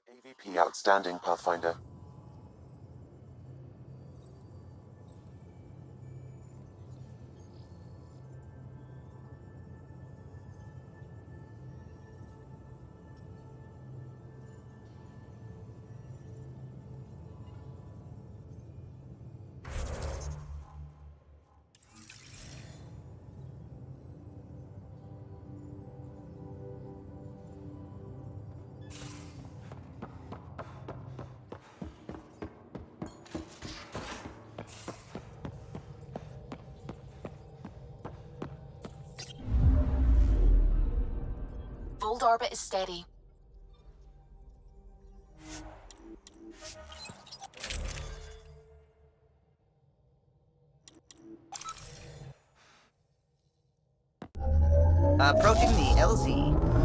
AVP Outstanding Pathfinder. Old orbit is steady. Approaching the LZ.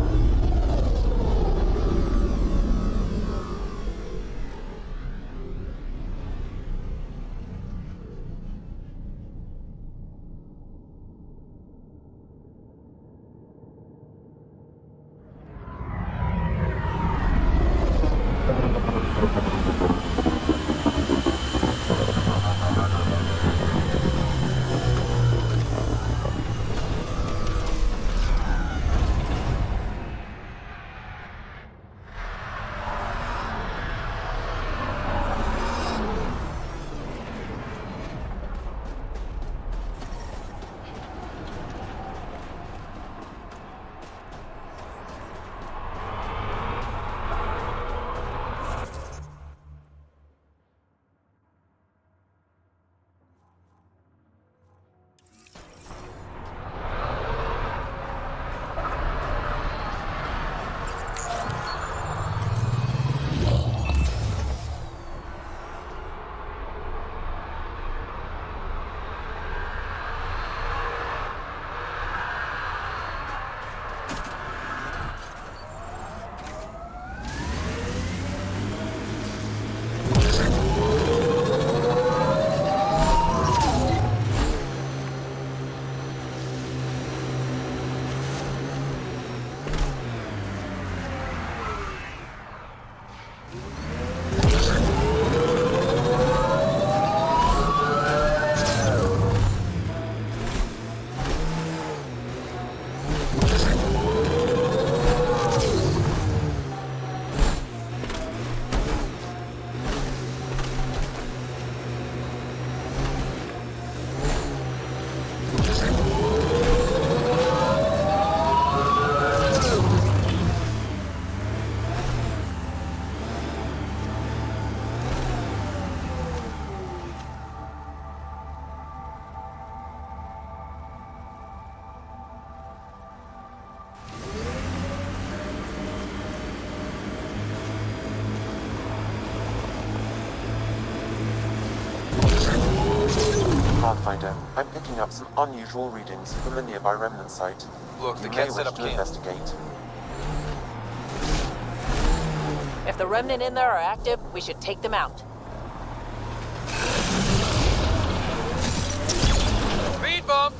Pathfinder, I'm picking up some unusual readings from the nearby remnant site. Look, You the may cat set wish up to camp. investigate. If the remnant in there are active, we should take them out. Speed bump!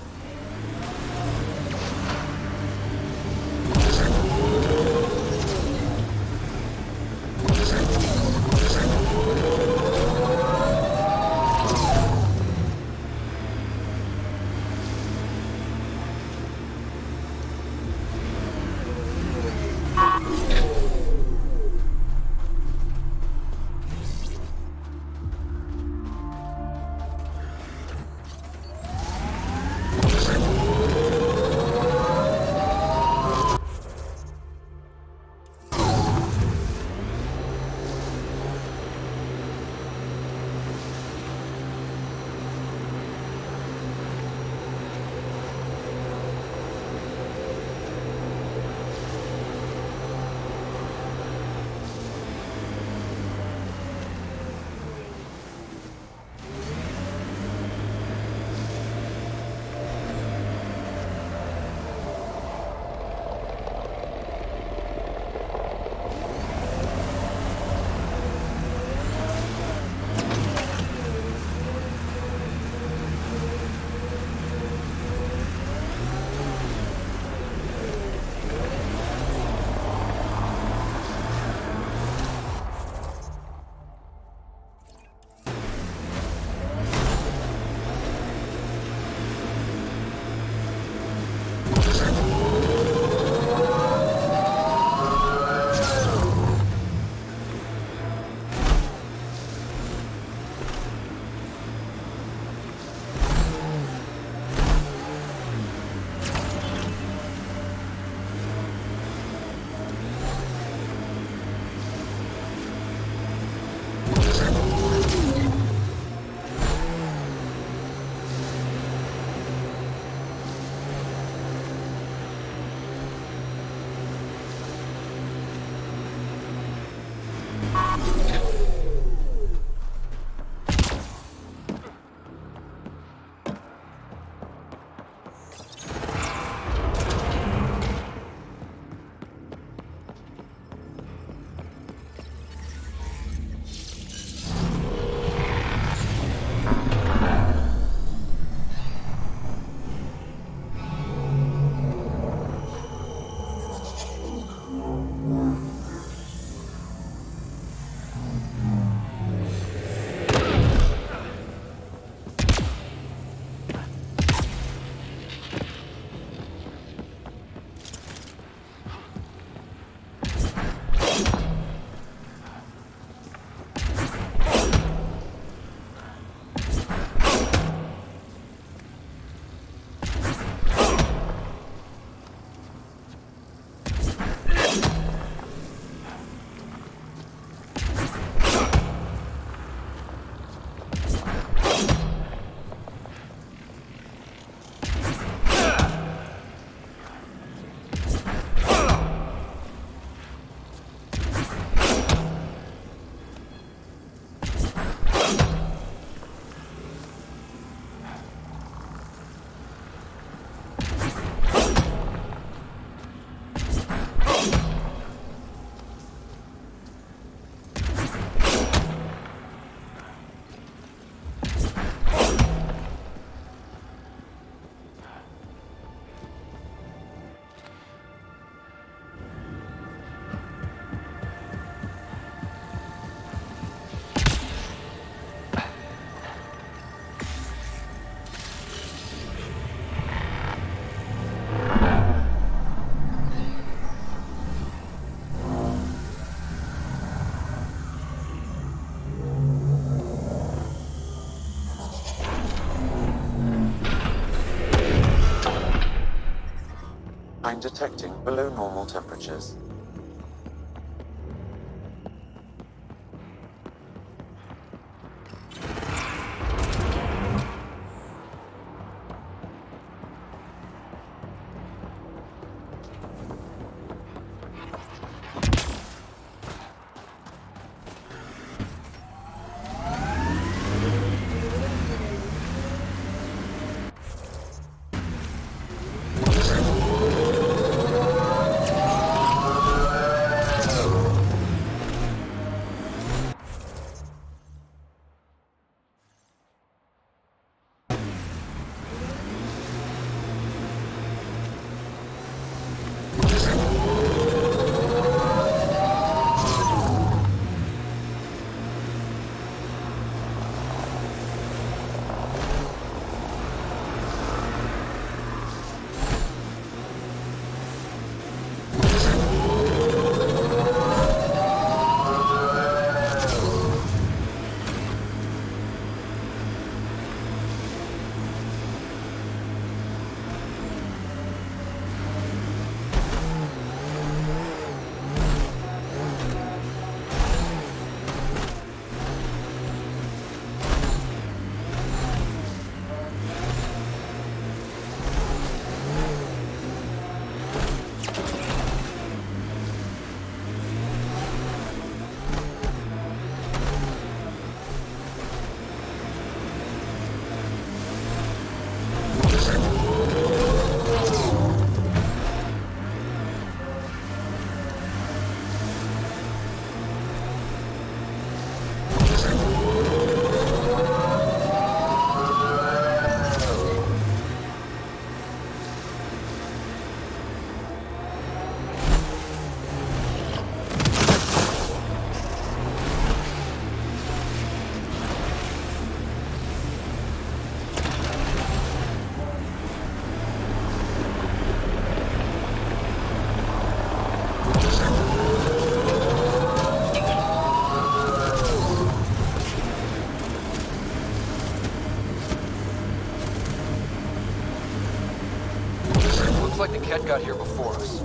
I'm detecting below normal temperatures. Looks like the Ket got here before us.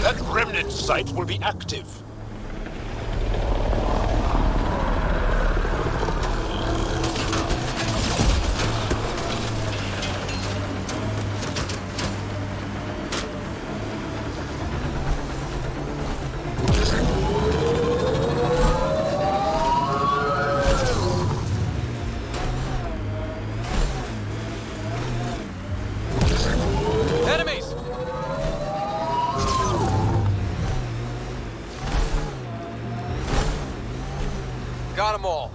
That remnant site will be active. Enemies! Got them all.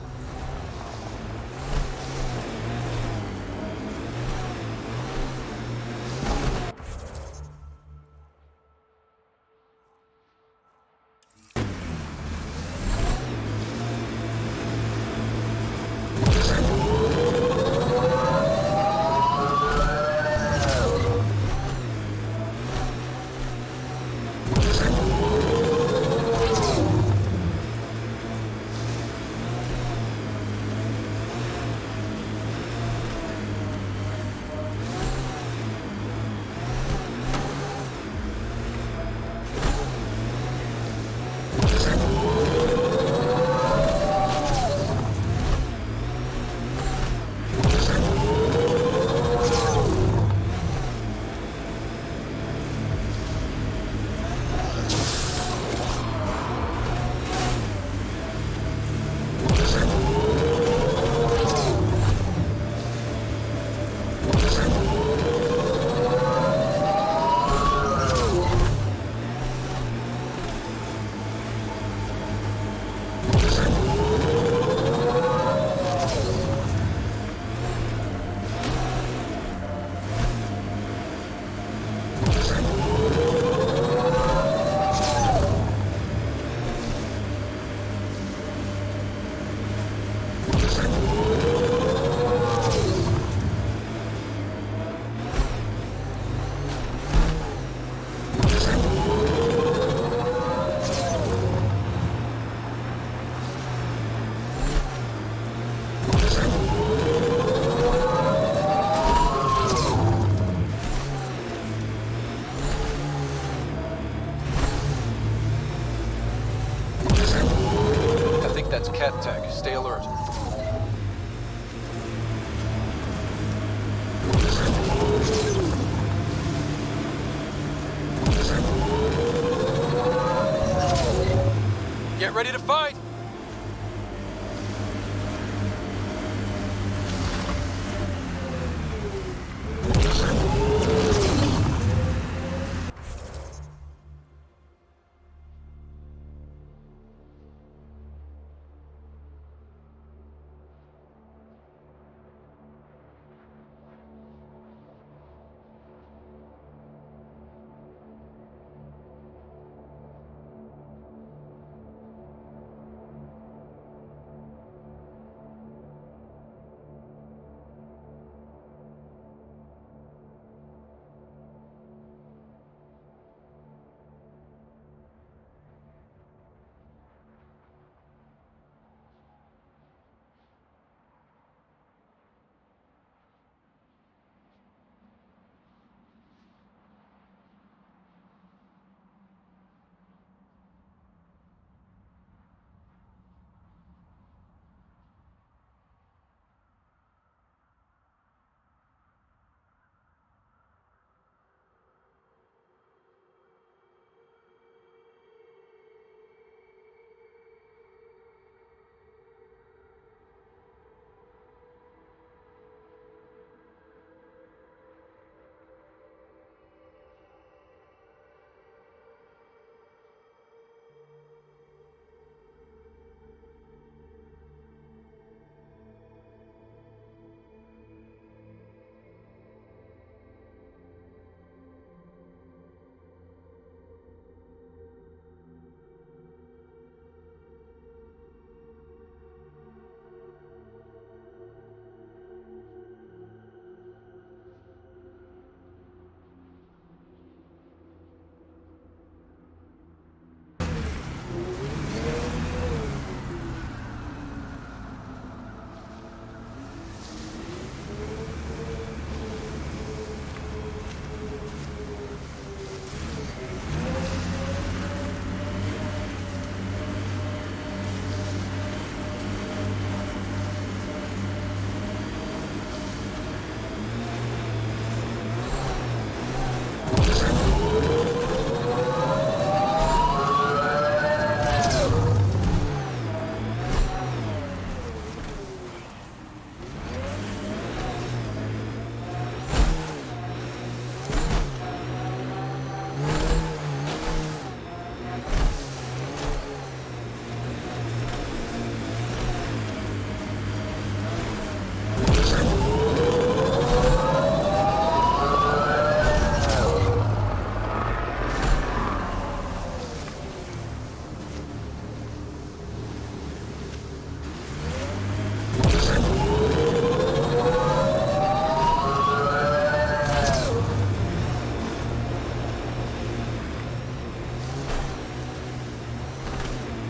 That's Ket tech. Stay alert. Get ready to fight!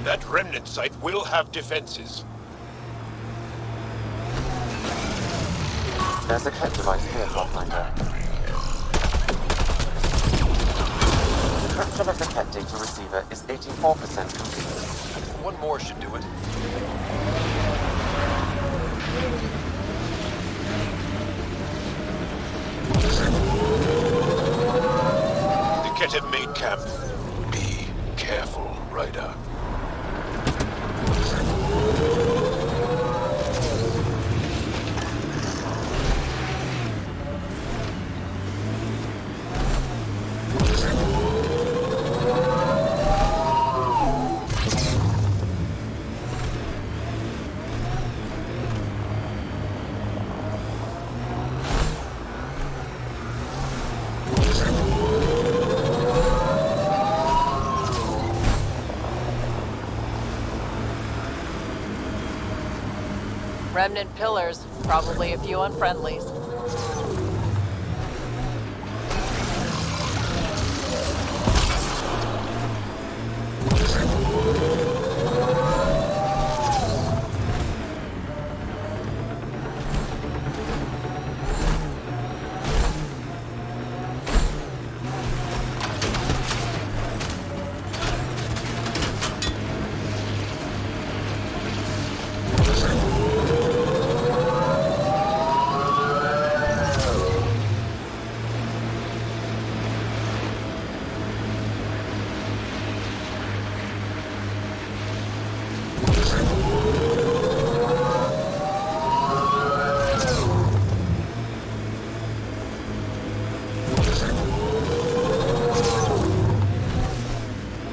That remnant site will have defenses. There's a Ket device here, Pathfinder. Encryption of the Ket data receiver is 84% complete. One more should do it. The Ket have made camp. Be careful, Ryder. Remnant pillars, probably a few unfriendlies.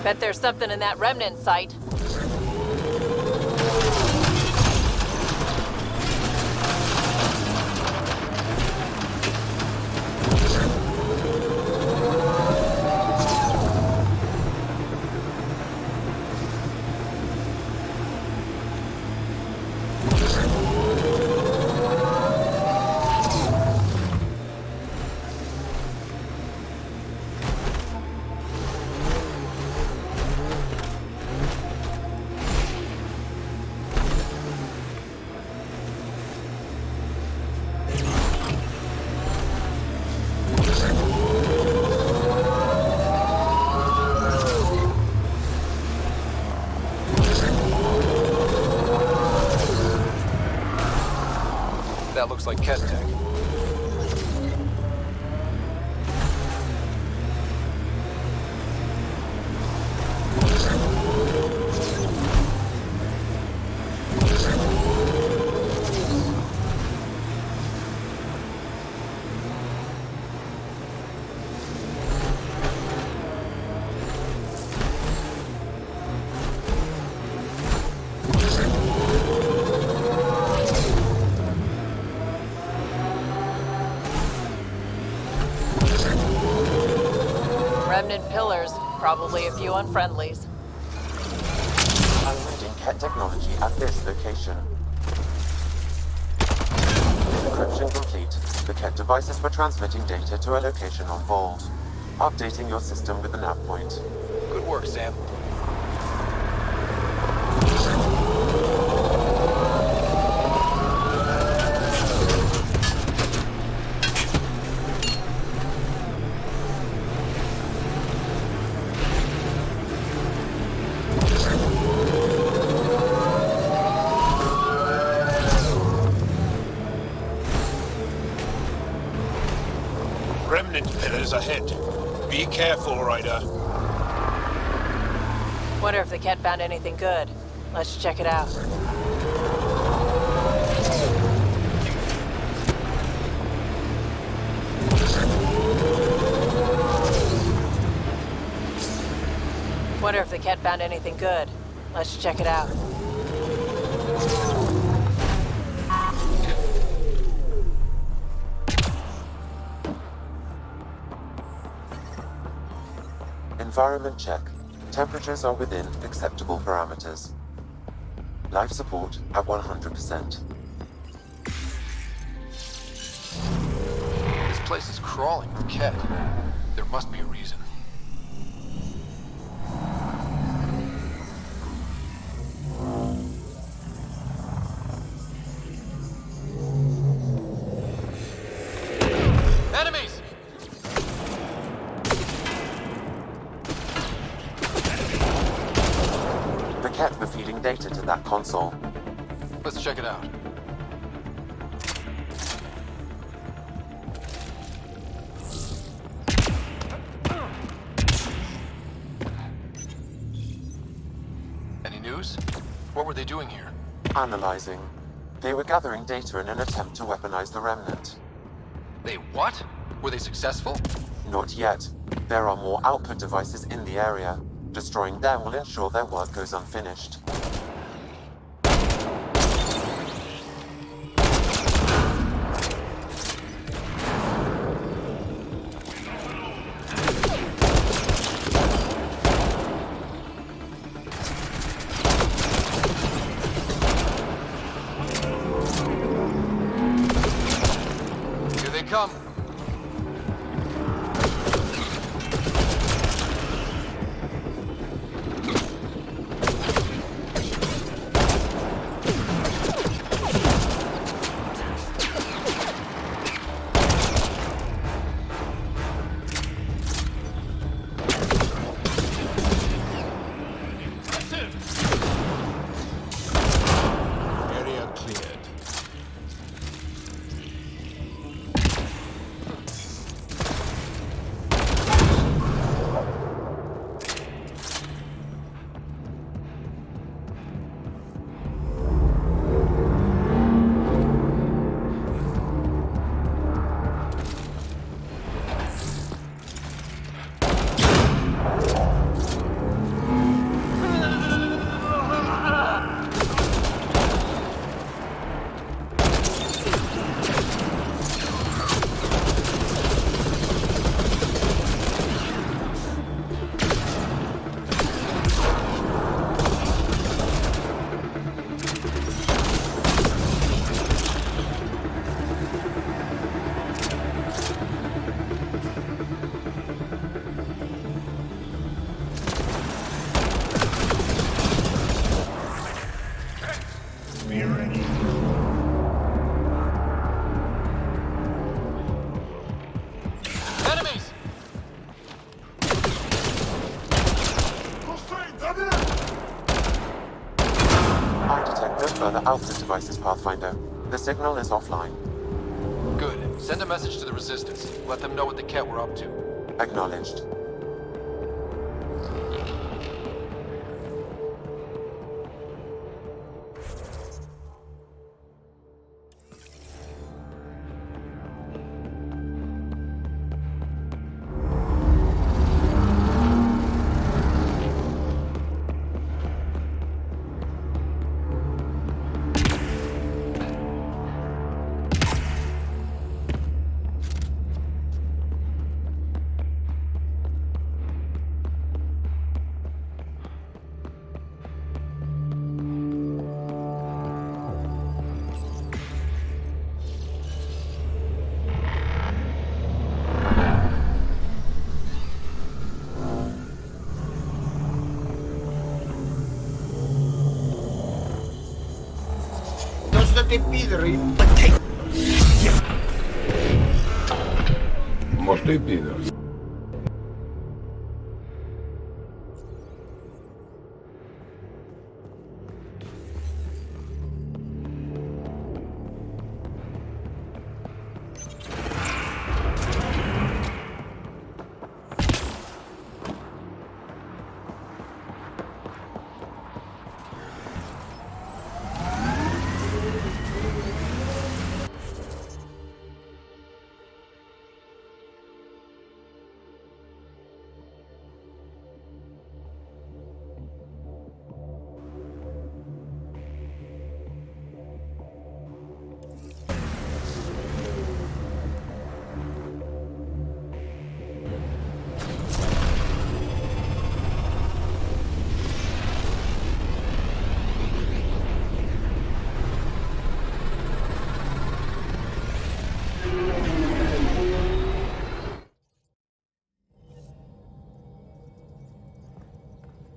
Bet there's something in that remnant site. That looks like Ket tech. Remnant pillars, probably a few unfriendlies. I'm reading Ket technology at this location. Encryption complete. The Ket devices were transmitting data to a location on Vault. Updating your system with the nav point. Good work, Sam. Remnant pillars ahead. Be careful, Ryder. Wonder if the Ket found anything good. Let's check it out. Wonder if the Ket found anything good. Let's check it out. Environment check. Temperatures are within acceptable parameters. Life support at 100%. This place is crawling with Ket. There must be a reason. Ket were feeding data to that console. Let's check it out. Any news? What were they doing here? Analyzing. They were gathering data in an attempt to weaponize the Remnant. They what? Were they successful? Not yet. There are more output devices in the area. Destroying them will ensure their work goes unfinished. Here they come. Area cleared. Be ready. Enemies! I detect no further output devices, Pathfinder. The signal is offline. Good. Send a message to the Resistance. Let them know what the Ket were up to. Acknowledged. Может, и пидор.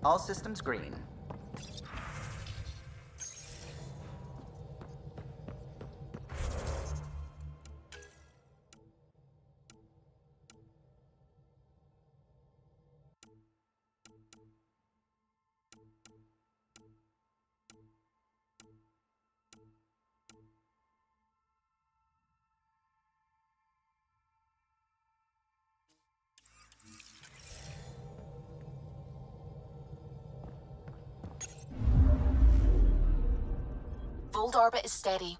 All systems green. Hold orbit is steady.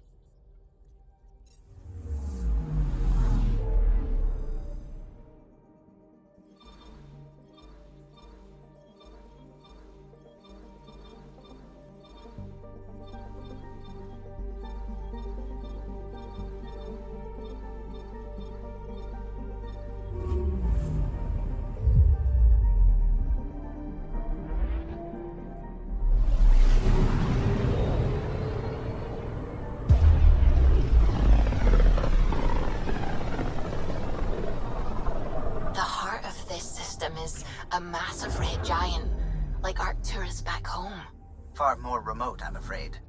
Is a massive red giant, like Arcturus back home. Far more remote, I'm afraid.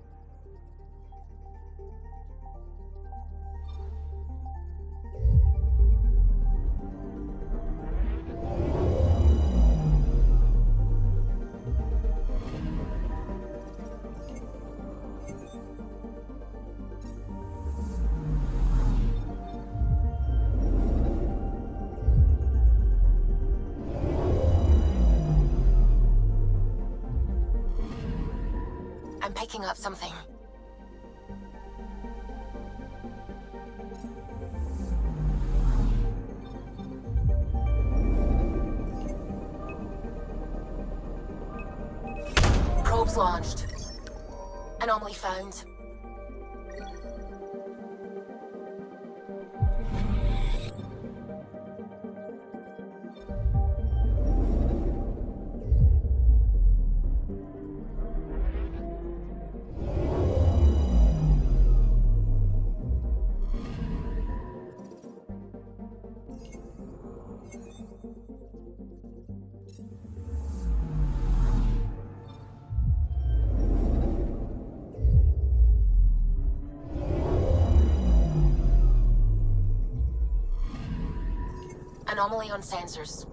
I'm picking up something. Probes launched. Anomaly found. Anomaly on sensors.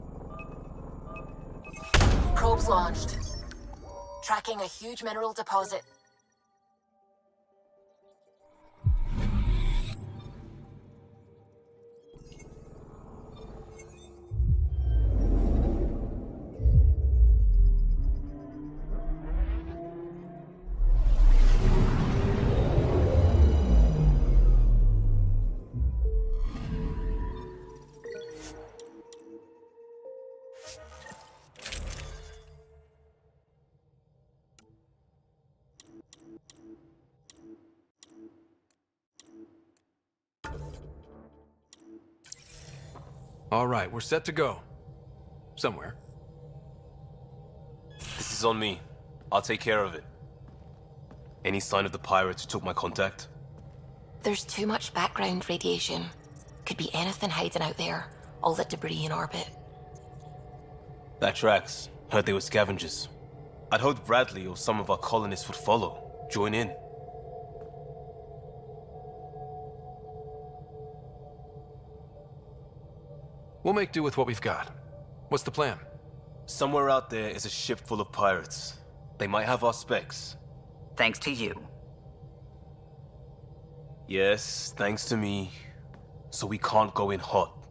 Probes launched. Tracking a huge mineral deposit. All right, we're set to go. Somewhere. This is on me. I'll take care of it. Any sign of the pirates who took my contact? There's too much background radiation. Could be anything hiding out there. All that debris in orbit. That tracks. Heard they were scavengers. I'd hoped Bradley or some of our colonists would follow. Join in. We'll make do with what we've got. What's the plan? Somewhere out there is a ship full of pirates. They might have our specs. Thanks to you. Yes, thanks to me. So we can't go in hot.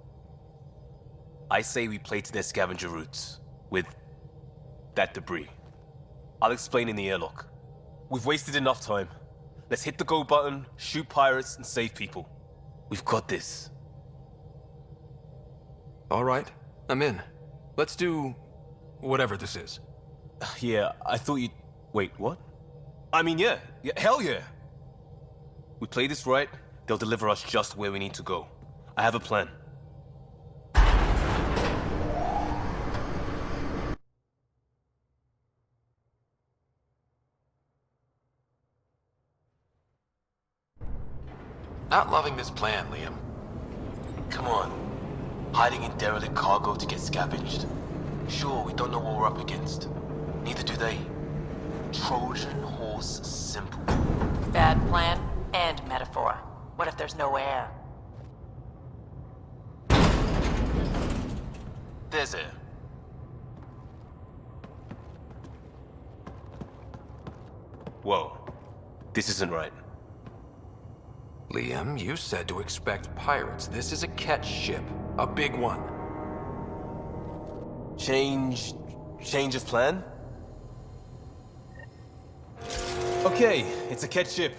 I say we play to their scavenger routes. With that debris. I'll explain in the airlock. We've wasted enough time. Let's hit the go button, shoot pirates, and save people. We've got this. All right, I'm in. Let's do whatever this is. Yeah, I thought you'd... Wait, what? I mean, yeah, hell yeah! We play this right, they'll deliver us just where we need to go. I have a plan. Not loving this plan, Liam. Come on. Hiding in derelict cargo to get scavenged. Sure, we don't know what we're up against. Neither do they. Trojan horse simple. Bad plan and metaphor. What if there's no air? There's air. Whoa. This isn't right. Liam, you said to expect pirates. This is a catch ship. A big one. Change of plan? Okay, it's a catch ship.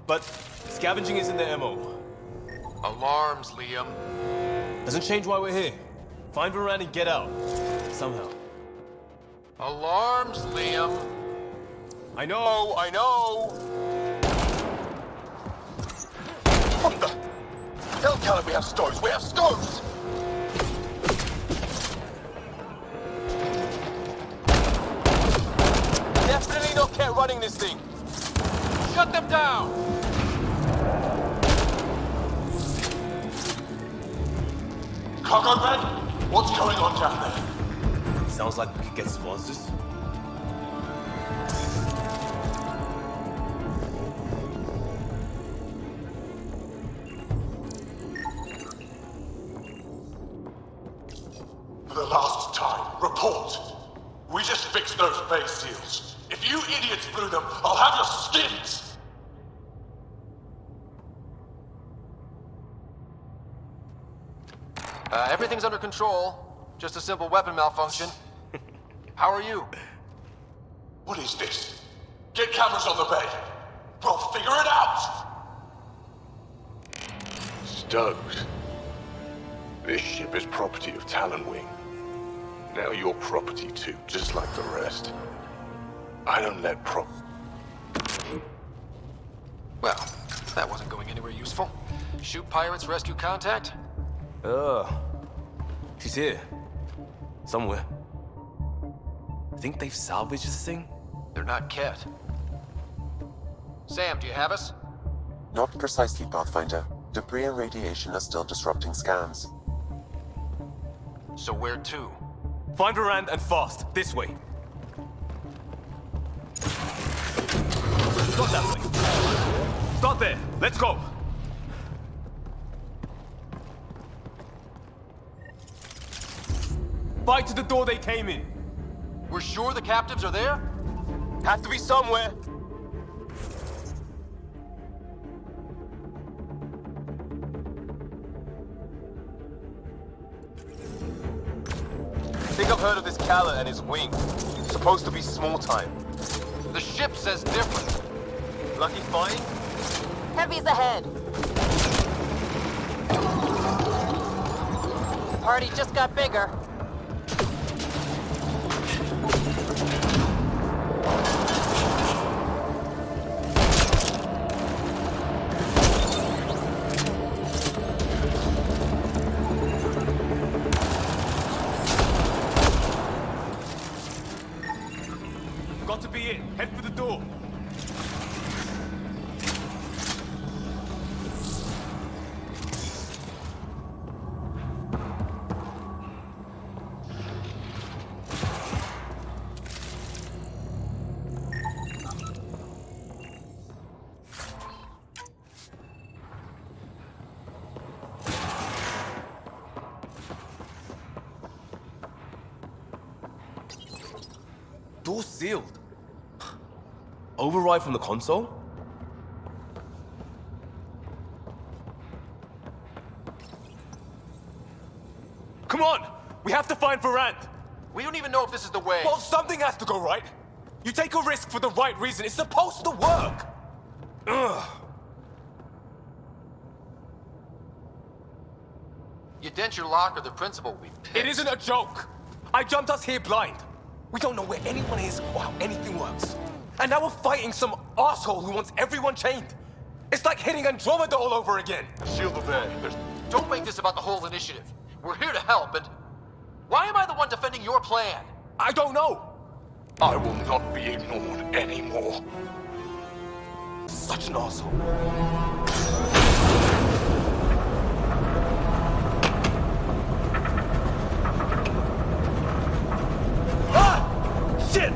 but scavenging isn't their MO. Alarms, Liam. Doesn't change why we're here. Find Varane and get out. Somehow. Alarms, Liam. I know, I know! What the? Tell Callum we have stoves. We have stoves! Definitely not Ket running this thing. Shut them down! Cargo bay? What's going on down there? Sounds like we could get sponsors. For the last time, report. We just fixed those bay seals. If you idiots blew them, I'll have your skins! Everything's under control. Just a simple weapon malfunction. How are you? What is this? Get cameras on the bay. We'll figure it out! Stokes. This ship is property of Talonwing. Now you're property too, just like the rest. I don't let Well, that wasn't going anywhere useful. Shoot pirates, rescue contact? She's here. Somewhere. Think they've salvaged this thing? They're not Ket. Sam, do you have us? Not precisely, Pathfinder. Debris and radiation are still disrupting scans. So where to? Find Varane and fast. This way. Not that way. Start there. Let's go. Fight to the door they came in. We're sure the captives are there? Have to be somewhere. Think I've heard of this Kala and his wing. Supposed to be small time. The ship says different. Lucky find? Heavy's ahead. The party just got bigger. Got to be it. Head for the door. Door sealed. Override from the console? Come on! We have to find Varane! We don't even know if this is the way. Well, something has to go right. You take a risk for the right reason. It's supposed to work. Ugh. You dent your lock or the principal will be pissed. It isn't a joke. I jumped us here blind. We don't know where anyone is or how anything works. And now we're fighting some asshole who wants everyone chained. It's like hitting Andromeda all over again. Seal the bay. Don't make this about the whole initiative. We're here to help, and why am I the one defending your plan? I don't know. I will not be ignored anymore. Such an asshole. Ah! Shit!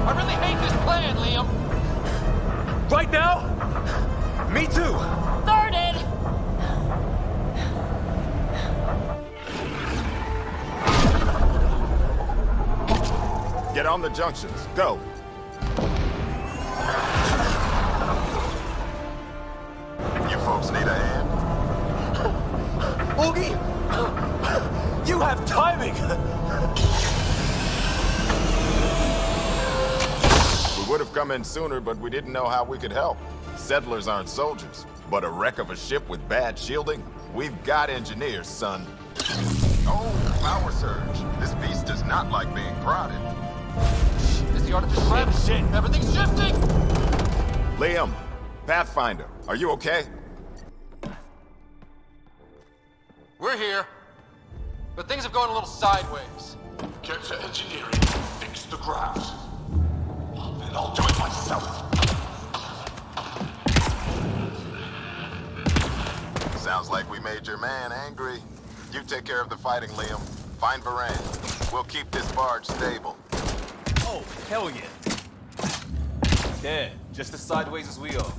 I really hate this plan, Liam. Right now? Me too. Started! Get on the junctions. Go. You folks need a hand? Oogie! You have timing! We would have come in sooner, but we didn't know how we could help. Settlers aren't soldiers, but a wreck of a ship with bad shielding? We've got engineers, son. Oh, power surge. This beast does not like being prodded. Is the artificial shit. Everything's shifting! Liam, Pathfinder, are you okay? We're here. But things have gone a little sideways. Get to engineering, fix the graphs. Then I'll do it myself. Sounds like we made your man angry. You take care of the fighting, Liam. Find Varan. We'll keep this barge stable. Oh, hell yeah. Yeah, just as sideways as we are.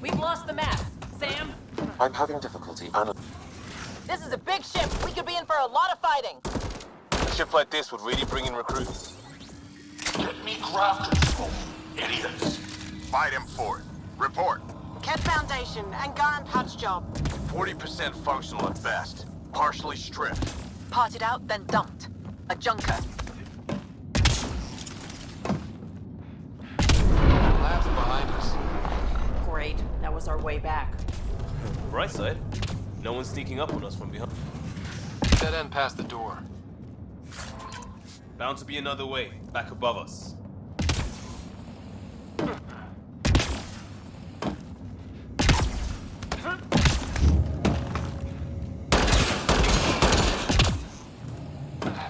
We've lost the map. Sam? I'm having difficulty This is a big ship. We could be in for a lot of fighting. A ship like this would really bring in recruits. Get me graph control, idiots. Fight him for it. Report. Ket Foundation and Garan patch job. 40% functional at best. Partially stripped. Parted out, then dumped. A junker. Lab's behind us. Great. That was our way back. Bright side, no one's sneaking up on us from behind. Dead end past the door. Bound to be another way, back above us.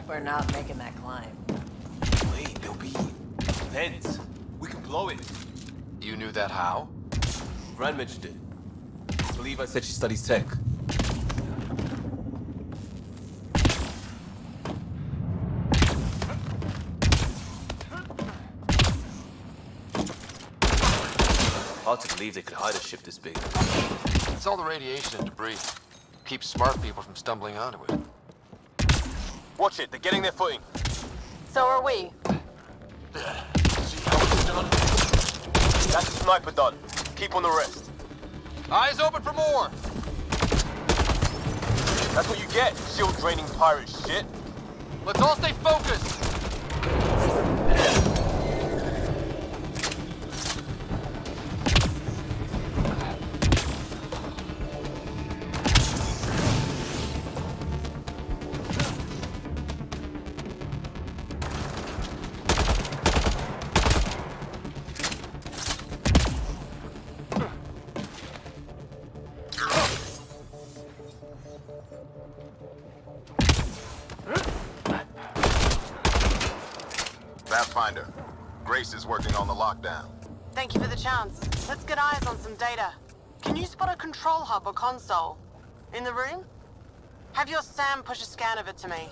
We're not making that climb. Wait, there'll be vents. We can blow it. You knew that how? Rand mentioned it. I believe I said she studies tech. Hard to believe they could hide a ship this big. It's all the radiation and debris. Keeps smart people from stumbling onto it. Watch it, they're getting their footing. So are we. See how it's done? That's a sniper done. Keep on the rest. Eyes open for more! That's what you get, shield draining pirate shit. Let's all stay focused! Pathfinder, Grace is working on the lockdown. Thank you for the chance. Let's get eyes on some data. Can you spot a control hub or console? In the room? Have your Sam push a scan of it to me.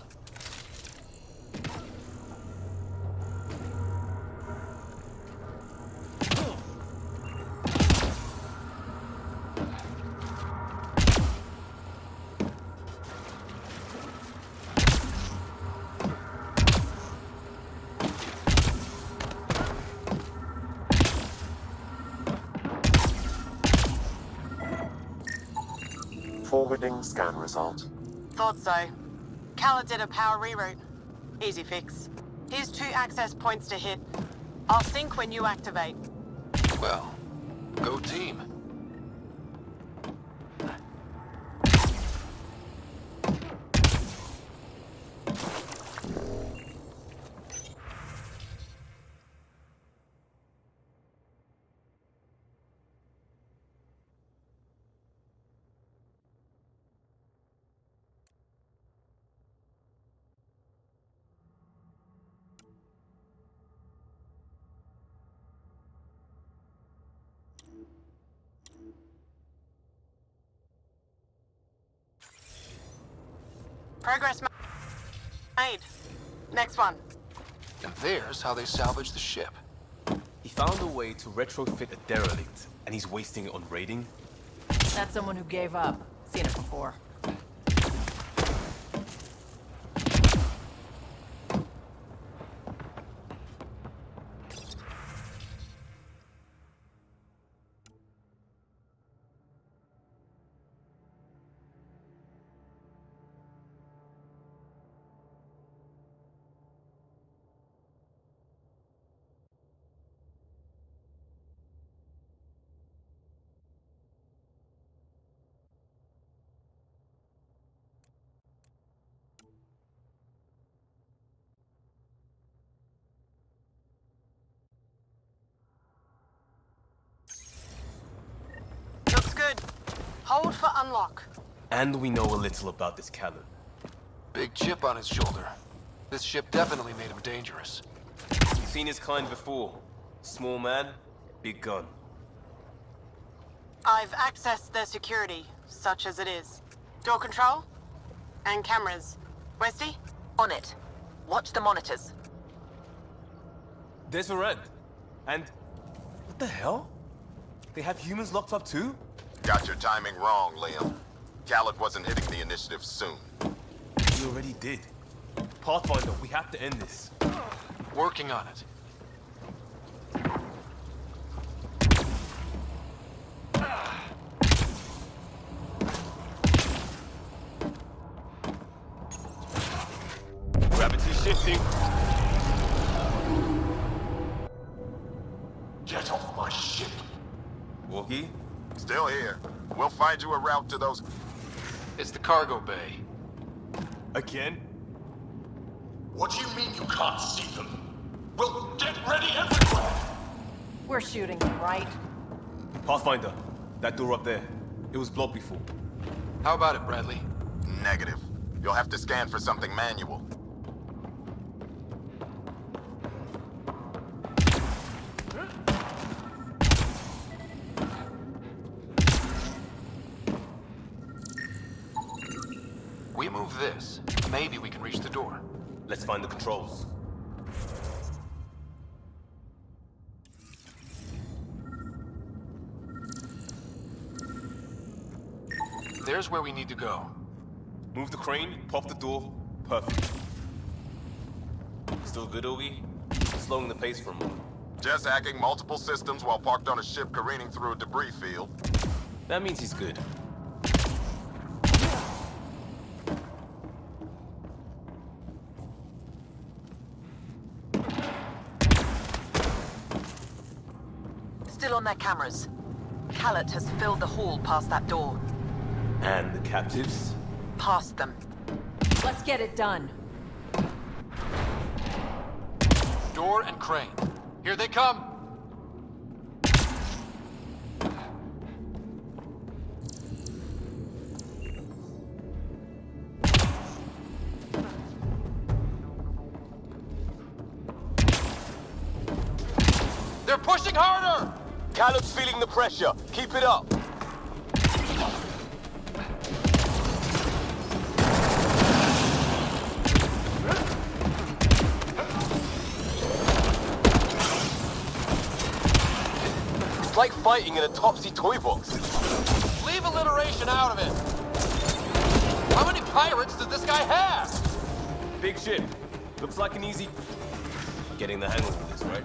Forwarding scan result. Thought so. Kala did a power reroute. Easy fix. Here's 2 access points to hit. I'll sync when you activate. Well, go team. Progress made. Next one. And there's how they salvage the ship. He found a way to retrofit a derelict, and he's wasting it on raiding. That's someone who gave up. Seen it before. Hold for unlock. And we know a little about this Callan. Big chip on his shoulder. This ship definitely made him dangerous. You've seen his kind before. Small man, big gun. I've accessed their security, such as it is. Door control? And cameras. Westy? On it. Watch the monitors. There's Varad. And... what the hell? They have humans locked up too? Got your timing wrong, Liam. Khaled wasn't hitting the initiative soon. We already did. Pathfinder, we have to end this. Working on it. Gravity shifting. Get off my ship. Wookie? Still here. We'll find you a route to those... It's the cargo bay. Again? What do you mean you can't see them? Well, get ready everywhere! We're shooting them, right? Pathfinder, that door up there. It was blocked before. How about it, Bradley? Negative. You'll have to scan for something manual. We move this. Maybe we can reach the door. Let's find the controls. There's where we need to go. Move the crane, pop the door. Perfect. Still good, Ogie? Slowing the pace for a moment. Just hacking multiple systems while parked on a ship careening through a debris field. That means he's good. Still on their cameras. Khaled has filled the hall past that door. And the captives? Past them. Let's get it done. Door and crane. Here they come! They're pushing harder! Caleb's feeling the pressure. Keep it up. It's like fighting in a Topsy toy box. Leave alliteration out of it! How many pirates does this guy have? Big ship. Looks like an easy... Getting the hang of all this, right?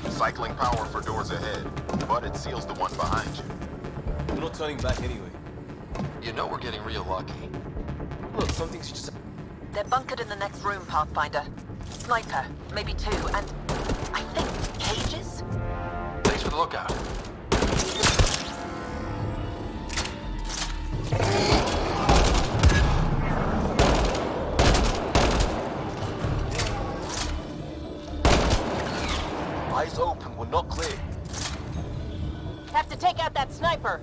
Cycling power for doors ahead, but it seals the one behind you. We're not turning back anyway. You know we're getting real lucky. Look, some things you just... They're bunkered in the next room, Pathfinder. Sniper, maybe two, and I think cages? Thanks for the lookout. Eyes open, we're not clear. Have to take out that sniper.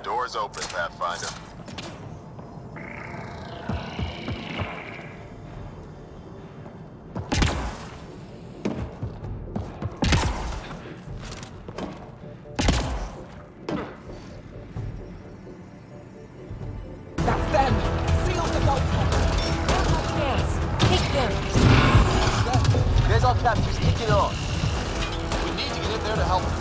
Doors open, Pathfinder. That's them. Seal the bulkhead. Yes, take them. There's our captives, take it on. We need to get in there to help them.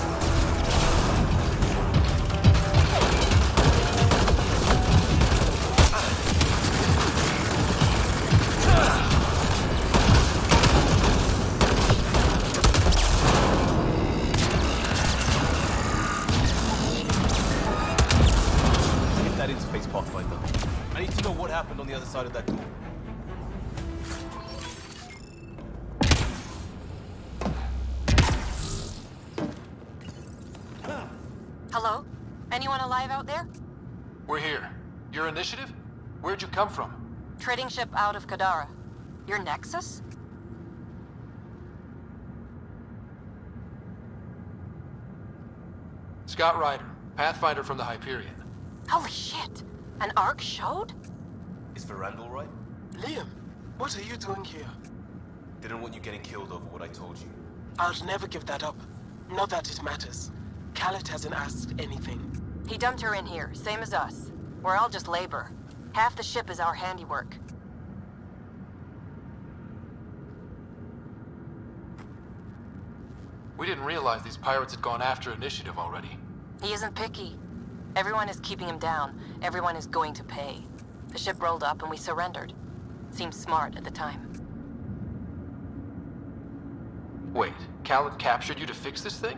Get that interface, Pathfinder. I need to know what happened on the other side of that door. Hello? Anyone alive out there? We're here. Your initiative? Where'd you come from? Trading ship out of Kadara. Your Nexus? Scott Ryder, Pathfinder from the Hyperion. Holy shit! An arc showed? Is Veranda all right? Liam, what are you doing here? Didn't want you getting killed over what I told you. I'll never give that up. Not that it matters. Khaled hasn't asked anything. He dumped her in here, same as us. We're all just labor. Half the ship is our handiwork. We didn't realize these pirates had gone after Initiative already. He isn't picky. Everyone is keeping him down. Everyone is going to pay. The ship rolled up and we surrendered. Seemed smart at the time. Wait, Khaled captured you to fix this thing?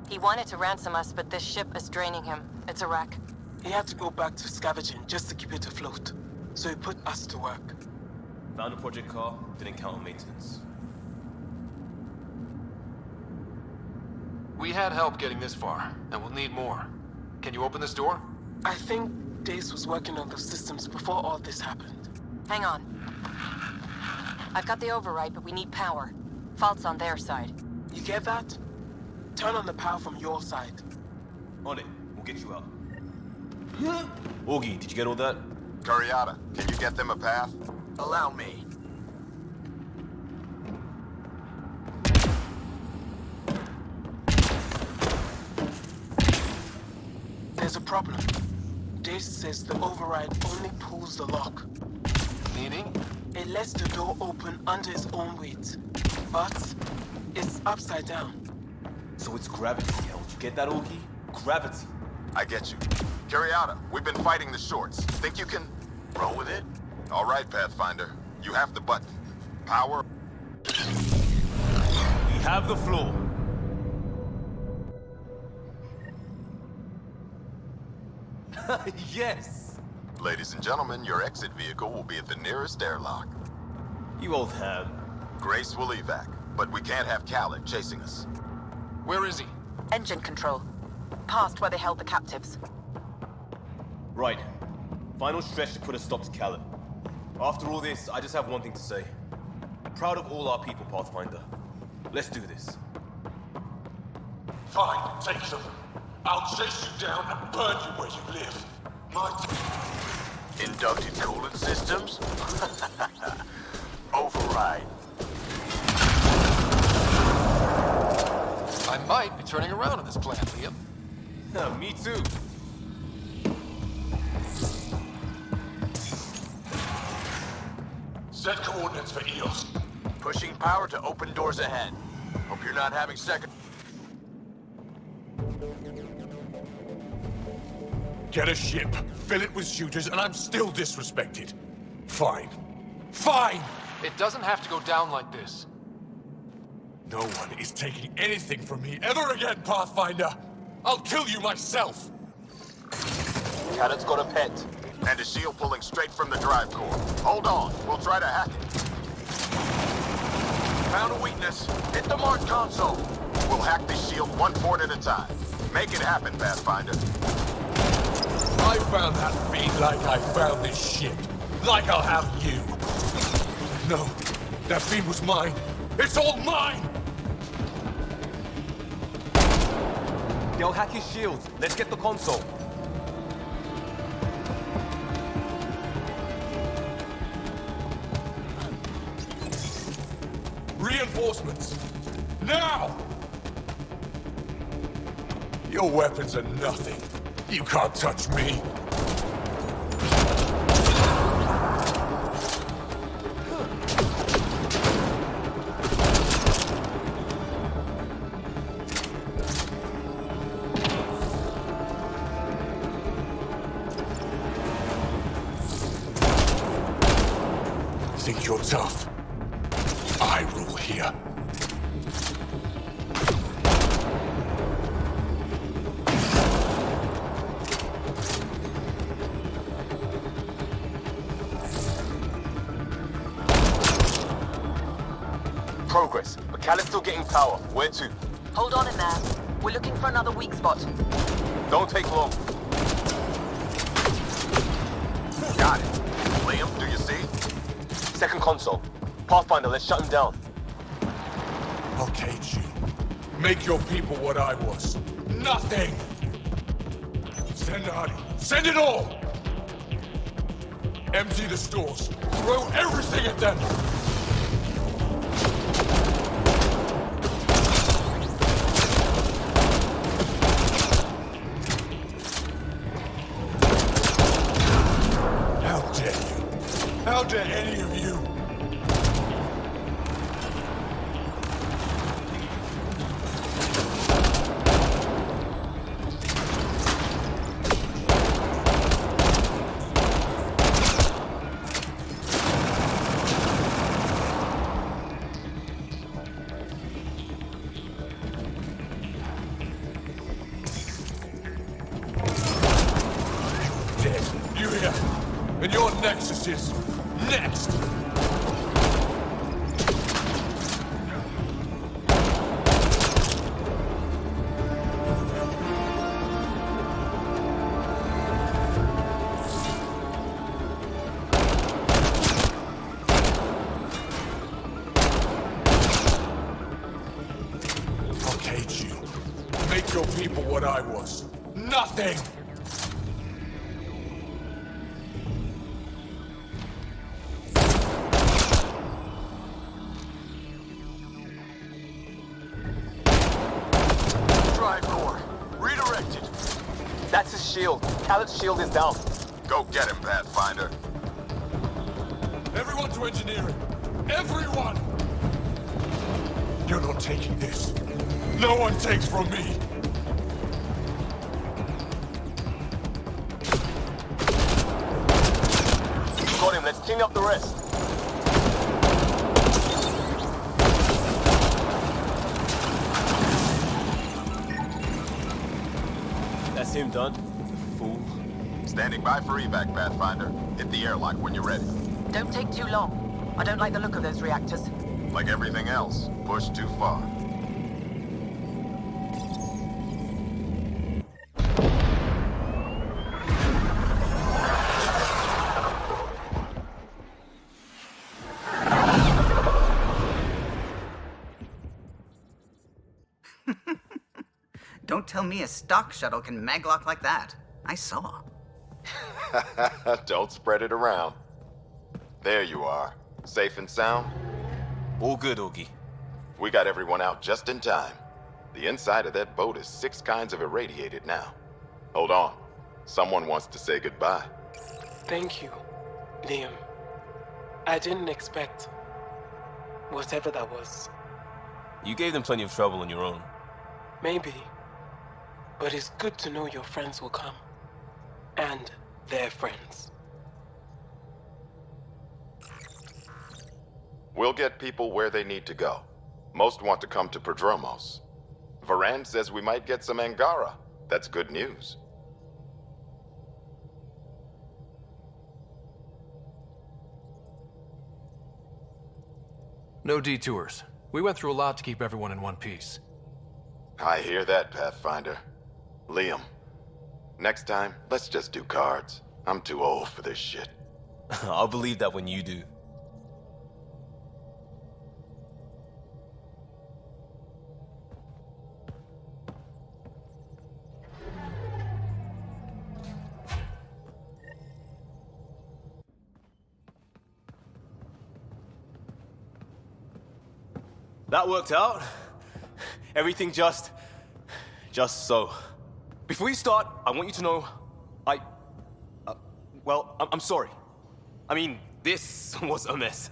He wanted to ransom us, but this ship is draining him. It's a wreck. He had to go back to scavenging just to keep it afloat. So he put us to work. Found a project car, didn't count on maintenance. We had help getting this far, and we'll need more. Can you open this door? I think Dace was working on those systems before all this happened. Hang on. I've got the override, but we need power. Fault's on their side. You get that? Turn on the power from your side. On it, we'll get you out. Augie, did you get all that? Curiata, can you get them a path? Allow me. There's a problem. Dace says the override only pulls the lock. Meaning? It lets the door open under its own weight. But it's upside down. So it's gravity, hell. Did you get that, Augie? Gravity. I get you. Curiata, we've been fighting the shorts. Think you can roll with it? All right, Pathfinder. You have the button. Power. We have the floor. Yes! Ladies and gentlemen, your exit vehicle will be at the nearest airlock. You old ham. Grace will evac, but we can't have Khaled chasing us. Where is he? Engine control. Past where they held the captives. Right. Final stretch to put a stop to Khaled. After all this, I just have one thing to say. Proud of all our people, Pathfinder. Let's do this. Fine, take them. I'll chase you down and burn you where you live. Inducted coolant systems? Override. I might be turning around on this plan, Liam. Me too. Set coordinates for EOS. Pushing power to open doors ahead. Hope you're not having second... Get a ship, fill it with shooters, and I'm still disrespected. Fine. Fine! It doesn't have to go down like this. No one is taking anything from me ever again, Pathfinder! I'll kill you myself! Khaled's got a pet. And a shield pulling straight from the drive core. Hold on, we'll try to hack it. Found a weakness. Hit the mark console. We'll hack this shield one port at a time. Make it happen, Pathfinder. I found that fiend like I found this ship. Like I'll have you. No, that fiend was mine. It's all mine! They'll hack his shield. Let's get the console. Reinforcements! Now! Your weapons are nothing. You can't touch me. Think you're tough? I rule here. Progress, but Khaled's still getting power. Where to? Hold on in there. We're looking for another weak spot. Don't take long. Got it. Liam, do you see? Second console. Pathfinder, let's shut him down. I'll cage you. Make your people what I was. Nothing! Send Artie. Send it all! Empty the stores. Throw everything at them! How dare you? How dare any of you? You here? And your Nexus is next! I'll cage you. Make your people what I was. Nothing! That's his shield. Khaled's shield is down. Go get him, Pathfinder. Everyone to engineering! Everyone! You're not taking this. No one takes from me! Got him. Let's clean up the rest. That's him done. Fool. Standing by for evac, Pathfinder. Hit the airlock when you're ready. Don't take too long. I don't like the look of those reactors. Like everything else, push too far. Don't tell me a stock shuttle can maglock like that. I saw. Don't spread it around. There you are. Safe and sound? All good, Augie. We got everyone out just in time. The inside of that boat is 6 kinds of irradiated now. Hold on. Someone wants to say goodbye. Thank you, Liam. I didn't expect whatever that was. You gave them plenty of trouble on your own. Maybe. But it's good to know your friends will come. And their friends. We'll get people where they need to go. Most want to come to Prodromos. Varan says we might get some Angara. That's good news. No detours. We went through a lot to keep everyone in one piece. I hear that, Pathfinder. Liam, next time, let's just do cards. I'm too old for this shit. I'll believe that when you do. That worked out. Everything just so. Before you start, I want you to know, I'm sorry. I mean, this was a mess.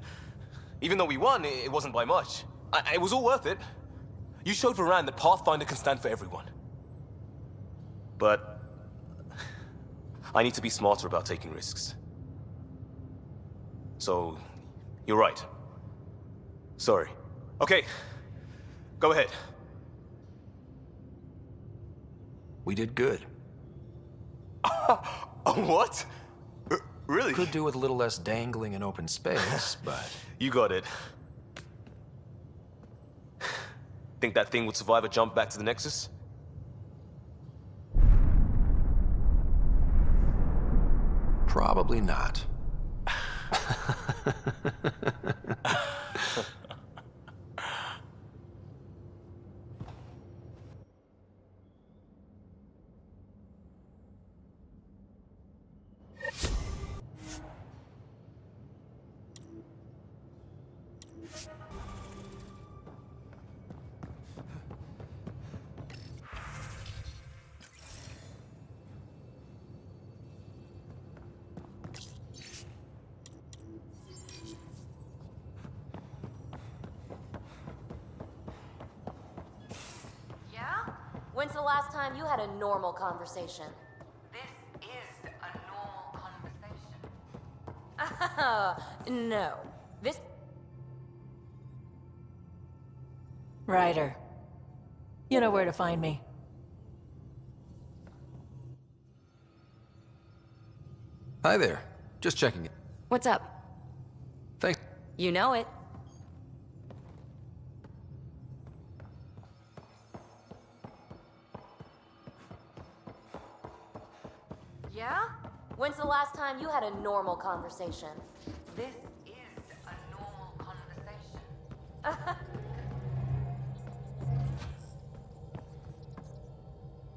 Even though we won, it wasn't by much. It was all worth it. You showed Varan that Pathfinder can stand for everyone. But I need to be smarter about taking risks. So, you're right. Sorry. Okay, go ahead. We did good. What? Really? Could do with a little less dangling in open space, but... You got it. Think that thing would survive a jump back to the Nexus? Probably not. When's the last time you had a normal conversation? This is a normal conversation. No. This... Ryder. You know where to find me. Hi there. Just checking it. What's up? Thanks. You know it. Yeah? When's the last time you had a normal conversation? This is a normal conversation.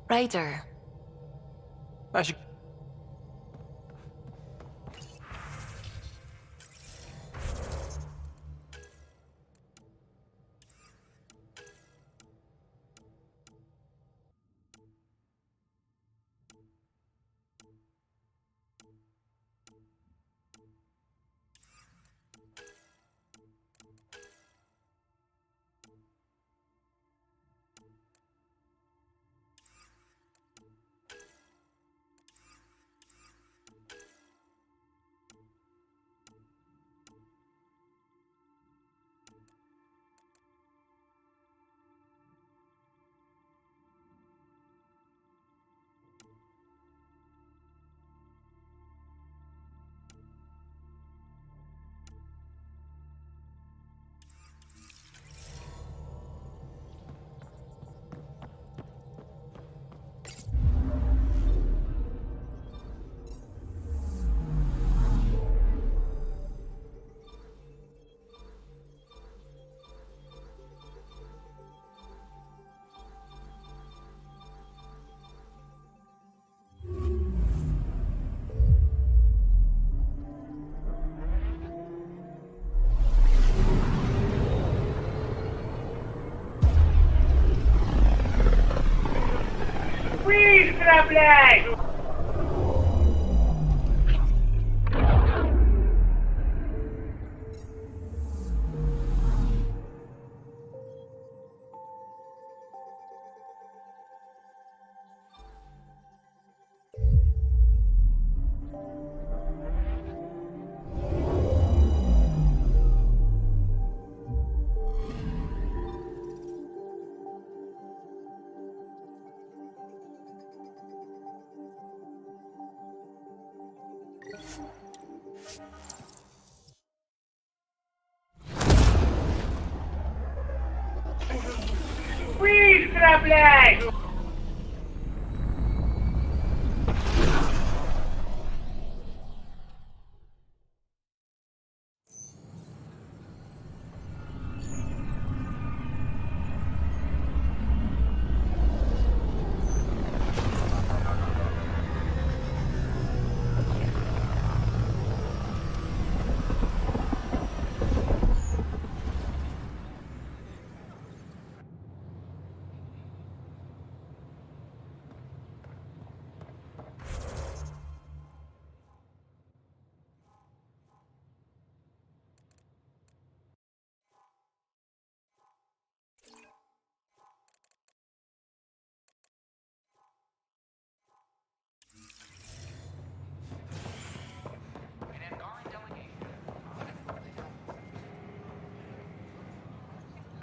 Ryder. I should...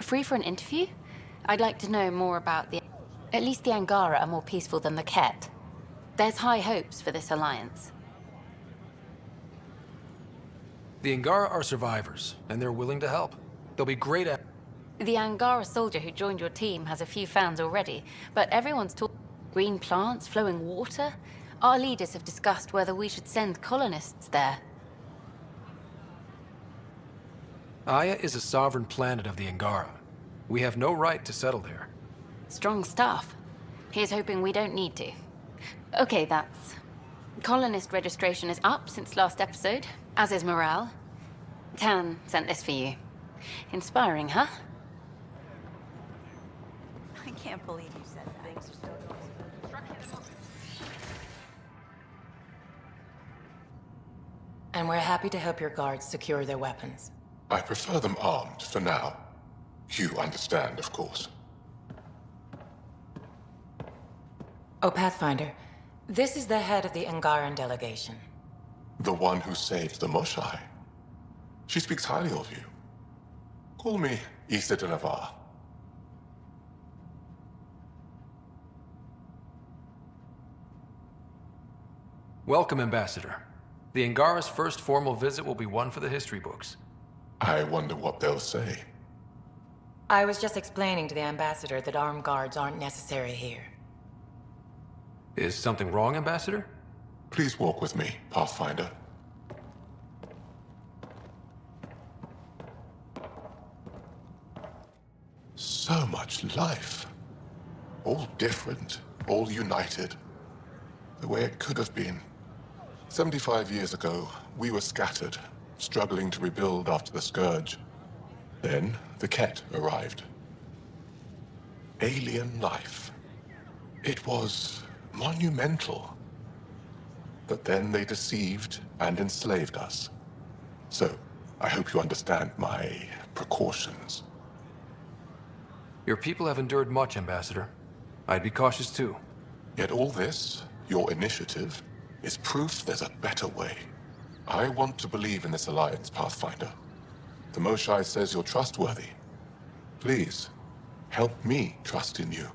Free for an interview? I'd like to know more about the... At least the Angara are more peaceful than the Ket. There's high hopes for this alliance. The Angara are survivors, and they're willing to help. They'll be great at... The Angara soldier who joined your team has a few fans already, but everyone's talking green plants, flowing water. Our leaders have discussed whether we should send colonists there. Aya is a sovereign planet of the Angara. We have no right to settle there. Strong stuff. Here's hoping we don't need to. Okay, that's... Colonist registration is up since last episode, as is morale. Tan sent this for you. Inspiring, huh? I can't believe you said that. Things are still going. And we're happy to help your guards secure their weapons. I prefer them armed for now. You understand, of course. Oh, Pathfinder. This is the head of the Angaran delegation. The one who saved the Moshai. She speaks highly of you. Call me Issa de Navarre. Welcome, Ambassador. The Angara's first formal visit will be one for the history books. I wonder what they'll say. I was just explaining to the Ambassador that armed guards aren't necessary here. Is something wrong, Ambassador? Please walk with me, Pathfinder. So much life. All different, all united. The way it could have been. 75 years ago, we were scattered, struggling to rebuild after the Scourge. Then, the Ket arrived. Alien life. It was monumental. But then they deceived and enslaved us. So, I hope you understand my precautions. Your people have endured much, Ambassador. I'd be cautious too. Yet all this, your initiative, is proof there's a better way. I want to believe in this alliance, Pathfinder. The Moshai says you're trustworthy. Please, help me trust in you.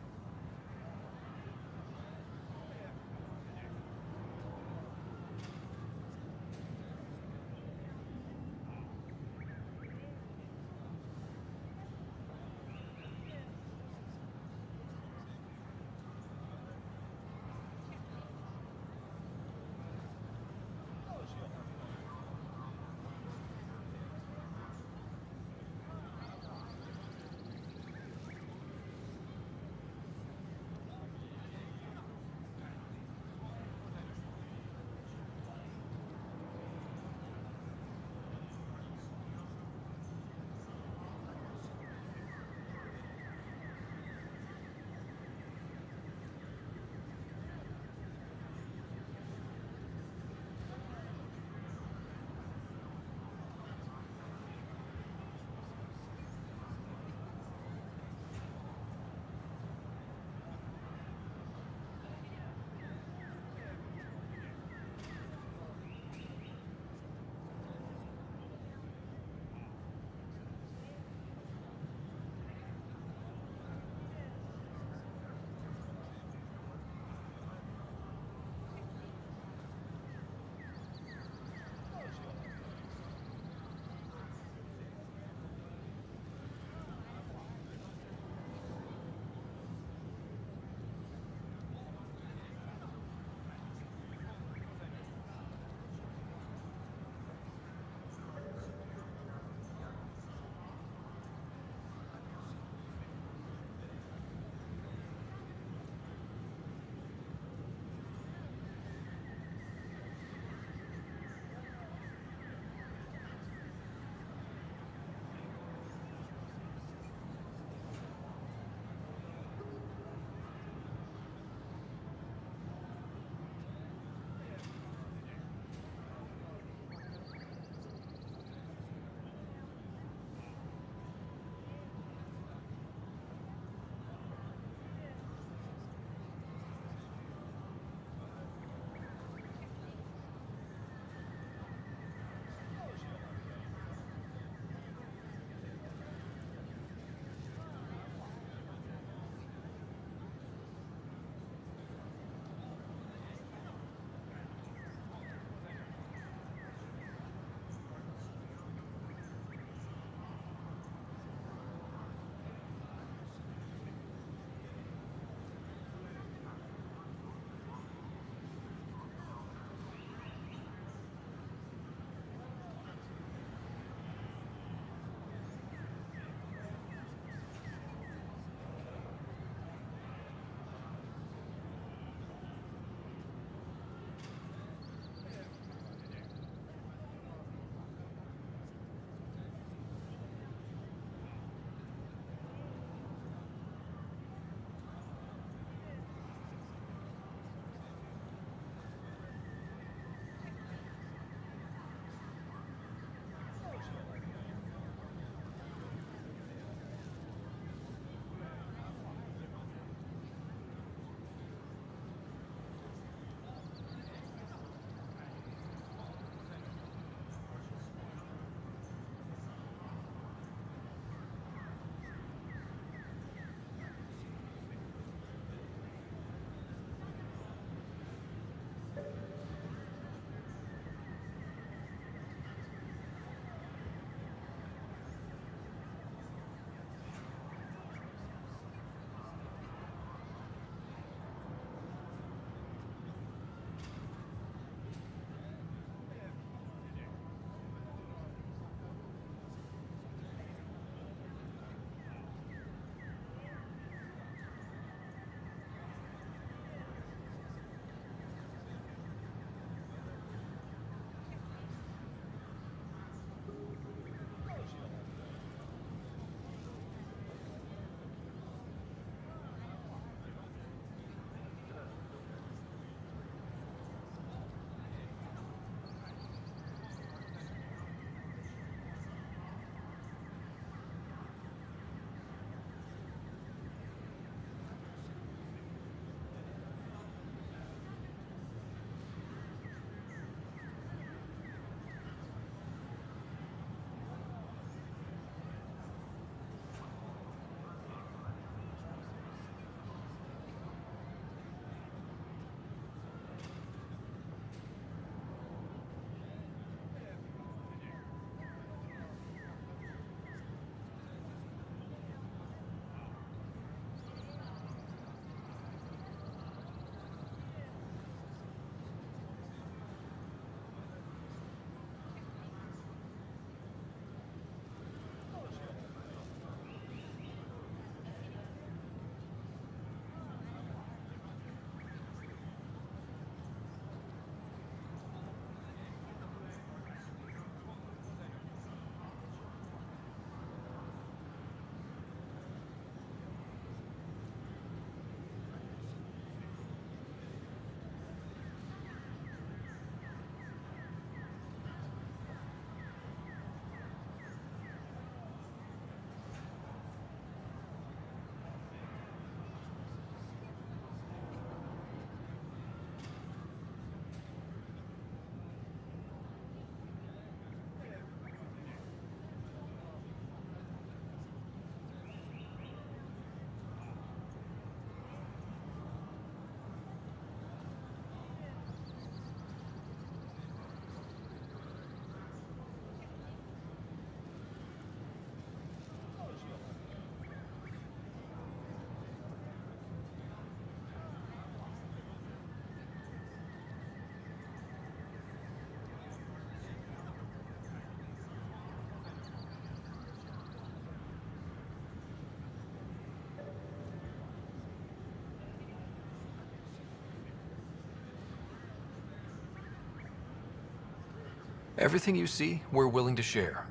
Everything you see, we're willing to share.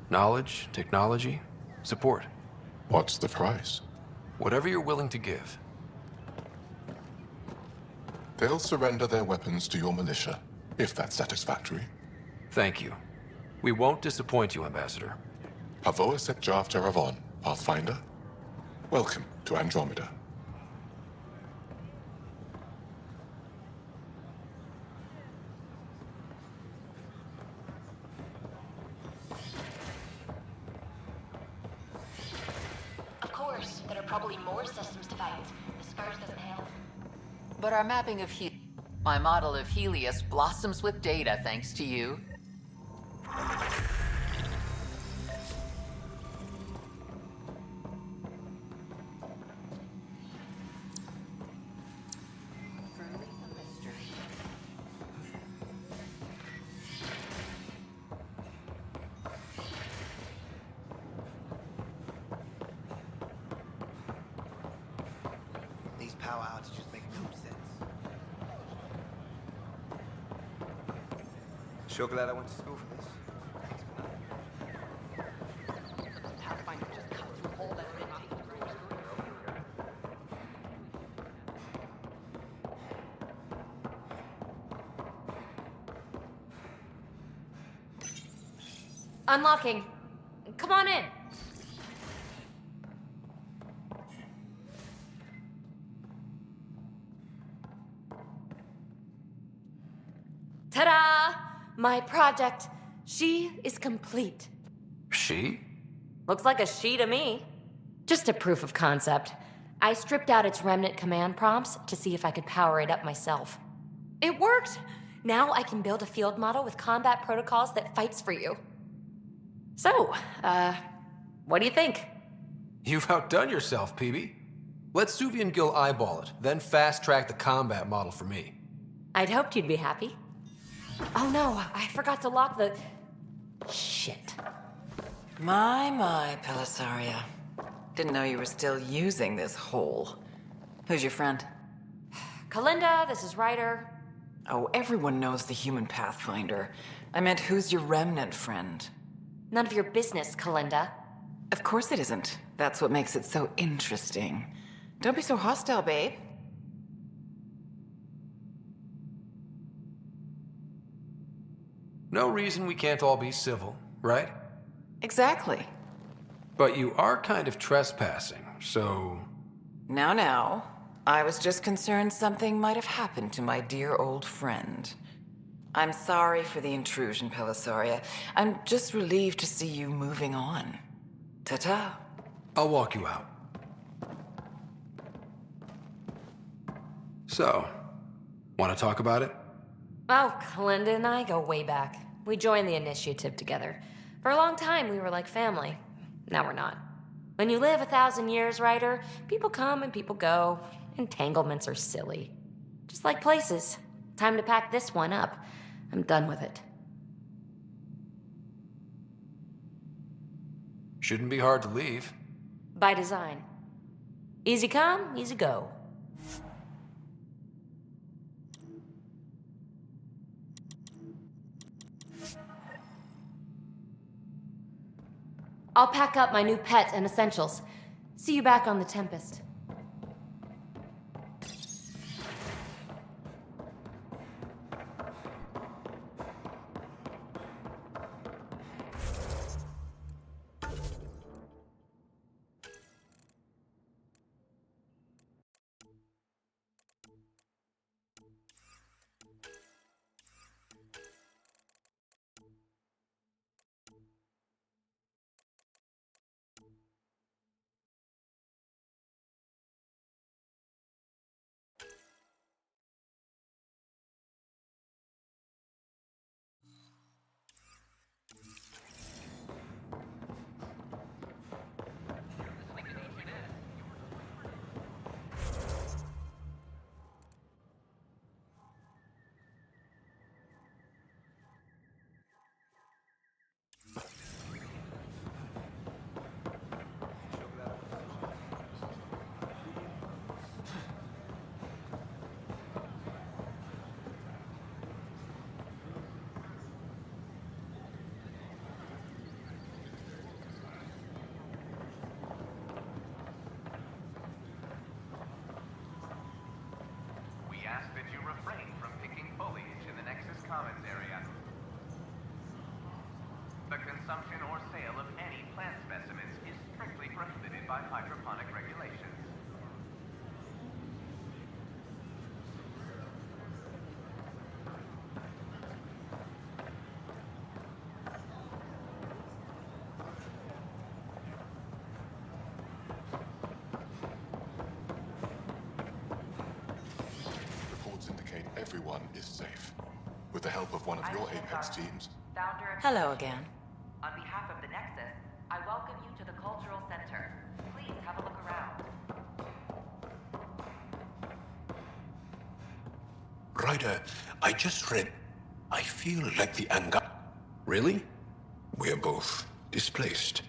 Knowledge, technology, support. What's the price? Whatever you're willing to give. They'll surrender their weapons to your militia, if that's satisfactory. Thank you. We won't disappoint you, Ambassador. Havoa Set Jav Jaravon, Pathfinder. Welcome to Andromeda. Of course, there are probably more systems to fight. The Spurs doesn't help. But our mapping of my model of Helios blossoms with data thanks to you. These power outages make no sense. Sure glad I went to school for this. Pathfinder just cut through all that red tape. Unlocking. Come on in. Ta-da! My project. She is complete. She? Looks like a she to me. Just a proof of concept. I stripped out its remnant command prompts to see if I could power it up myself. It worked! Now I can build a field model with combat protocols that fights for you. So, what do you think? You've outdone yourself, PB. Let Suvi and Gil eyeball it, then fast-track the combat model for me. I'd hoped you'd be happy. Oh no, I forgot to lock the... Shit. My, Pelisaria. Didn't know you were still using this hole. Who's your friend? Kalinda, this is Ryder. Oh, everyone knows the human Pathfinder. I meant, who's your remnant friend? None of your business, Kalinda. Of course it isn't. That's what makes it so interesting. Don't be so hostile, babe. No reason we can't all be civil, right? Exactly. But you are kind of trespassing, so... Now. I was just concerned something might have happened to my dear old friend. I'm sorry for the intrusion, Pelisaria. I'm just relieved to see you moving on. Ta-ta. I'll walk you out. So, want to talk about it? Oh, Kalinda and I go way back. We joined the initiative together. For a long time, we were like family. Now we're not. When you live 1,000 years, Ryder, people come and people go. Entanglements are silly. Just like places. Time to pack this one up. I'm done with it. Shouldn't be hard to leave. By design. Easy come, easy go. I'll pack up my new pet and essentials. See you back on the Tempest. commons area. The consumption or sale of any plant specimens is strictly prohibited by hydroponic regulations. Reports indicate everyone is safe. With the help of one of your Apex teams. Hello again. On behalf of the Nexus, I welcome you to the Cultural Center. Please have a look around. Ryder, I just read. I feel like the anger. Really? We're both displaced.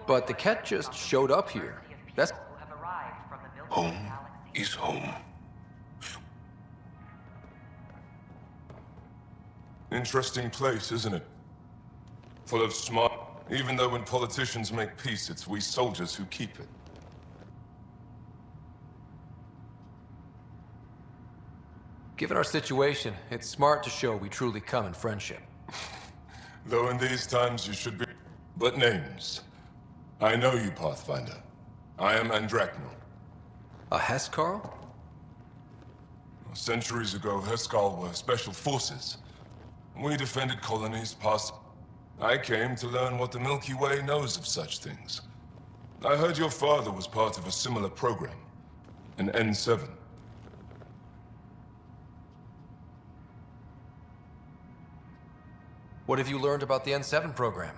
But the cat just showed up here. That's... Home is home. Interesting place, isn't it? Full of smart... Even though when politicians make peace, it's we soldiers who keep it. Given our situation, it's smart to show we truly come in friendship. Though in these times you should be... But names. I know you, Pathfinder. I am Andromeda. A Hescarl? Centuries ago, Hescal were special forces. We defended colonies past... I came to learn what the Milky Way knows of such things. I heard your father was part of a similar program. An N7. What have you learned about the N7 program?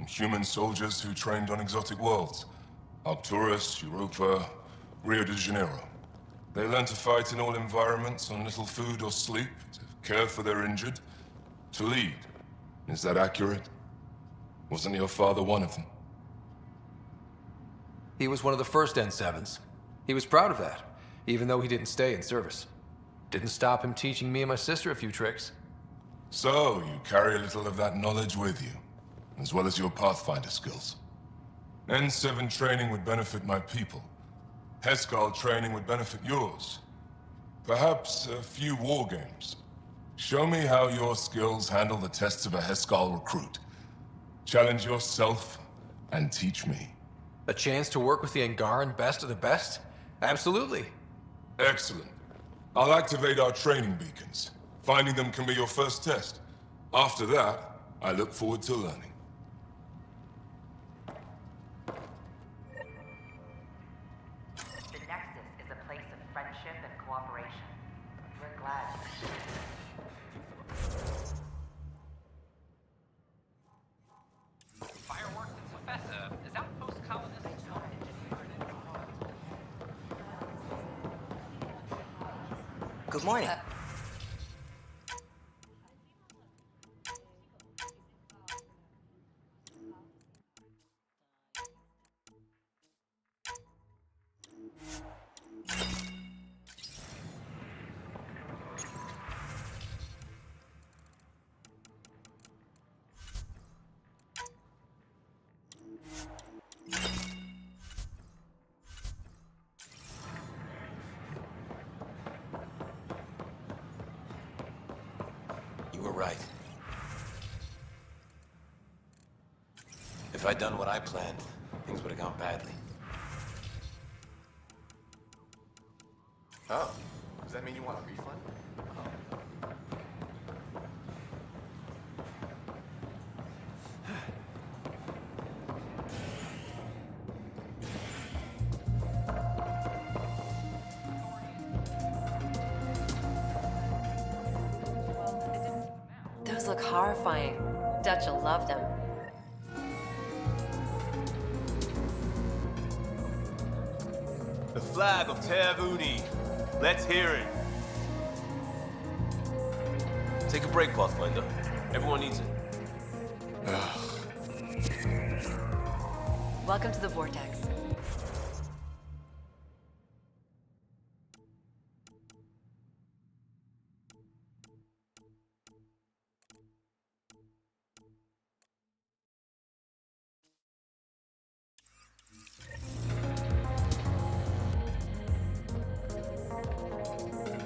Human soldiers who trained on exotic worlds. Arcturus, Europa, Rio de Janeiro. They learned to fight in all environments on little food or sleep, to care for their injured, to lead. Is that accurate? Wasn't your father one of them? He was one of the first N7s. He was proud of that, even though he didn't stay in service. Didn't stop him teaching me and my sister a few tricks. So, you carry a little of that knowledge with you, as well as your Pathfinder skills. N7 training would benefit my people. Hescal training would benefit yours. Perhaps a few war games. Show me how your skills handle the tests of a Hescal recruit. Challenge yourself, and teach me. A chance to work with the Angaran best of the best? Absolutely. Excellent. I'll activate our training beacons. Finding them can be your first test. After that, I look forward to learning. The Nexus is a place of friendship and cooperation. We're glad. Fireworks and Professor, is outpost colonist Good morning. You were right. If I'd done what I planned, things would have gone badly. Oh, does that mean you want a refund? Those look horrifying. Dutch will love them. The flag of Tervuni. Let's hear it. Take a break, Pathfinder. Everyone needs it. Welcome to the Vortex.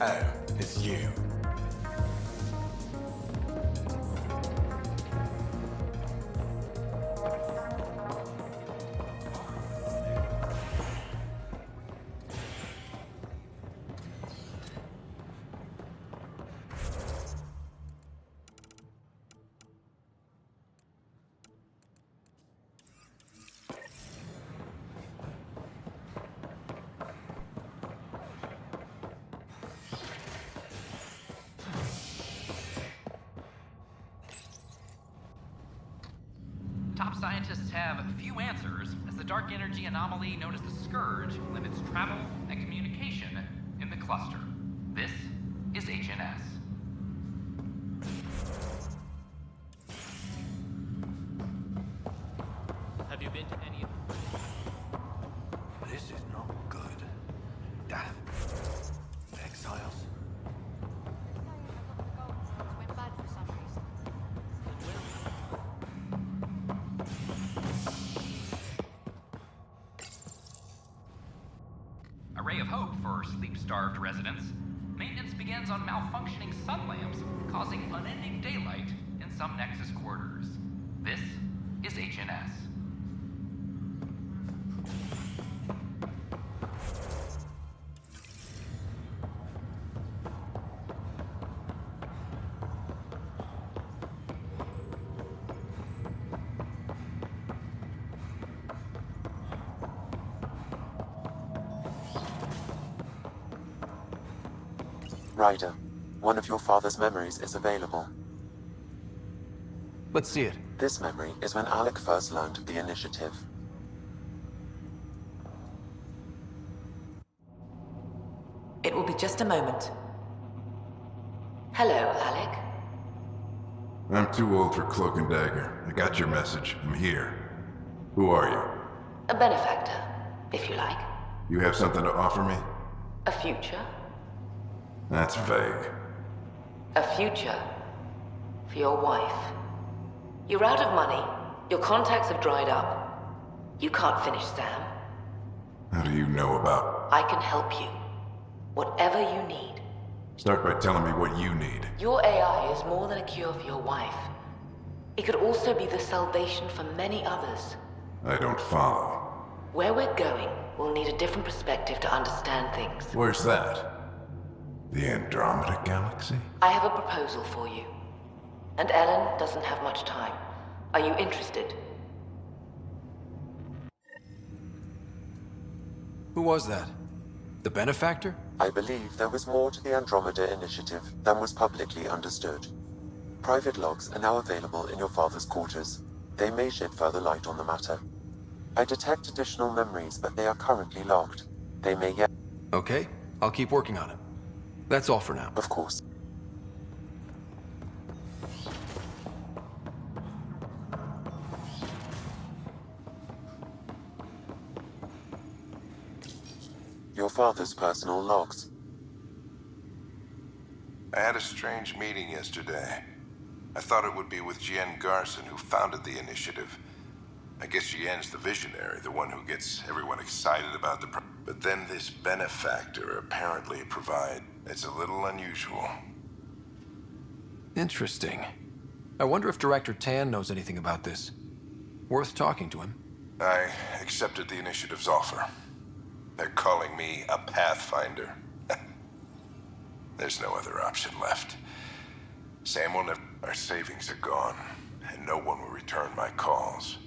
Oh, it's you. scientists have few answers, as the dark energy anomaly known as the Scourge limits travel and communication in the cluster. This is HNS. Have you been to any... This is not good. Damn. Exiles. A ray of hope for sleep-starved residents. Maintenance begins on malfunctioning sun lamps, causing unending daylight in some Nexus quarters. This is HNS. Ryder, one of your father's memories is available. Let's see it. This memory is when Alec first learned of the initiative. It will be just a moment. Hello, Alec. I'm too old for cloak and dagger. I got your message. I'm here. Who are you? A benefactor, if you like. You have something to offer me? A future? That's vague. A future for your wife. You're out of money. Your contacts have dried up. You can't finish Sam. How do you know about... I can help you. Whatever you need. Start by telling me what you need. Your AI is more than a cure for your wife. It could also be the salvation for many others. I don't follow. Where we're going, we'll need a different perspective to understand things. Where's that? The Andromeda Galaxy? I have a proposal for you. And Ellen doesn't have much time. Are you interested? Who was that? The benefactor? I believe there was more to the Andromeda initiative than was publicly understood. Private logs are now available in your father's quarters. They may shed further light on the matter. I detect additional memories, but they are currently logged. They may yet... Okay, I'll keep working on it. That's all for now. Of course. Your father's personal logs. I had a strange meeting yesterday. I thought it would be with Jien Garson, who founded the initiative. I guess Jien's the visionary, the one who gets everyone excited about the... But then this benefactor apparently provides... It's a little unusual. Interesting. I wonder if Director Tan knows anything about this. Worth talking to him. I accepted the initiative's offer. They're calling me a Pathfinder. There's no other option left. Sam will never... Our savings are gone, and no one will return my calls.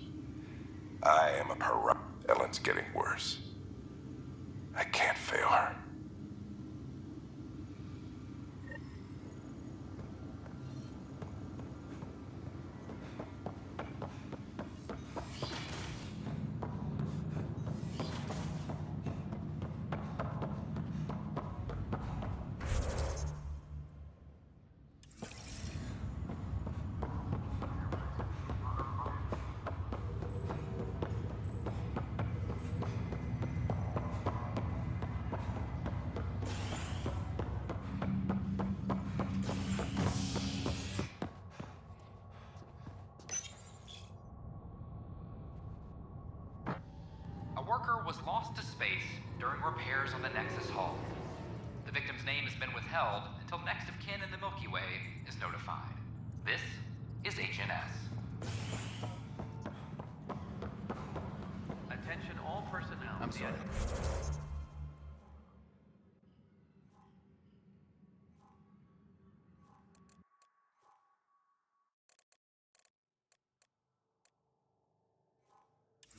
I am a pariah. Ellen's getting worse. I can't fail her. Was lost to space during repairs on the Nexus hull. The victim's name has been withheld until next of kin in the Milky Way is notified. This is HNS. Attention all personnel. I'm sorry.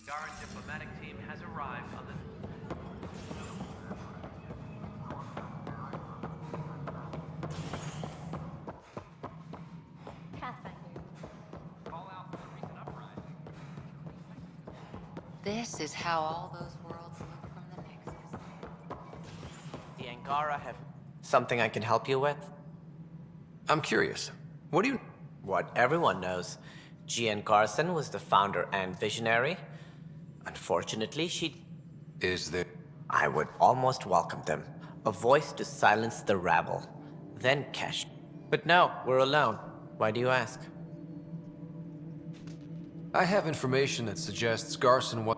Our diplomatic team has arrived on the... Call out for the recent uprising. This is how all those worlds look from the Nexus. The Angara have something I can help you with? I'm curious. What do you... What everyone knows. Gian Garson was the founder and visionary. Unfortunately, she... Is there... I would almost welcome them. A voice to silence the rabble. Then cash. But no, we're alone. Why do you ask? I have information that suggests Garson was...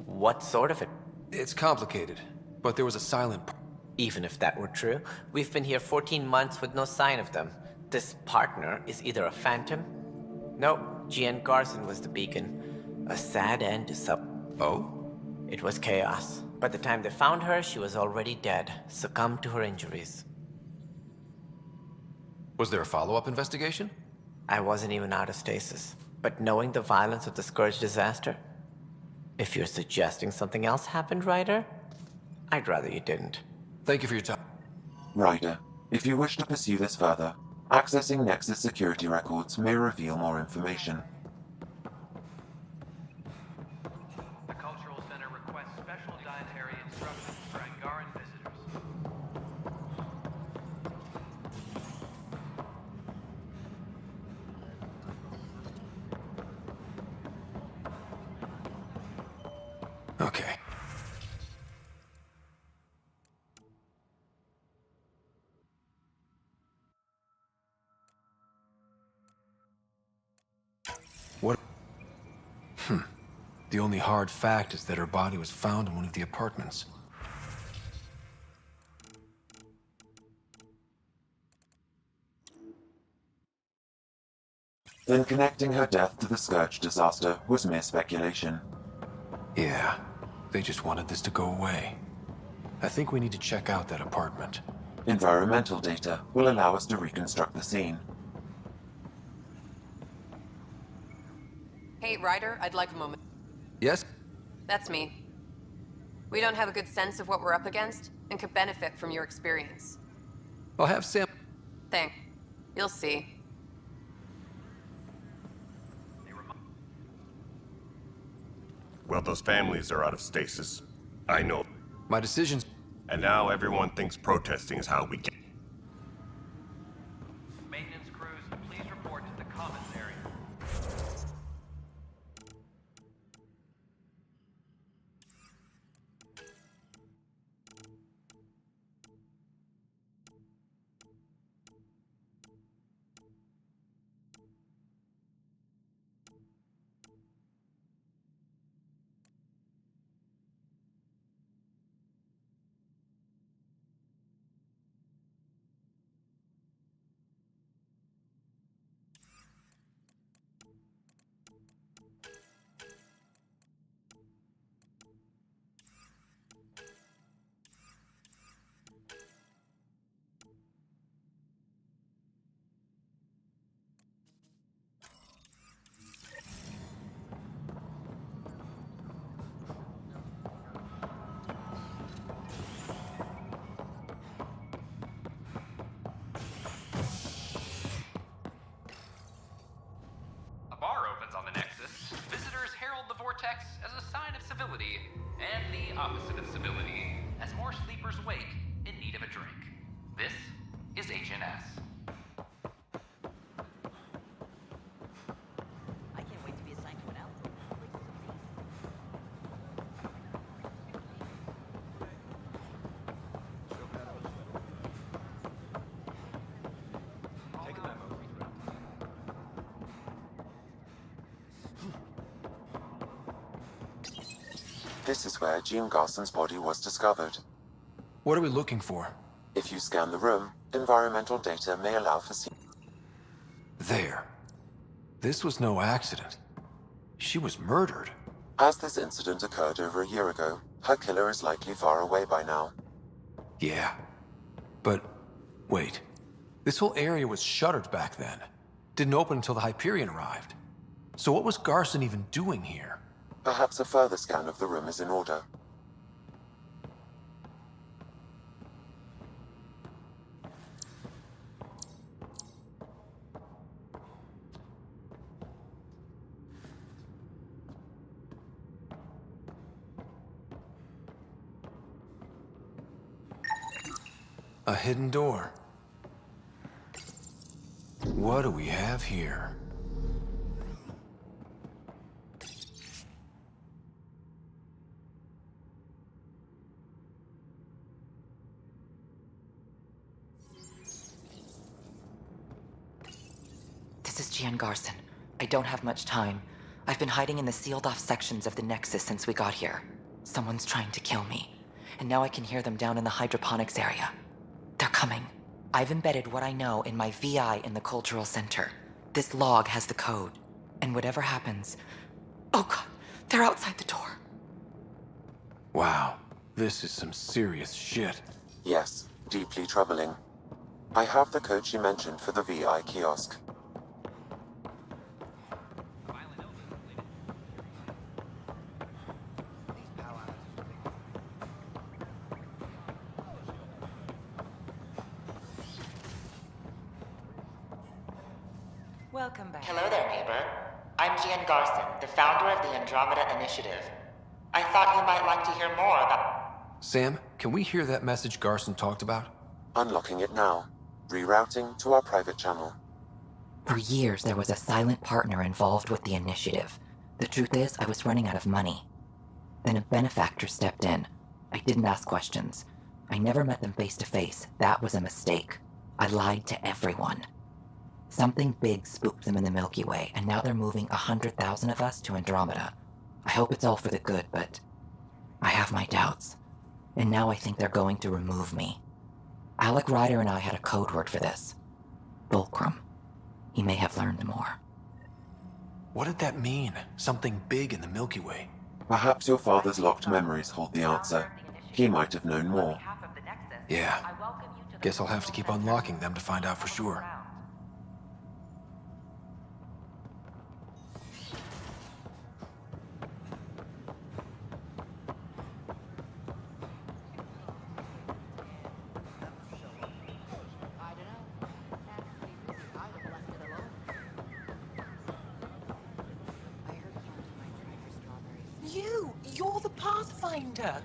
What sort of it? It's complicated, but there was a silent... Even if that were true, we've been here 14 months with no sign of them. This partner is either a phantom... No, Gian Garson was the beacon. A sad end to Oh? It was chaos. By the time they found her, she was already dead, succumbed to her injuries. Was there a follow-up investigation? I wasn't even out of stasis. But knowing the violence of the Scourge disaster... If you're suggesting something else happened, Ryder, I'd rather you didn't. Thank you for your time. Ryder, if you wish to pursue this further, accessing Nexus security records may reveal more information. The Cultural Center requests special dietary instructions for Angaran visitors. Okay. What? The only hard fact is that her body was found in one of the apartments. Then connecting her death to the Scourge disaster was mere speculation. Yeah, they just wanted this to go away. I think we need to check out that apartment. Environmental data will allow us to reconstruct the scene. Hey, Ryder, I'd like a moment. Yes? That's me. We don't have a good sense of what we're up against, and could benefit from your experience. I'll have Sam... Thanks. You'll see. Well, those families are out of stasis. I know. My decisions... And now everyone thinks protesting is how we get... Maintenance crews, please report to the commons area. A bar opens on the Nexus. Visitors herald the vortex as a sign of civility, and the opposite of civility, as more sleepers wake in need of a drink. This is Agent S. I can't wait to be assigned to an outfit. Take a memo. This is where Jean Garson's body was discovered. What are we looking for? If you scan the room, environmental data may allow for... There. This was no accident. She was murdered. As this incident occurred over a year ago, her killer is likely far away by now. Yeah. But, wait. This whole area was shuttered back then. Didn't open until the Hyperion arrived. So what was Garson even doing here? Perhaps a further scan of the room is in order. A hidden door. What do we have here? This is Gian Garson. I don't have much time. I've been hiding in the sealed-off sections of the Nexus since we got here. Someone's trying to kill me, and now I can hear them down in the hydroponics area. They're coming. I've embedded what I know in my VI in the Cultural Center. This log has the code, and whatever happens... Oh god, they're outside the door. Wow, this is some serious shit. Yes, deeply troubling. I have the code she mentioned for the VI kiosk. Welcome back. Hello there, neighbor. I'm Gian Garson, the founder of the Andromeda Initiative. I thought you might like to hear more about... Sam, can we hear that message Garson talked about? Unlocking it now. Rerouting to our private channel. For years, there was a silent partner involved with the initiative. The truth is, I was running out of money. Then a benefactor stepped in. I didn't ask questions. I never met them face to face. That was a mistake. I lied to everyone. Something big spooked them in the Milky Way, and now they're moving 100,000 of us to Andromeda. I hope it's all for the good, but I have my doubts. And now I think they're going to remove me. Alec Ryder and I had a code word for this. Fulcrum. He may have learned more. What did that mean? Something big in the Milky Way? Perhaps your father's locked memories hold the answer. He might have known more. Yeah. Guess I'll have to keep unlocking them to find out for sure. You're the Pathfinder.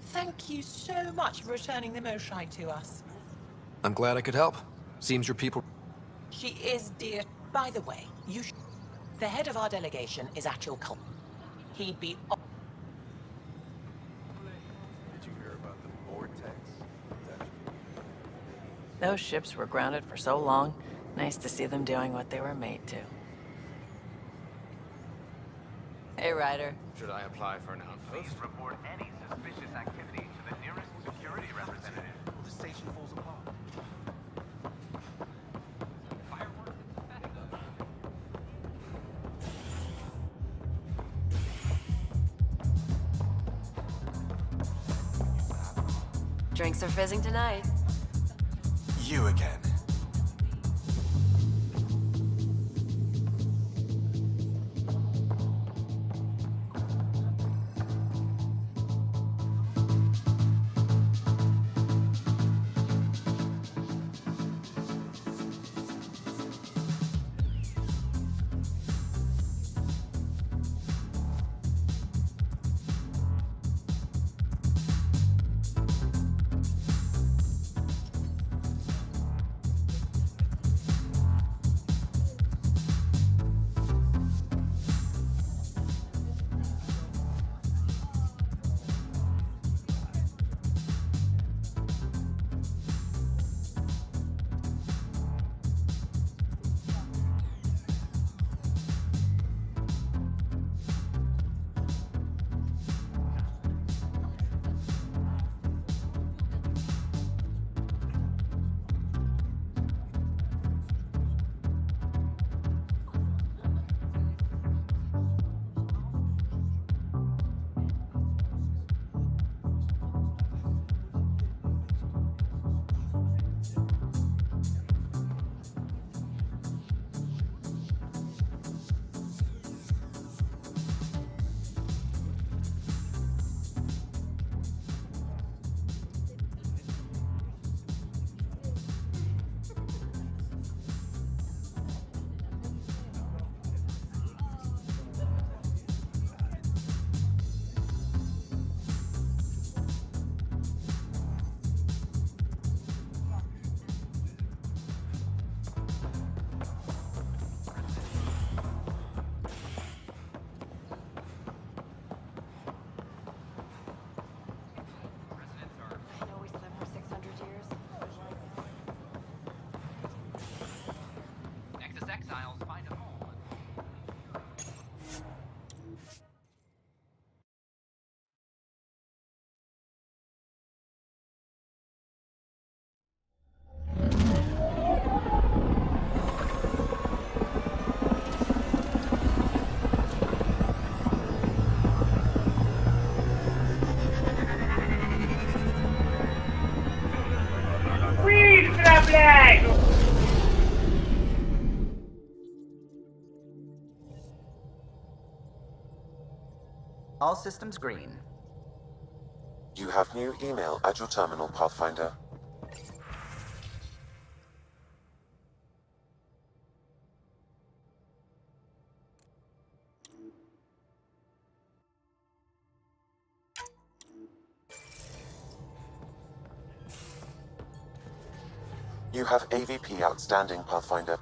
Thank you so much for returning the Moshai to us. I'm glad I could help. Seems your people... She is dear. By the way, the head of our delegation is at your cult. He'd be... Did you hear about the vortex? Those ships were grounded for so long. Nice to see them doing what they were made to. Hey, Ryder. Should I apply for an outpost? Please report any suspicious activity to the nearest security representative. The station falls apart. Drinks are fizzing tonight. You again. exiles find a home. All systems green. You have new email at your terminal, Pathfinder. You have AVP outstanding, Pathfinder.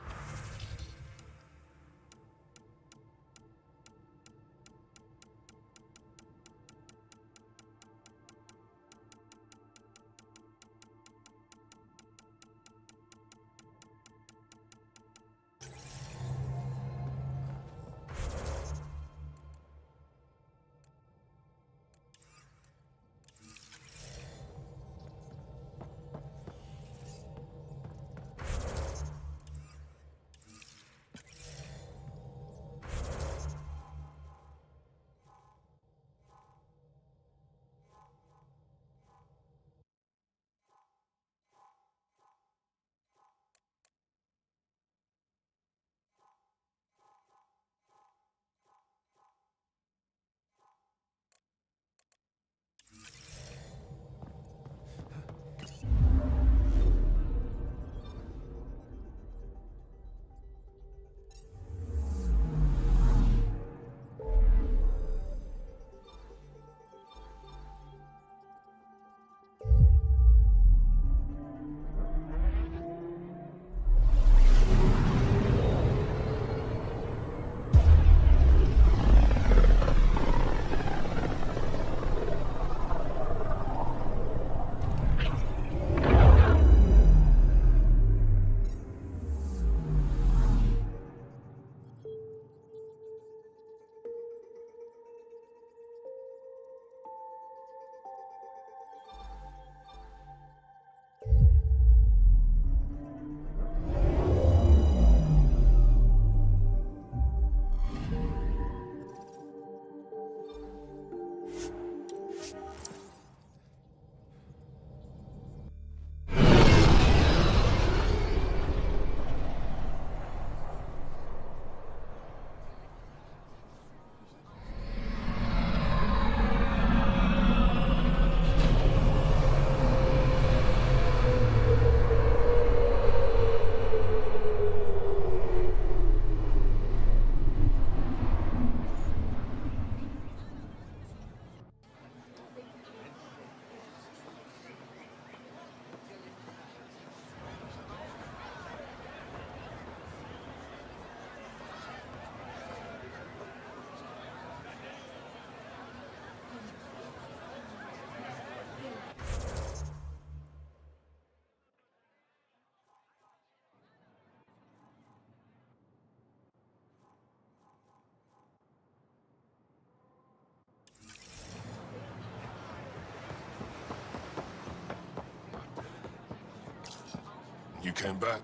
You came back.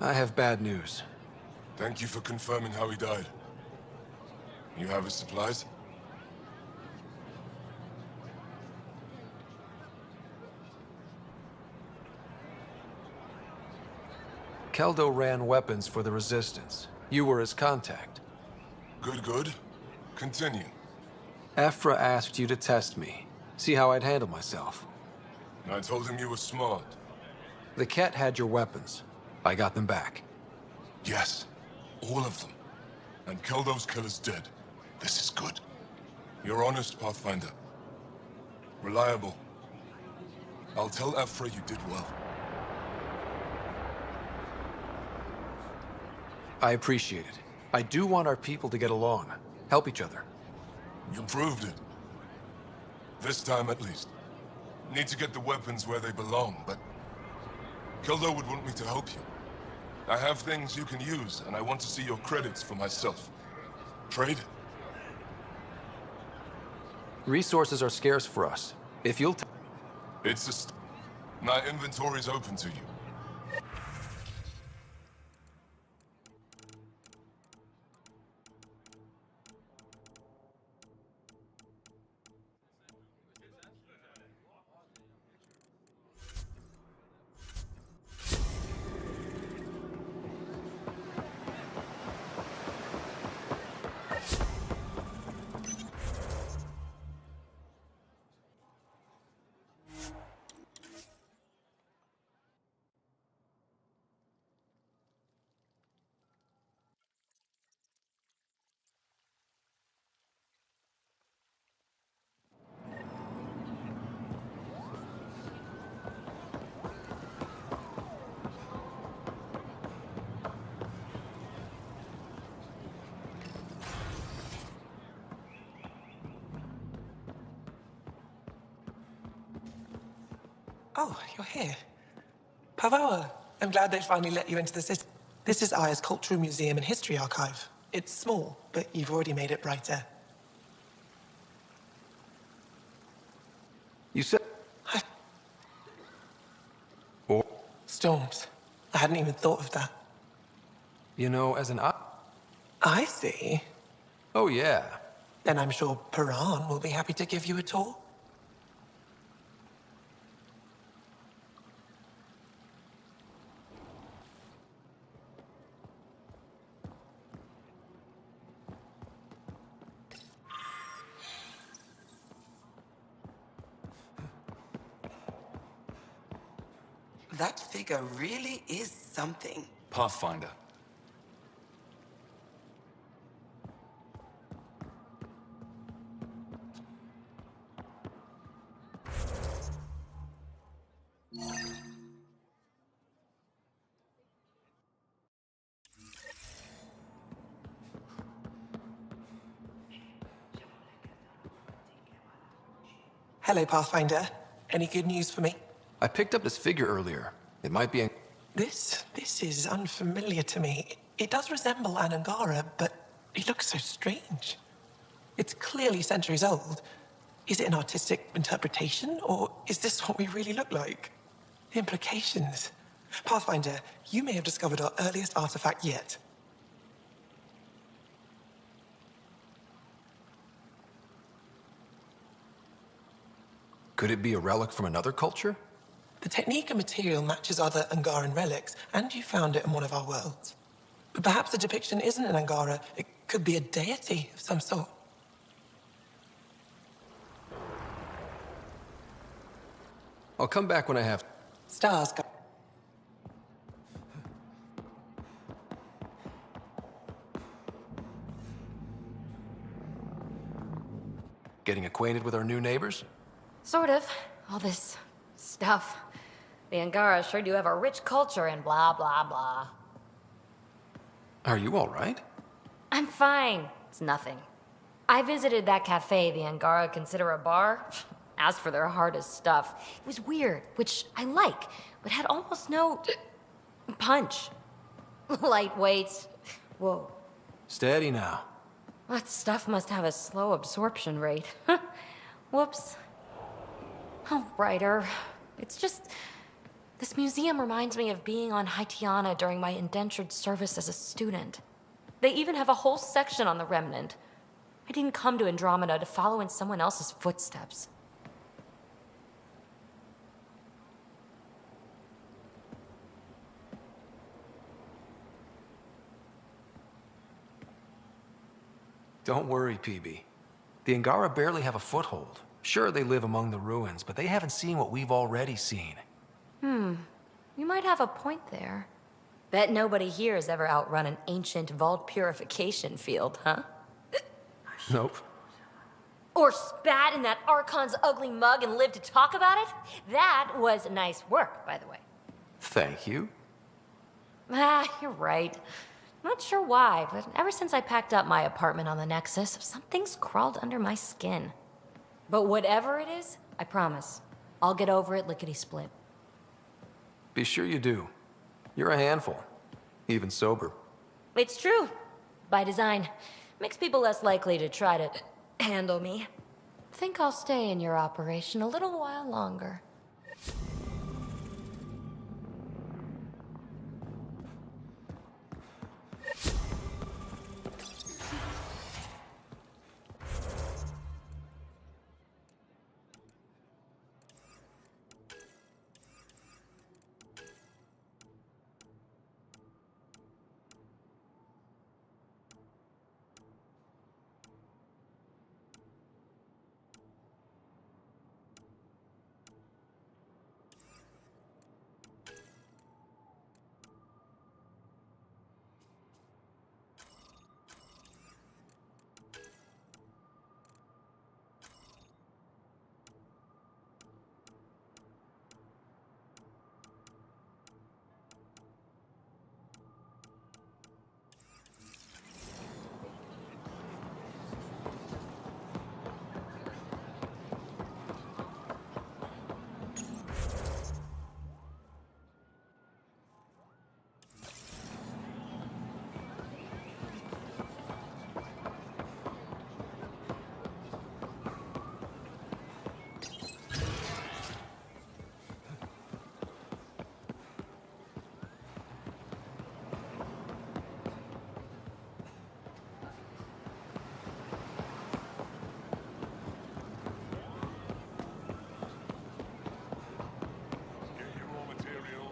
I have bad news. Thank you for confirming how he died. You have his supplies? Keldo ran weapons for the Resistance. You were his contact. Good, good. Continue. Ephra asked you to test me, see how I'd handle myself. I told him you were smart. The Ket had your weapons. I got them back. Yes, all of them. And Keldo's killer's dead. This is good. You're honest, Pathfinder. Reliable. I'll tell Ephra you did well. I appreciate it. I do want our people to get along, help each other. You proved it. This time at least. Need to get the weapons where they belong, but Keldo would want me to help you. I have things you can use, and I want to see your credits for myself. Trade? Resources are scarce for us. If you'll It's my inventory's open to you. Oh, you're here. Pavoa, I'm glad they finally let you into the city. This is Aya's Cultural Museum and History Archive. It's small, but you've already made it brighter. You said... Or... Storms. I hadn't even thought of that. You know, as an... I see. Oh, yeah. Then I'm sure Paran will be happy to give you a tour. That figure really is something. Pathfinder. Hello, Pathfinder. Any good news for me? I picked up this figure earlier. It might be... This is unfamiliar to me. It does resemble an Angara, but it looks so strange. It's clearly centuries old. Is it an artistic interpretation, or is this what we really look like? The implications. Pathfinder, you may have discovered our earliest artifact yet. Could it be a relic from another culture? The technique and material matches other Angaran relics, and you found it in one of our worlds. But perhaps the depiction isn't an Angara. It could be a deity of some sort. I'll come back when I have... Stars. Getting acquainted with our new neighbors? Sort of. All this stuff. The Angara sure do have a rich culture and blah, blah, blah. Are you all right? I'm fine. It's nothing. I visited that cafe the Angara consider a bar. Asked for their hardest stuff. It was weird, which I like, but had almost no punch. Lightweight. Whoa. Steady now. That stuff must have a slow absorption rate. Whoops. Oh, Ryder. It's just... This museum reminds me of being on Haitiana during my indentured service as a student. They even have a whole section on the Remnant. I didn't come to Andromeda to follow in someone else's footsteps. Don't worry, PB. The Angara barely have a foothold. Sure, they live among the ruins, but they haven't seen what we've already seen. You might have a point there. Bet nobody here has ever outrun an ancient vault purification field, huh? Nope. Or spat in that Archon's ugly mug and lived to talk about it? That was nice work, by the way. Thank you. You're right. Not sure why, but ever since I packed up my apartment on the Nexus, something's crawled under my skin. But whatever it is, I promise, I'll get over it lickety-split. Be sure you do. You're a handful. Even sober. It's true. By design. Makes people less likely to try to handle me. Think I'll stay in your operation a little while longer.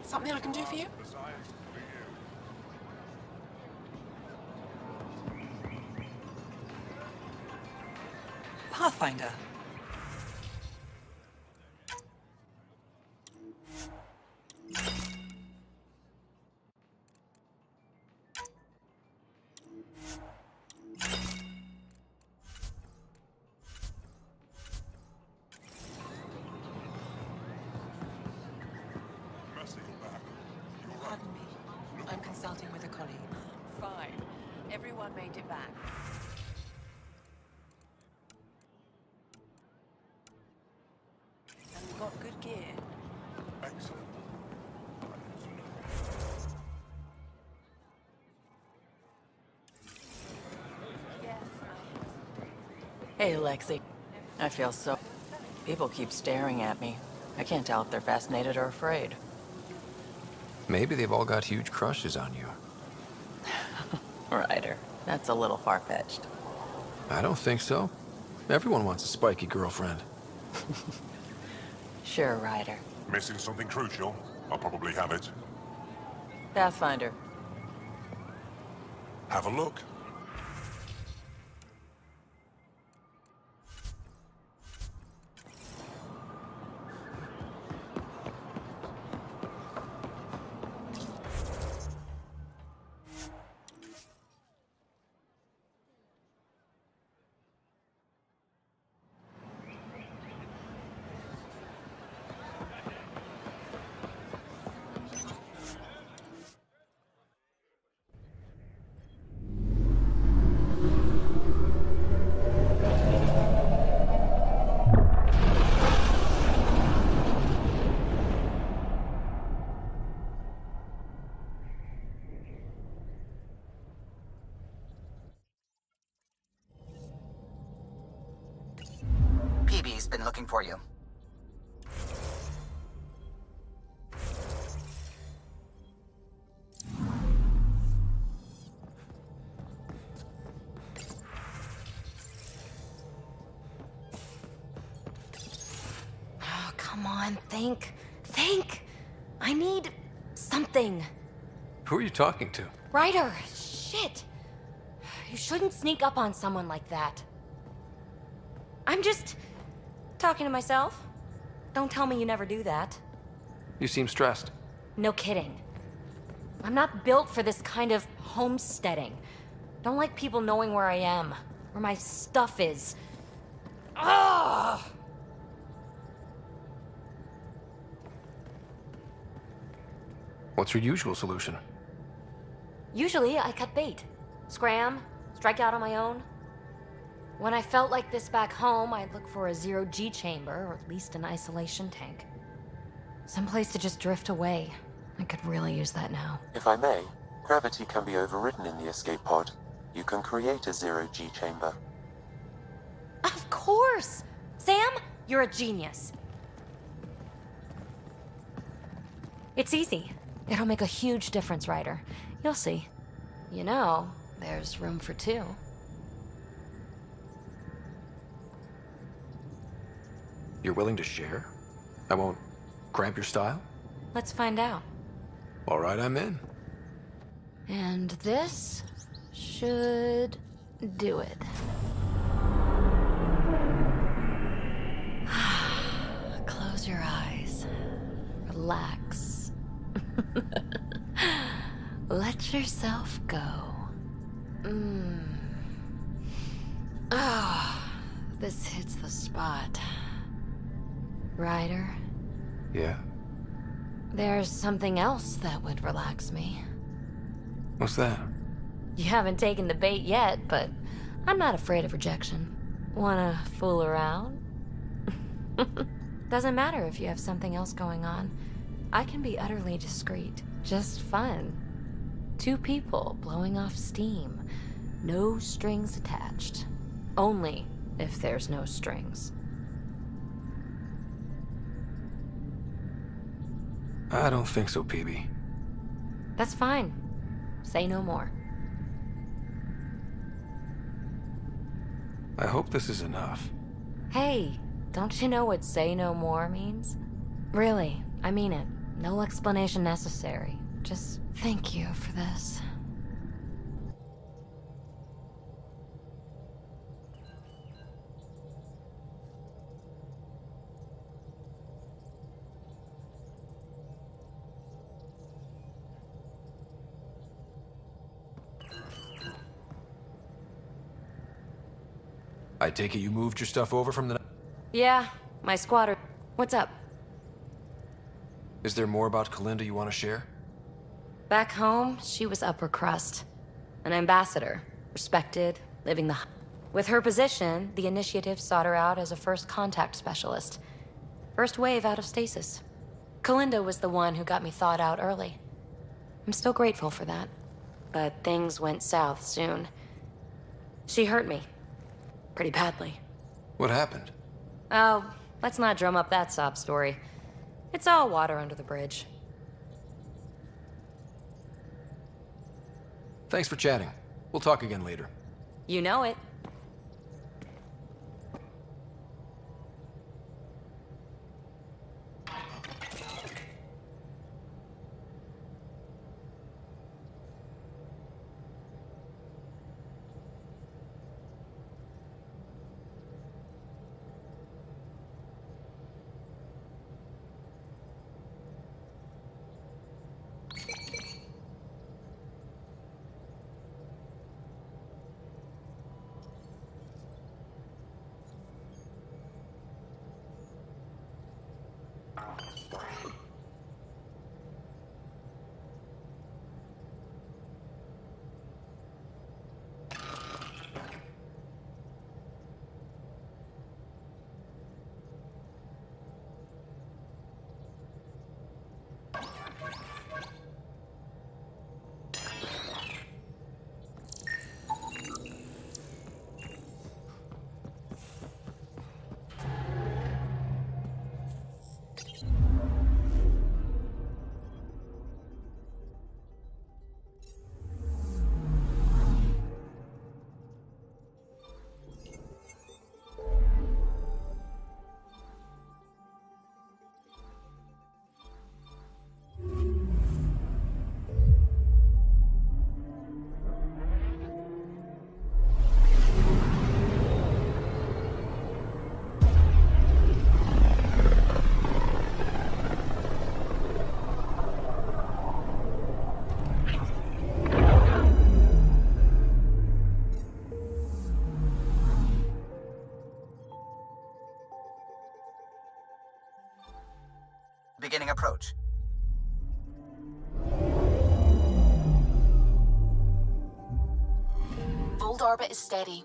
Something I can do for you? Pathfinder. Pardon me. I'm consulting with a colleague. Fine. Everyone made it back. And we got good gear. Excellent. Hey, Lexi. I feel so... People keep staring at me. I can't tell if they're fascinated or afraid. Maybe they've all got huge crushes on you. Ryder, that's a little far-fetched. I don't think so. Everyone wants a spiky girlfriend. Sure, Ryder. Missing something crucial? I'll probably have it. Pathfinder. Have a look. PB's been looking for you. Oh, come on, think. Think! I need something. Who are you talking to? Ryder, shit. You shouldn't sneak up on someone like that. I'm just talking to myself. Don't tell me you never do that. You seem stressed. No kidding. I'm not built for this kind of homesteading. Don't like people knowing where I am, where my stuff is. Ugh! What's your usual solution? Usually, I cut bait. Scram, strike out on my own. When I felt like this back home, I'd look for a zero-G chamber, or at least an isolation tank. Someplace to just drift away. I could really use that now. If I may, Gravity can be overridden in the escape pod. You can create a zero-G chamber. Of course! Sam, you're a genius. It's easy. It'll make a huge difference, Ryder. You'll see. You know, there's room for two. You're willing to share? I won't cramp your style? Let's find out. All right, I'm in. And this should do it. Close your eyes. Relax. Let yourself go. Oh, this hits the spot. Ryder, Yeah? there's something else that would relax me. What's that? You haven't taken the bait yet, but I'm not afraid of rejection. Wanna fool around? Doesn't matter if you have something else going on. I can be utterly discreet. Just fun. Two people blowing off steam. No strings attached. Only if there's no strings. I don't think so, PB. That's fine. Say no more. I hope this is enough. Hey, don't you know what say no more means? Really, I mean it. No explanation necessary. Just thank you for this. I take it you moved your stuff over from the... Yeah, my squatter. What's up? Is there more about Kalinda you want to share? Back home, she was upper crust. An ambassador. Respected, living the... With her position, the initiative sought her out as a first contact specialist. First wave out of stasis. Kalinda was the one who got me thawed out early. I'm still grateful for that. But things went south soon. She hurt me. Pretty badly. What happened? Oh, let's not drum up that sob story. It's all water under the bridge. Thanks for chatting. We'll talk again later. You know it. Beginning approach. Fold orbit is steady.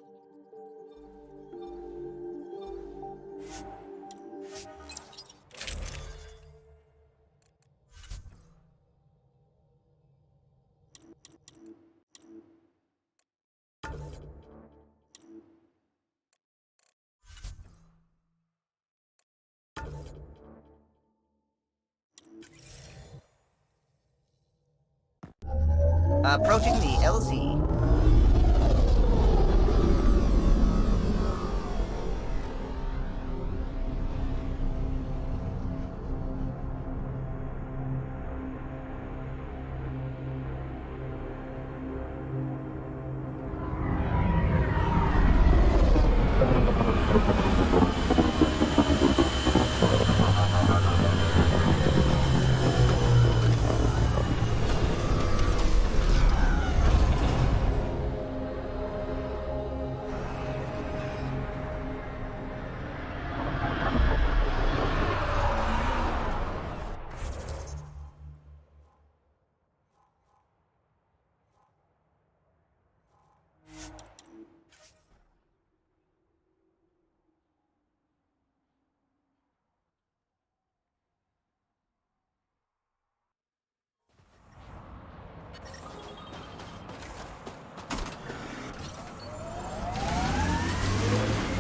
Approaching the LZ.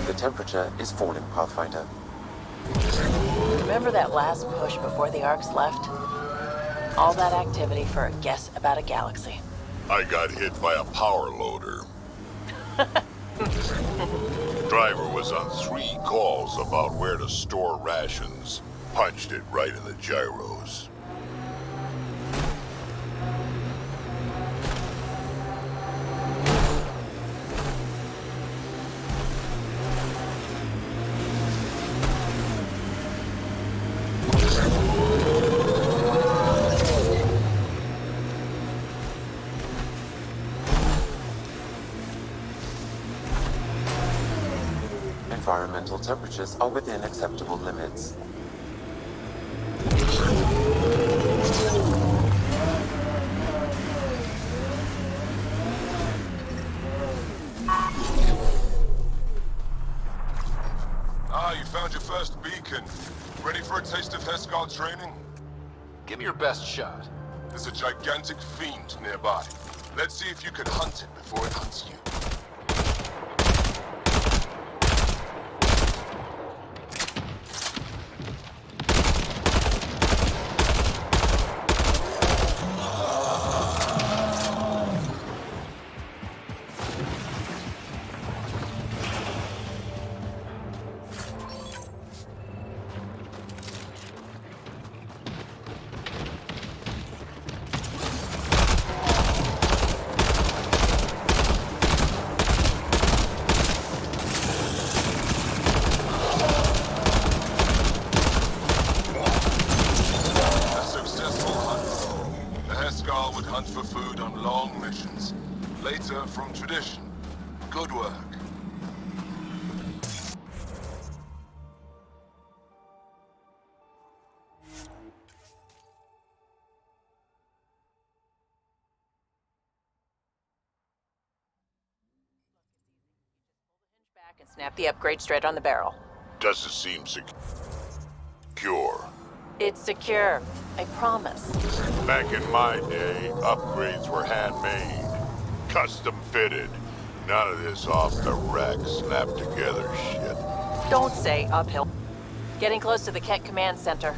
The temperature is falling, Pathfinder. Remember that last push before the Arcs left? All that activity for a guess about a galaxy. I got hit by a power loader. Driver was on 3 calls about where to store rations. Punched it right in the gyros. Environmental temperatures are within acceptable limits. Ah, you found your first beacon. Ready for a taste of Heskal training? Give me your best shot. There's a gigantic fiend nearby. Let's see if you can hunt it before it hunts you. For food on long missions. Later, from tradition. Good work. Back and snap the upgrade straight on the barrel. Doesn't seem secure. It's secure. I promise. Back in my day, upgrades were handmade. Custom fitted. None of this off the rack, snap together shit. Don't say uphill. Getting close to the Kent Command Center.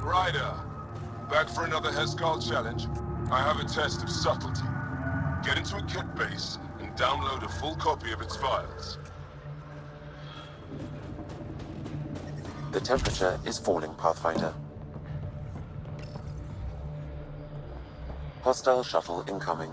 Ryder, back for another Heskal challenge? I have a test of subtlety. Get into a kit base and download a full copy of its files. The temperature is falling, Pathfinder. Hostile shuttle incoming.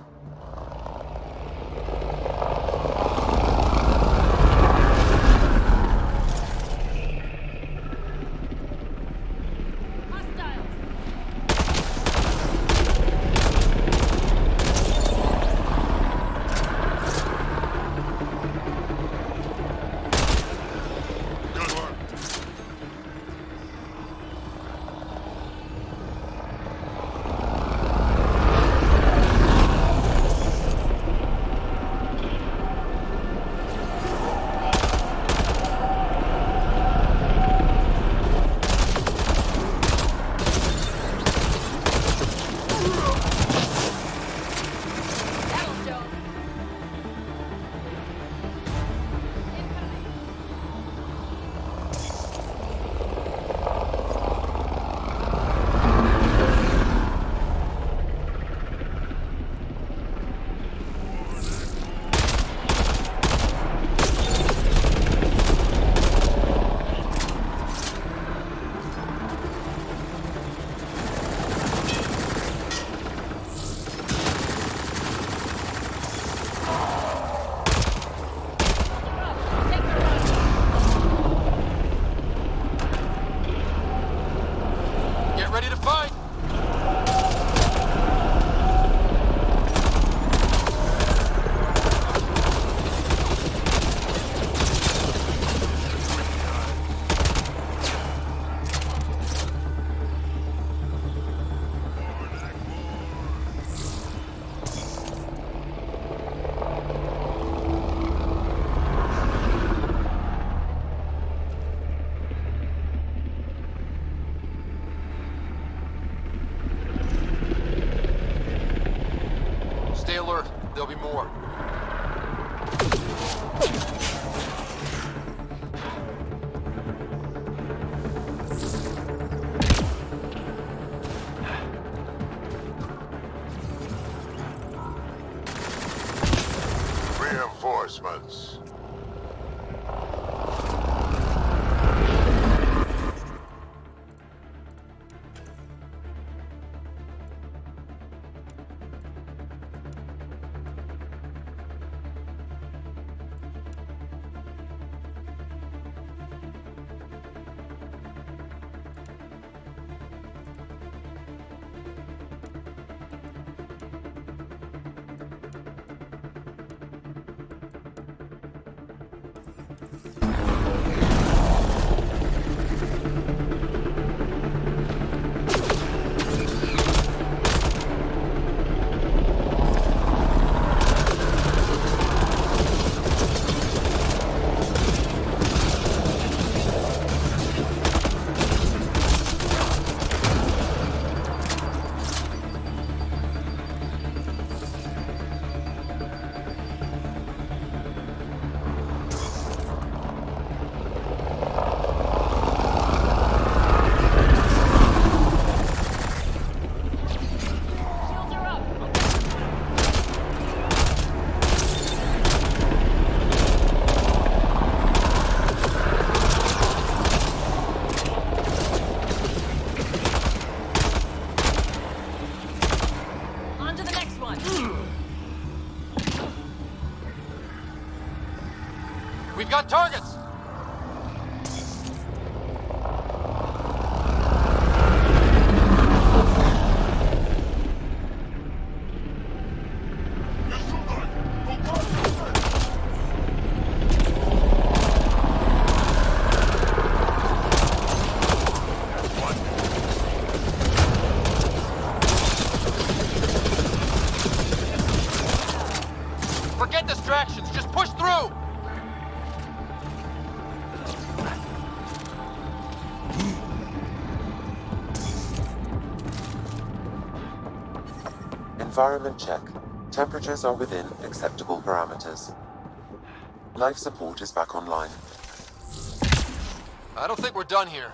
Stay alert. There'll be more. Reinforcements. We've got targets! Forget distractions, just push through! Environment check. Temperatures are within acceptable parameters. Life support is back online. I don't think we're done here.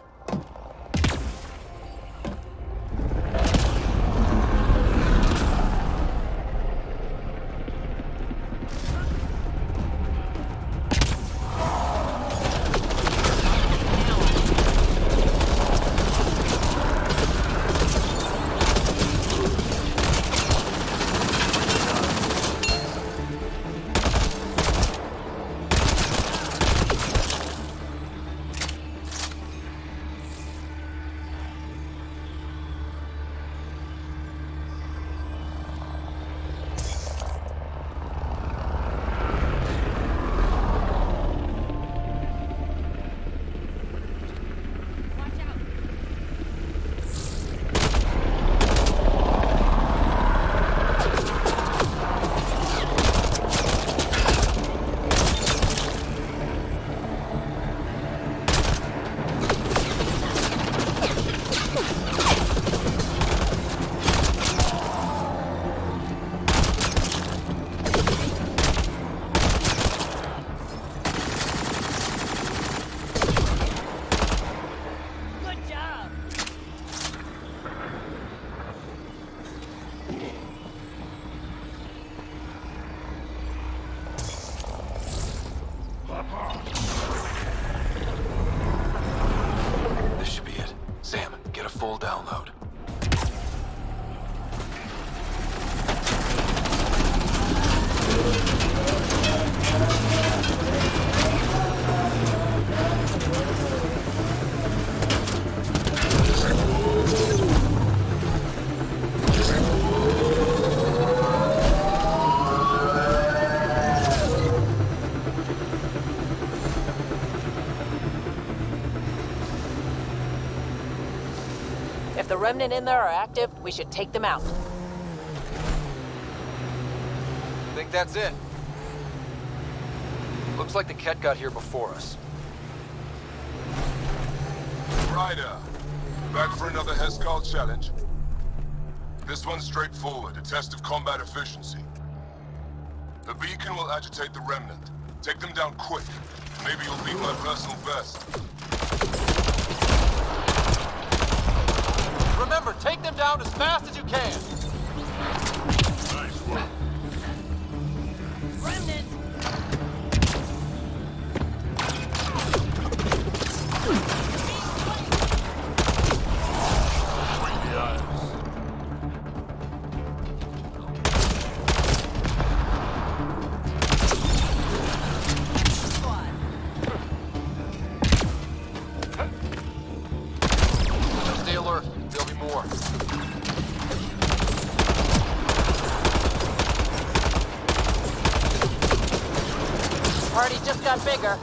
download. If the remnant in there are active, we should take them out. Think that's it? Looks like the Ket got here before us. Ryder, back for another Heskal challenge? This one's straightforward, a test of combat efficiency. The beacon will agitate the remnant. Take them down quick. Maybe you'll beat my personal best. Remember, take them down as fast as you can! Nice work. Remnant! Stay alert. There'll be more. Party just got bigger.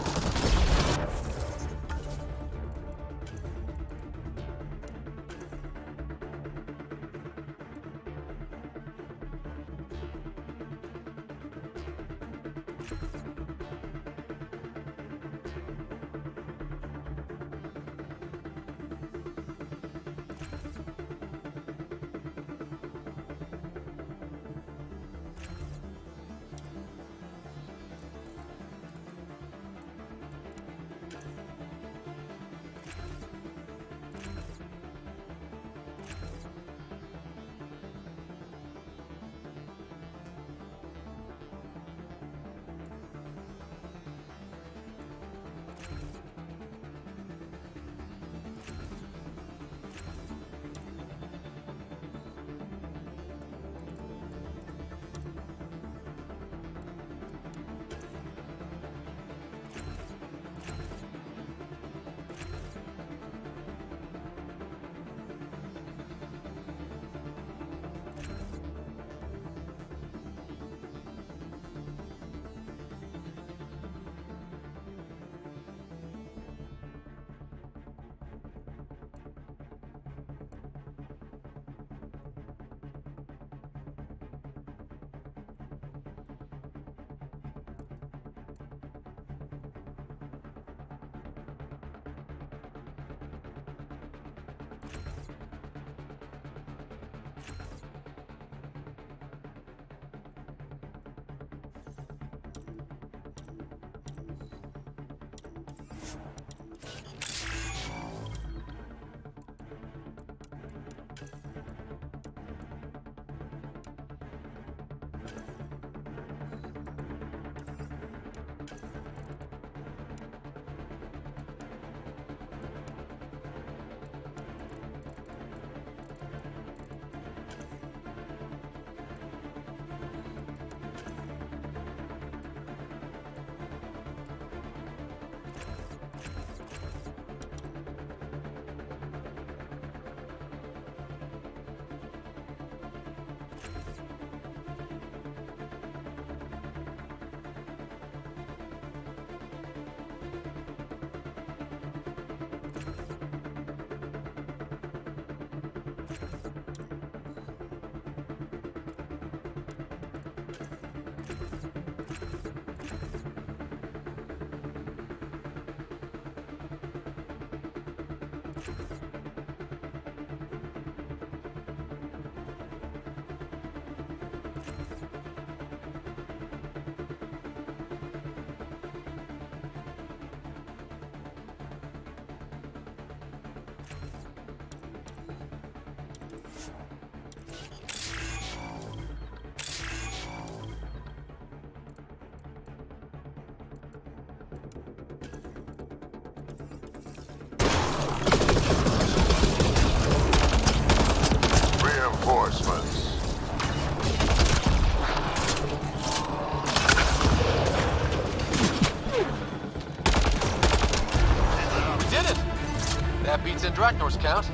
Drachnors count.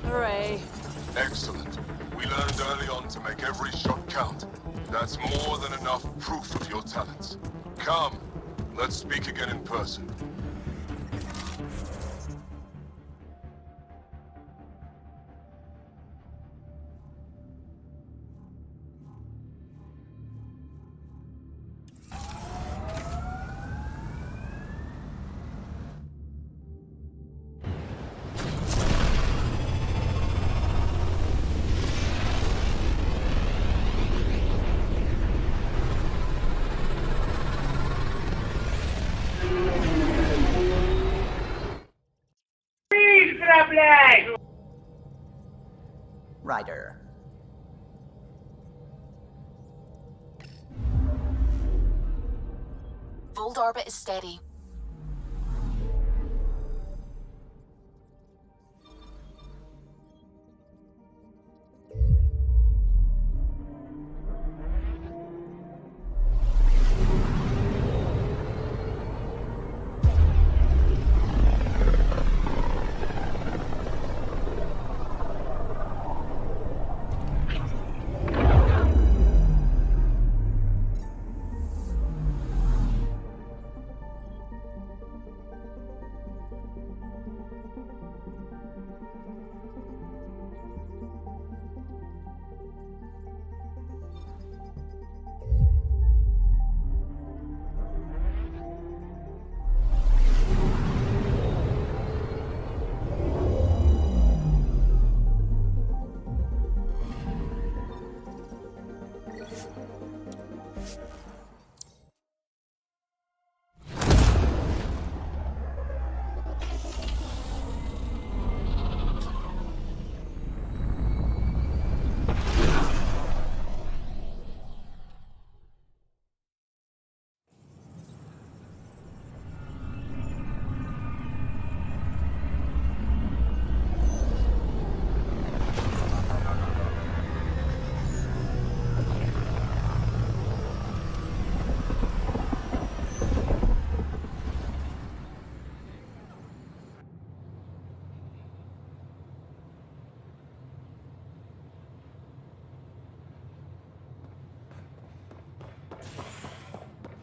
Hooray. Excellent. We learned early on to make every shot count. That's more than enough proof of your talents. Come, let's speak again in person. Ryder. Volt orbit is steady.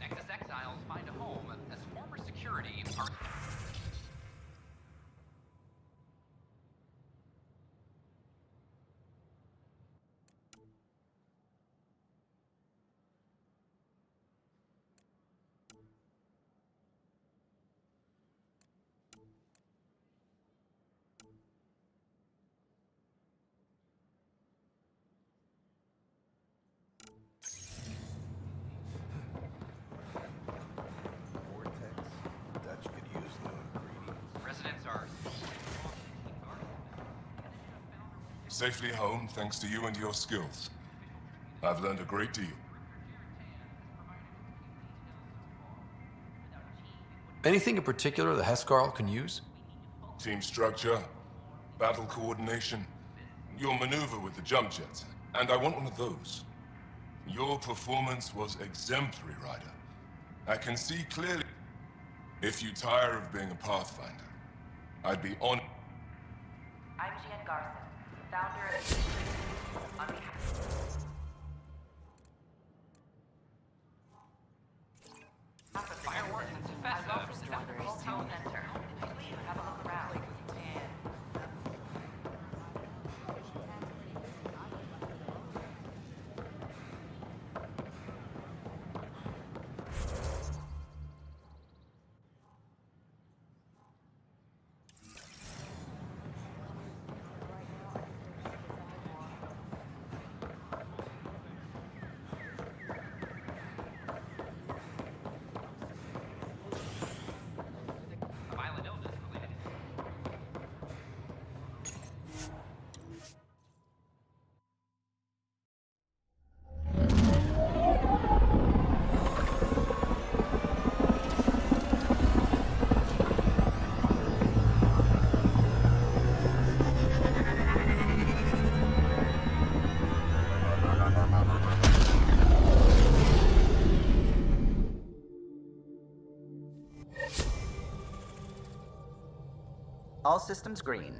Nexus exiles find a home as former security are... Dutch could use new ingredients. Residents are... Safely home thanks to you and your skills. I've learned a great deal. Anything in particular the Hescarl can use? Team structure, battle coordination, your maneuver with the jump jets, and I want one of those. Your performance was exemplary, Ryder. I can see clearly. If you tire of being a Pathfinder, I'd be honored. I'm Jan Garson, founder of the on behalf of the Fireworks and I'd love festivals. to join the Hotel Center. Please have a look around. All systems green.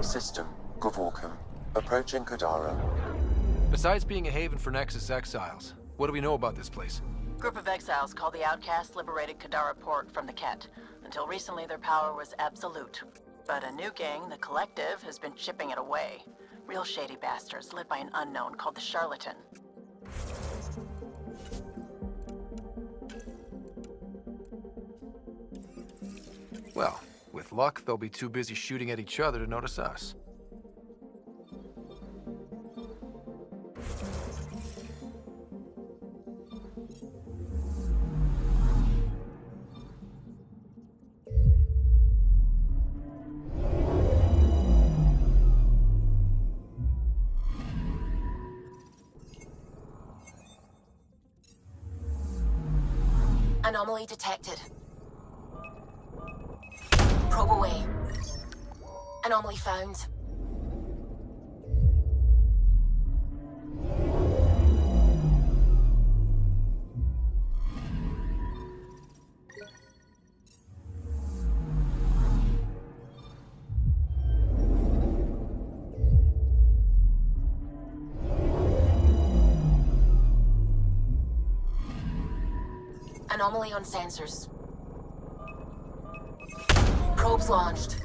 System, Gavorkum. Approaching Kadara. Besides being a haven for Nexus exiles, what do we know about this place? Group of exiles called the Outcasts liberated Kadara Port from the Ket. Until recently, their power was absolute. But a new gang, the Collective, has been chipping it away. Real shady bastards led by an unknown called the Charlatan. Well, with luck, they'll be too busy shooting at each other to notice us. Anomaly detected. Probe away. Anomaly found. Anomaly on sensors. Probes launched.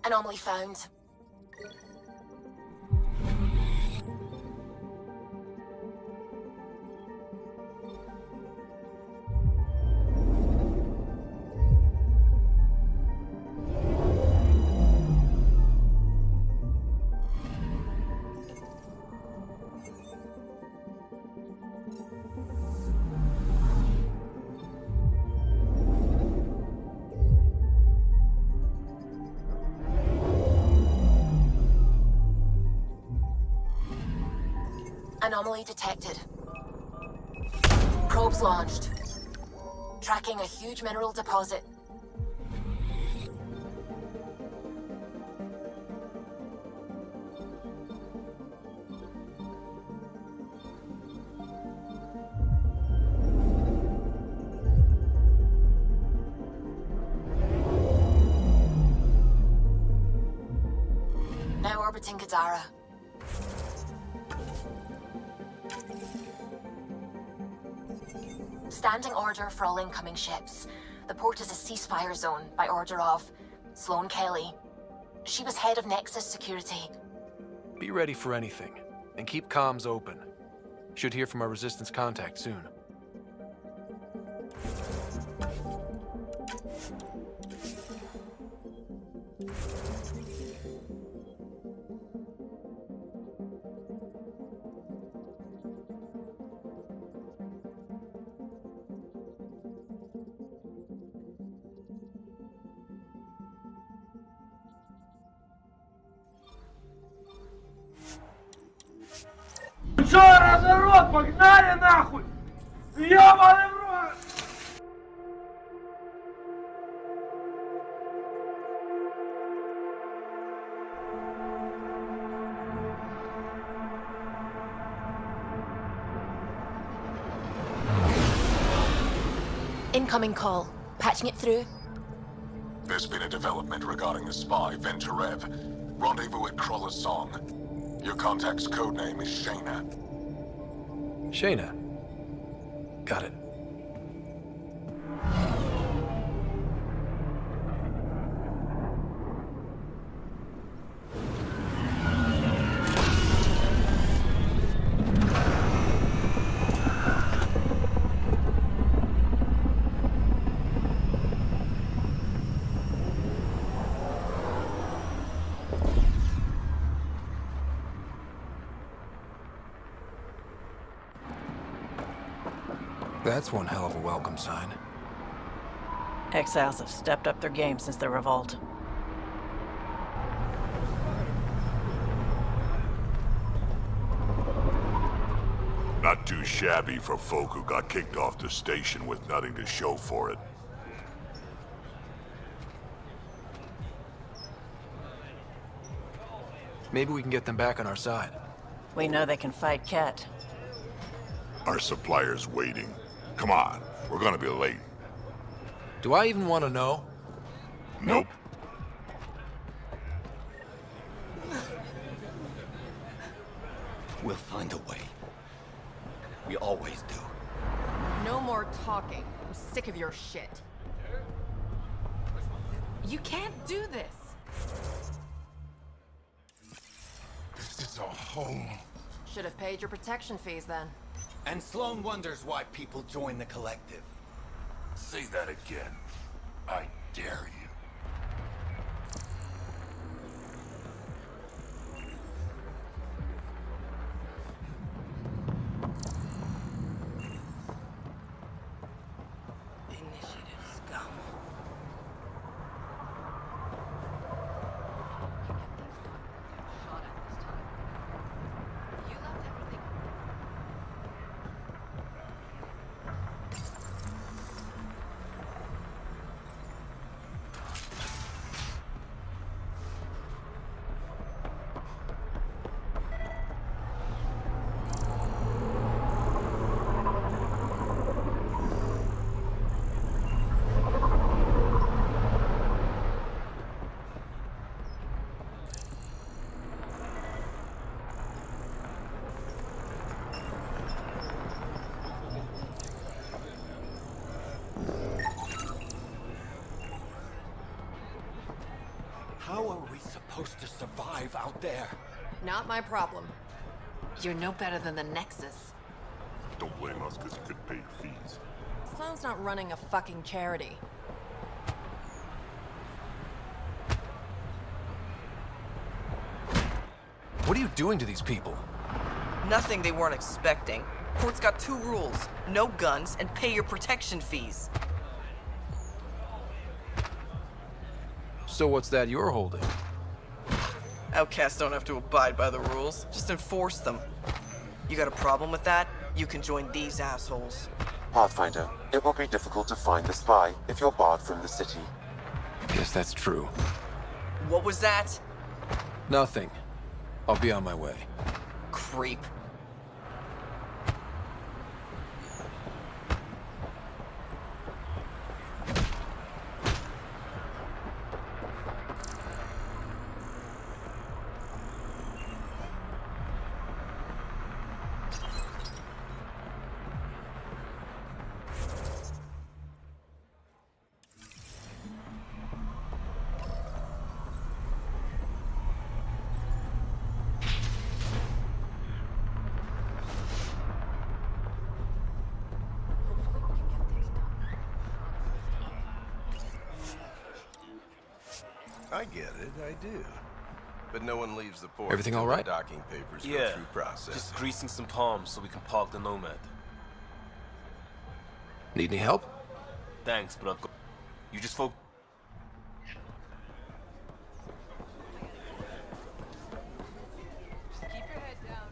Anomaly found. Anomaly detected. Probes launched. Tracking a huge mineral deposit. Now orbiting Kadara. Standing order for all incoming ships. The port is a ceasefire zone by order of Sloane Kelly. She was head of Nexus security. Be ready for anything, and keep comms open. Should hear from our Resistance contact soon. Чё, разорот, погнали нахуй! Ёбаный в рот! Incoming call. Patching it through. There's been a development regarding the spy, Venturev. Rendezvous at Crawler's Song. Your contact's codename is Shayna. Shayna. Got it. That's one hell of a welcome sign. Exiles have stepped up their game since the revolt. Not too shabby for folk who got kicked off the station with nothing to show for it. Maybe we can get them back on our side. We know they can fight Ket. Our supplier's waiting. Come on, we're gonna be late. Do I even want to know? Nope. We'll find a way. We always do. No more talking. I'm sick of your shit. You can't do this. This is our home. Should have paid your protection fees then. And Sloan wonders why people join the collective. Say that again. I dare you. Initiative scum. How are we supposed to survive out there? Not my problem. You're no better than the Nexus. Don't blame us because you couldn't pay your fees. Sloan's not running a fucking charity. What are you doing to these people? Nothing they weren't expecting. Port's got 2 rules. No guns, and pay your protection fees. So what's that you're holding? Outcasts don't have to abide by the rules, just enforce them. You got a problem with that? You can join these assholes. Pathfinder, it will be difficult to find the spy if you're barred from the city. Guess that's true. What was that? Nothing. I'll be on my way. Creep. I get it, I do. But no one leaves the port. Everything all right? The docking papers go Yeah, through processing. just greasing some palms so we can park the Nomad. Need any help? Thanks, but I've got... You just focus... Keep your head down.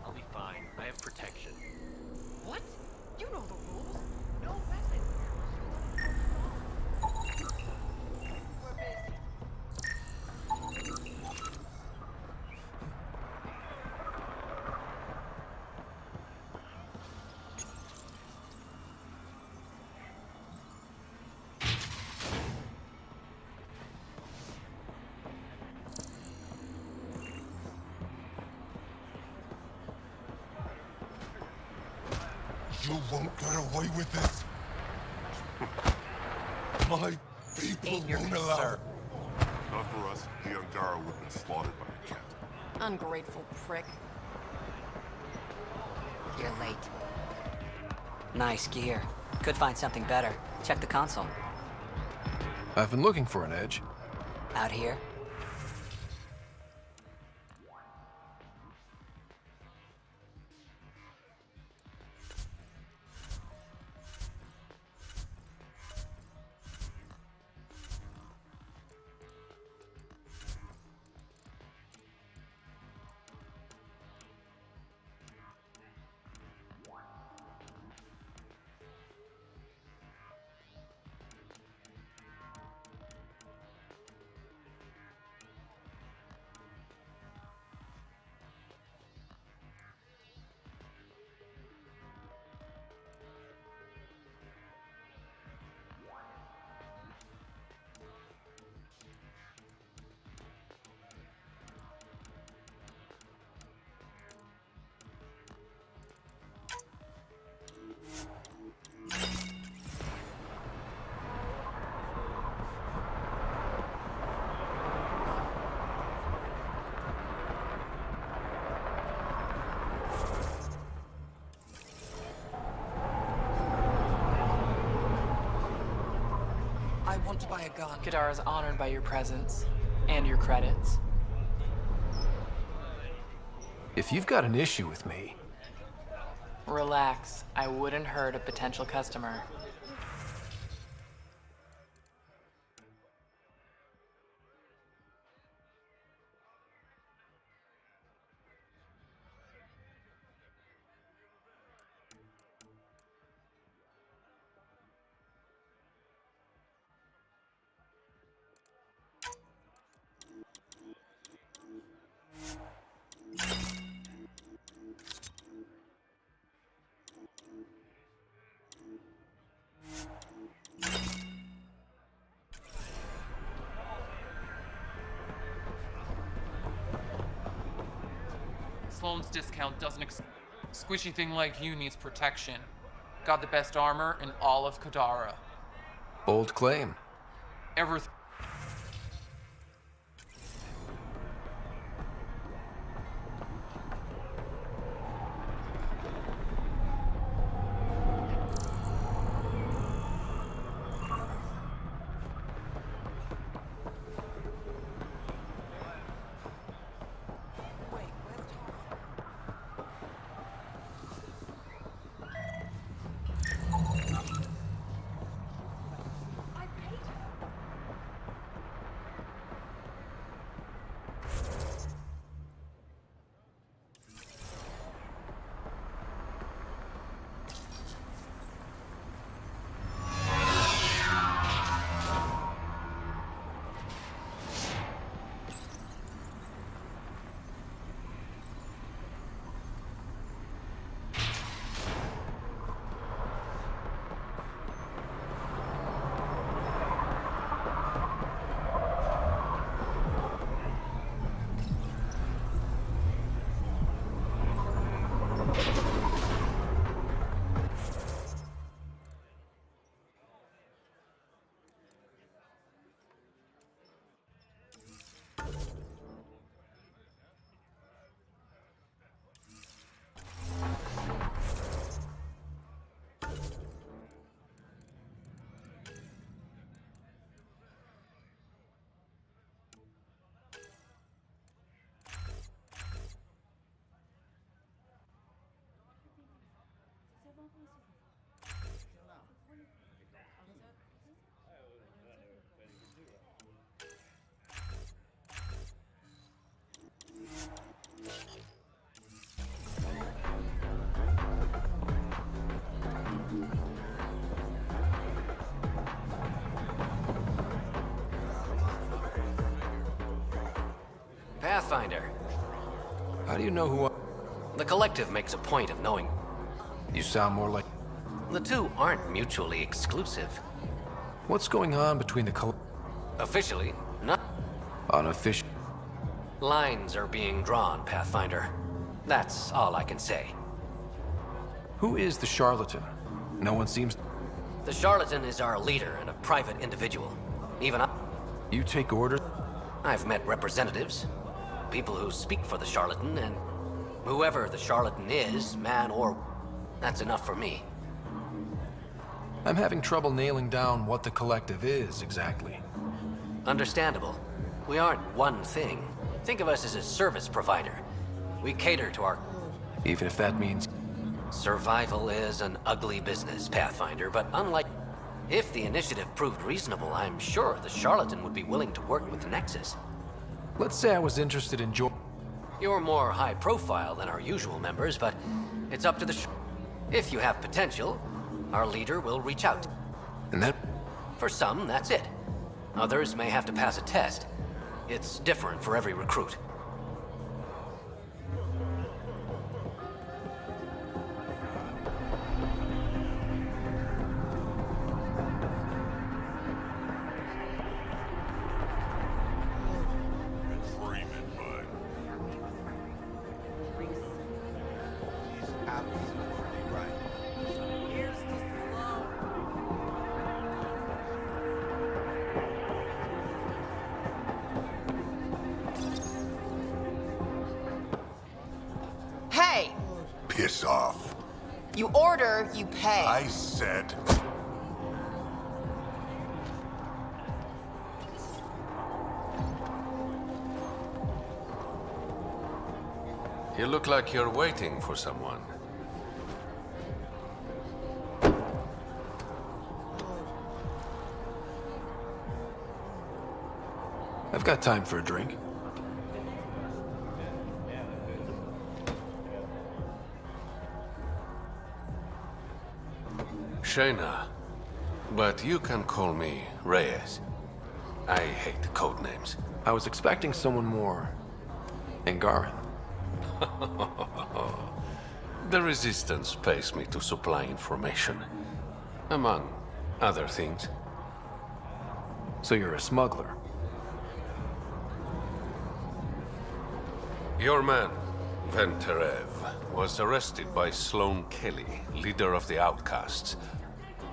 I'll be fine. I have protection. What? You know the rules. No weapons. We're busy. You won't get away with this. My people won't allow it. Not for us, the Angara would have been slaughtered by the cat. Ungrateful prick. You're late. Nice gear. Could find something better. Check the console. I've been looking for an edge. Out here? I want to buy a gun. Kadara is honored by your presence and your credits. If you've got an issue with me... Relax. I wouldn't hurt a potential customer. Sloane's discount doesn't squishy thing like you needs protection. Got the best armor in all of Kadara. Bold claim. Everything. Pathfinder. How do you know who I... The Collective makes a point of knowing. You sound more like... The two aren't mutually exclusive. What's going on between the Officially, not. Unofficial. Lines are being drawn, Pathfinder. That's all I can say. Who is the charlatan? No one seems... The charlatan is our leader and a private individual. Even I... You take orders? I've met representatives, people who speak for the charlatan, and whoever the charlatan is, man or... That's enough for me. I'm having trouble nailing down what the collective is, exactly. Understandable. We aren't one thing. Think of us as a service provider. We cater to our... Even if that means... Survival is an ugly business, Pathfinder, but unlike... If the initiative proved reasonable, I'm sure the charlatan would be willing to work with the Nexus. Let's say I was interested in You're more high profile than our usual members, but it's up to the If you have potential, our leader will reach out. And that... For some, that's it. Others may have to pass a test. It's different for every recruit. Hey! Piss off. You order, you pay. I said... You look like you're waiting for someone. I've got time for a drink. Shayna, but you can call me Reyes. I hate code names. I was expecting someone more... Angaran. The Resistance pays me to supply information, among other things. So you're a smuggler? Your man, Venterev, was arrested by Sloane Kelly, leader of the Outcasts.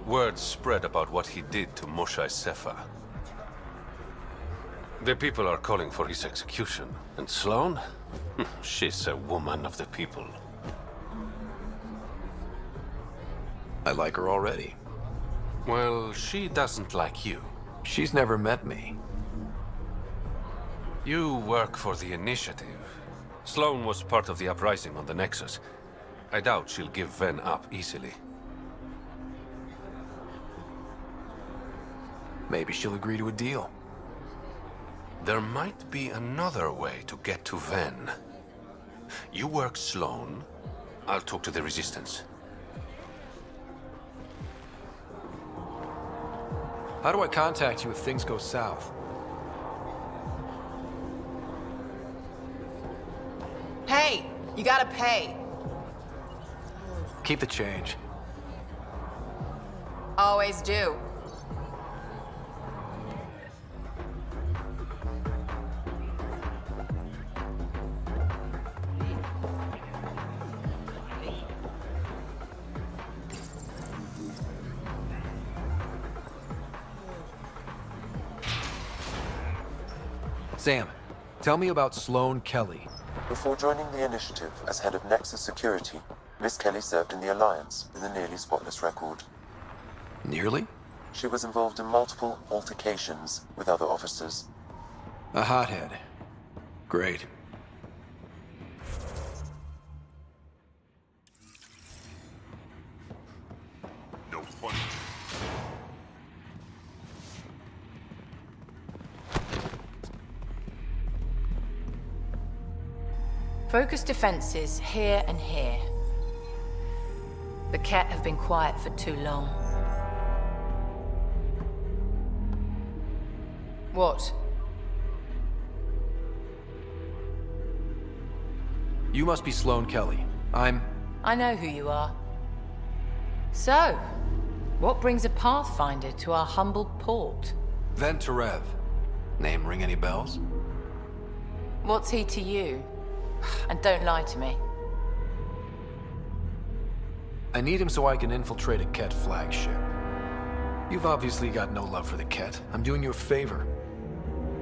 Word spread about what he did to Moshe Sefa. The people are calling for his execution. And Sloane? She's a woman of the people. I like her already. Well, she doesn't like you. She's never met me. You work for the Initiative. Sloane was part of the uprising on the Nexus. I doubt she'll give Ven up easily. Maybe she'll agree to a deal. There might be another way to get to Ven. You work Sloane, I'll talk to the Resistance. How do I contact you if things go south? Hey! You gotta pay. Keep the change. Always do. Sam, tell me about Sloane Kelly. Before joining the Initiative as head of Nexus Security, Miss Kelly served in the Alliance with a nearly spotless record. Nearly? She was involved in multiple altercations with other officers. A hothead. Great. No fun. Focus defenses here and here. The Ket have been quiet for too long. What? You must be Sloane Kelly. I know who you are. So, what brings a Pathfinder to our humble port? Venterev. Name ring any bells? What's he to you? And don't lie to me. I need him so I can infiltrate a Ket flagship. You've obviously got no love for the Ket. I'm doing you a favor.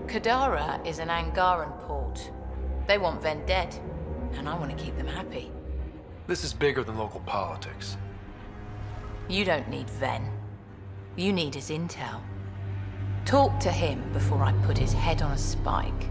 Kadara is an Angaran port. They want Ven dead, and I want to keep them happy. This is bigger than local politics. You don't need Ven. You need his intel. Talk to him before I put his head on a spike.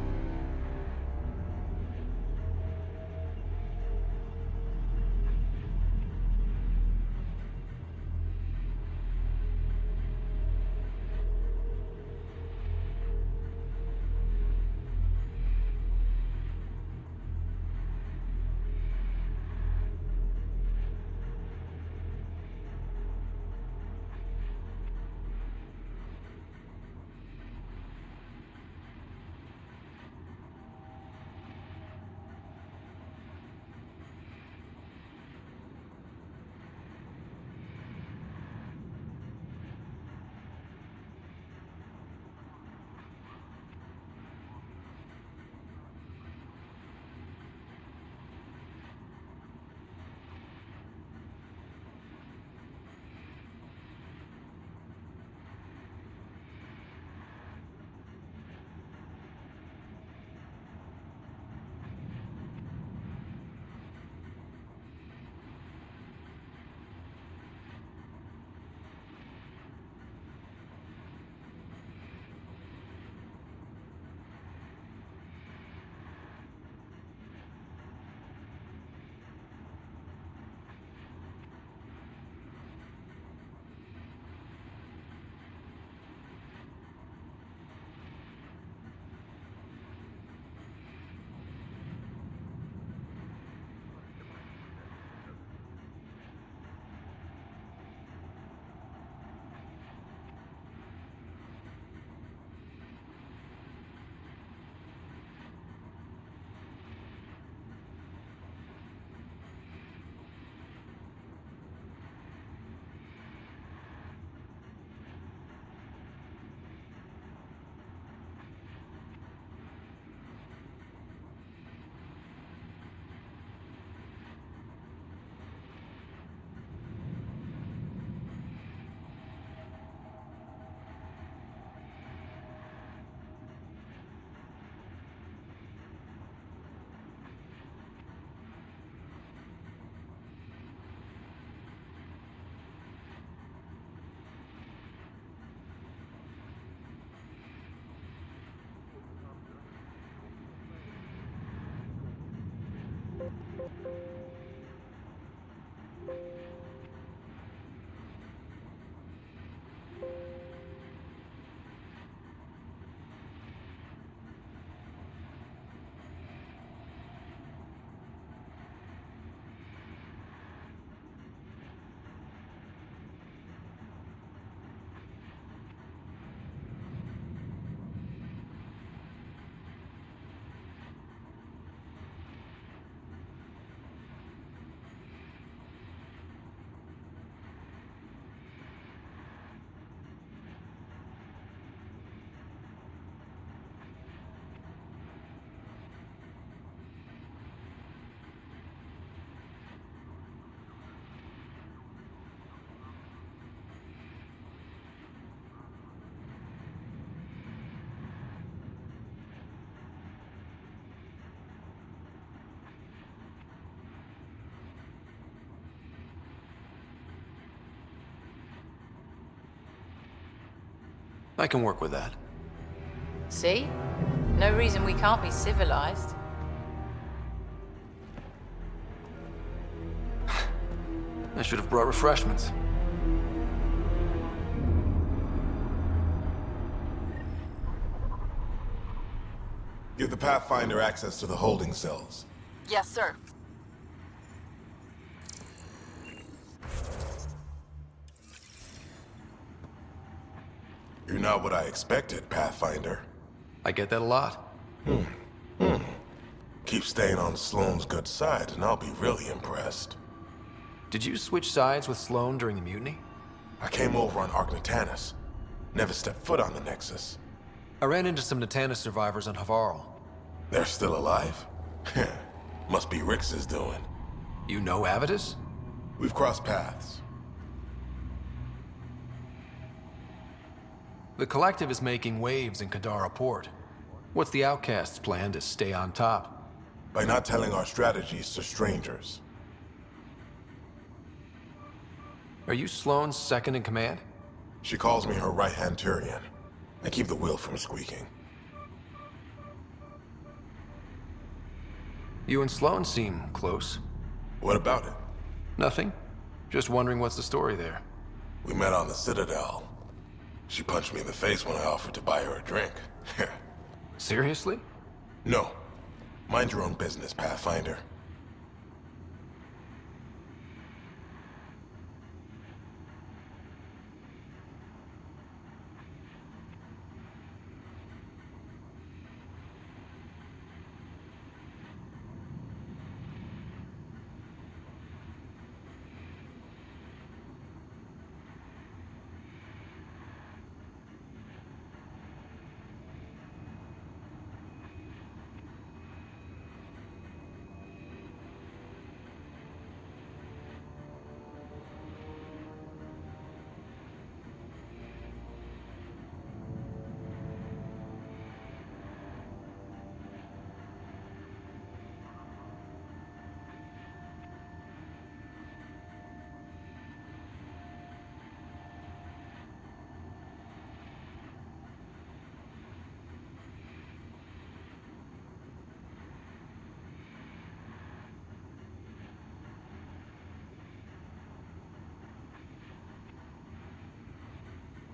I can work with that. See? No reason we can't be civilized. I should have brought refreshments. Give the Pathfinder access to the holding cells. Yes, sir. You're not what I expected, Pathfinder. I get that a lot. Keep staying on Sloane's good side, and I'll be really impressed. Did you switch sides with Sloane during the mutiny? I came over on Arcnatanus. Never stepped foot on the Nexus. I ran into some Natanus survivors on Havarl. They're still alive? Must be Rix's doing. You know Avitus? We've crossed paths. The Collective is making waves in Kadara Port. What's the Outcast's plan to stay on top? By not telling our strategies to strangers. Are you Sloane's second in command? She calls me her right-hand Turian. I keep the wheel from squeaking. You and Sloane seem close. What about it? Nothing. Just wondering what's the story there. We met on the Citadel. She punched me in the face when I offered to buy her a drink. Seriously? No. Mind your own business, Pathfinder.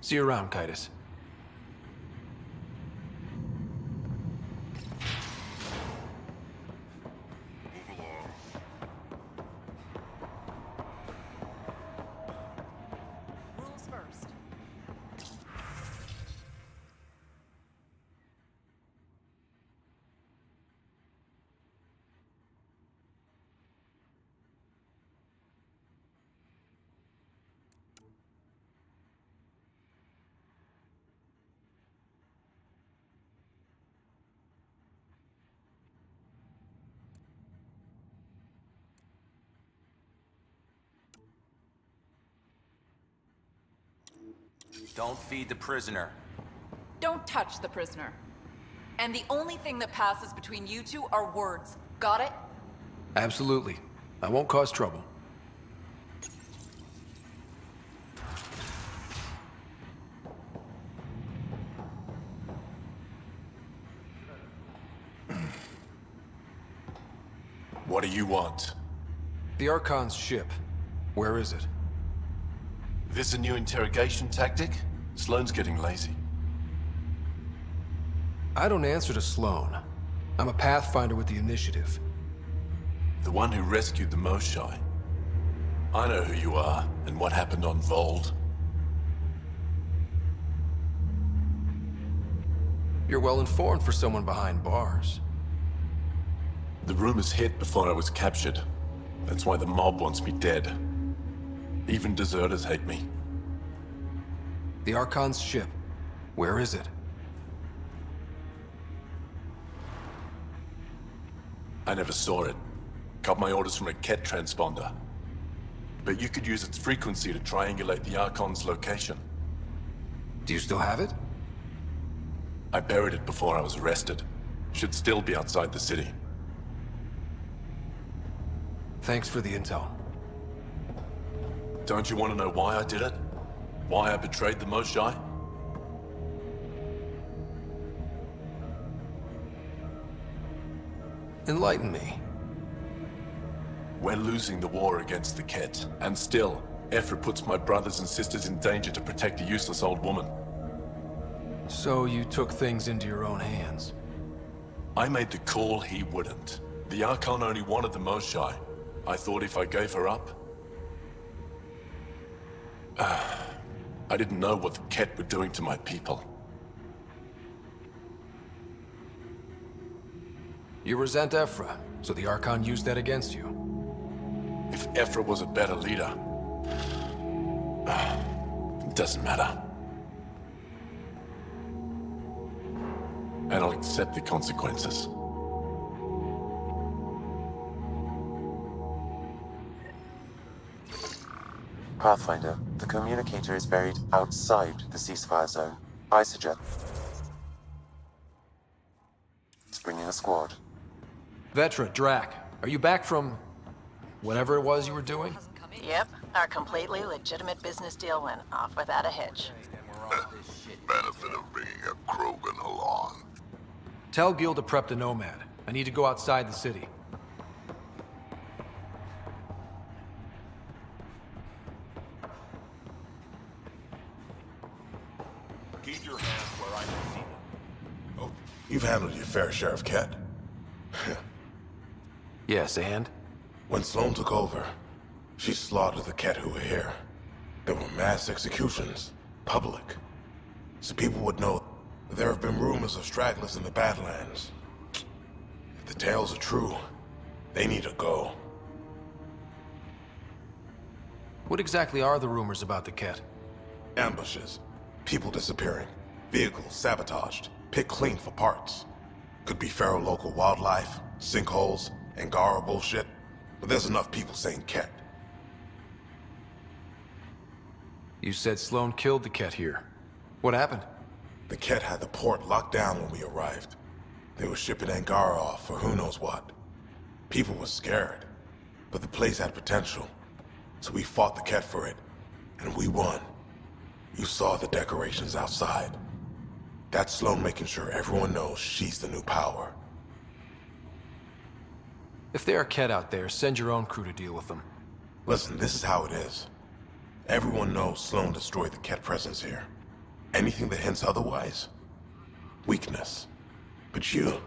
See you around, Kitus. Rules first. Don't feed the prisoner. Don't touch the prisoner. And the only thing that passes between you two are words. Got it? Absolutely. I won't cause trouble. What do you want? The Archon's ship. Where is it? This a new interrogation tactic? Sloane's getting lazy. I don't answer to Sloane. I'm a Pathfinder with the Initiative. The one who rescued the Moshai. I know who you are, and what happened on Vold. You're well informed for someone behind bars. The rumors hit before I was captured. That's why the mob wants me dead. Even deserters hate me. The Archon's ship. Where is it? I never saw it. Got my orders from a Ket transponder. But you could use its frequency to triangulate the Archon's location. Do you still have it? I buried it before I was arrested. Should still be outside the city. Thanks for the intel. Don't you want to know why I did it? Why I betrayed the Moshai? Enlighten me. We're losing the war against the Ket, and still, Ephra puts my brothers and sisters in danger to protect a useless old woman. So you took things into your own hands? I made the call he wouldn't. The Archon only wanted the Moshai. I thought if I gave her up... I didn't know what the Ket were doing to my people. You resent Ephra, so the Archon used that against you. If Ephra was a better leader... it doesn't matter. And I'll accept the consequences. Pathfinder, the communicator is buried outside the ceasefire zone. I suggest bringing a squad. Vetra, Drac, are you back from whatever it was you were doing? Yep, our completely legitimate business deal went off without a hitch. Benefit of bringing a Krogan along. Tell Gil to prep the Nomad. I need to go outside the city. Keep your hands where I can see them. Oh, you've handled your fair share of Ket. Yes, and? When Sloane took over, she slaughtered the Ket who were here. There were mass executions, public. So people would know there have been rumors of stragglers in the Badlands. If the tales are true, they need to go. What exactly are the rumors about the Ket? Ambushes, people disappearing, vehicles sabotaged, picked clean for parts. Could be feral local wildlife, sinkholes, Angara bullshit, but there's enough people saying Ket. You said Sloane killed the Ket here. What happened? The Ket had the port locked down when we arrived. They were shipping Angara off for who knows what. People were scared, but the place had potential. So we fought the Ket for it, and we won. You saw the decorations outside. That's Sloane making sure everyone knows she's the new power. If there are Ket out there, send your own crew to deal with them. Listen, this is how it is. Everyone knows Sloane destroyed the Ket presence here. Anything that hints otherwise, weakness. But you're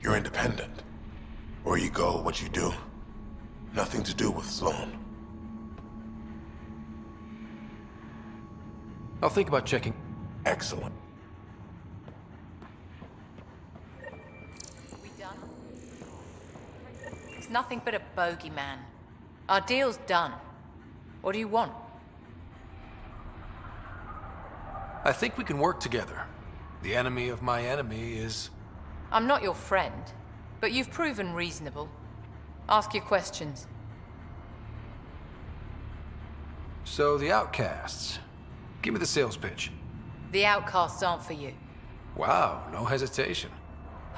independent. Where you go, what you do, nothing to do with Sloane. I'll think about checking. Excellent. We done? It's nothing but a bogeyman. Our deal's done. What do you want? I think we can work together. The enemy of my enemy is... I'm not your friend, but you've proven reasonable. Ask your questions. So, the outcasts. Give me the sales pitch. The outcasts aren't for you. Wow, no hesitation.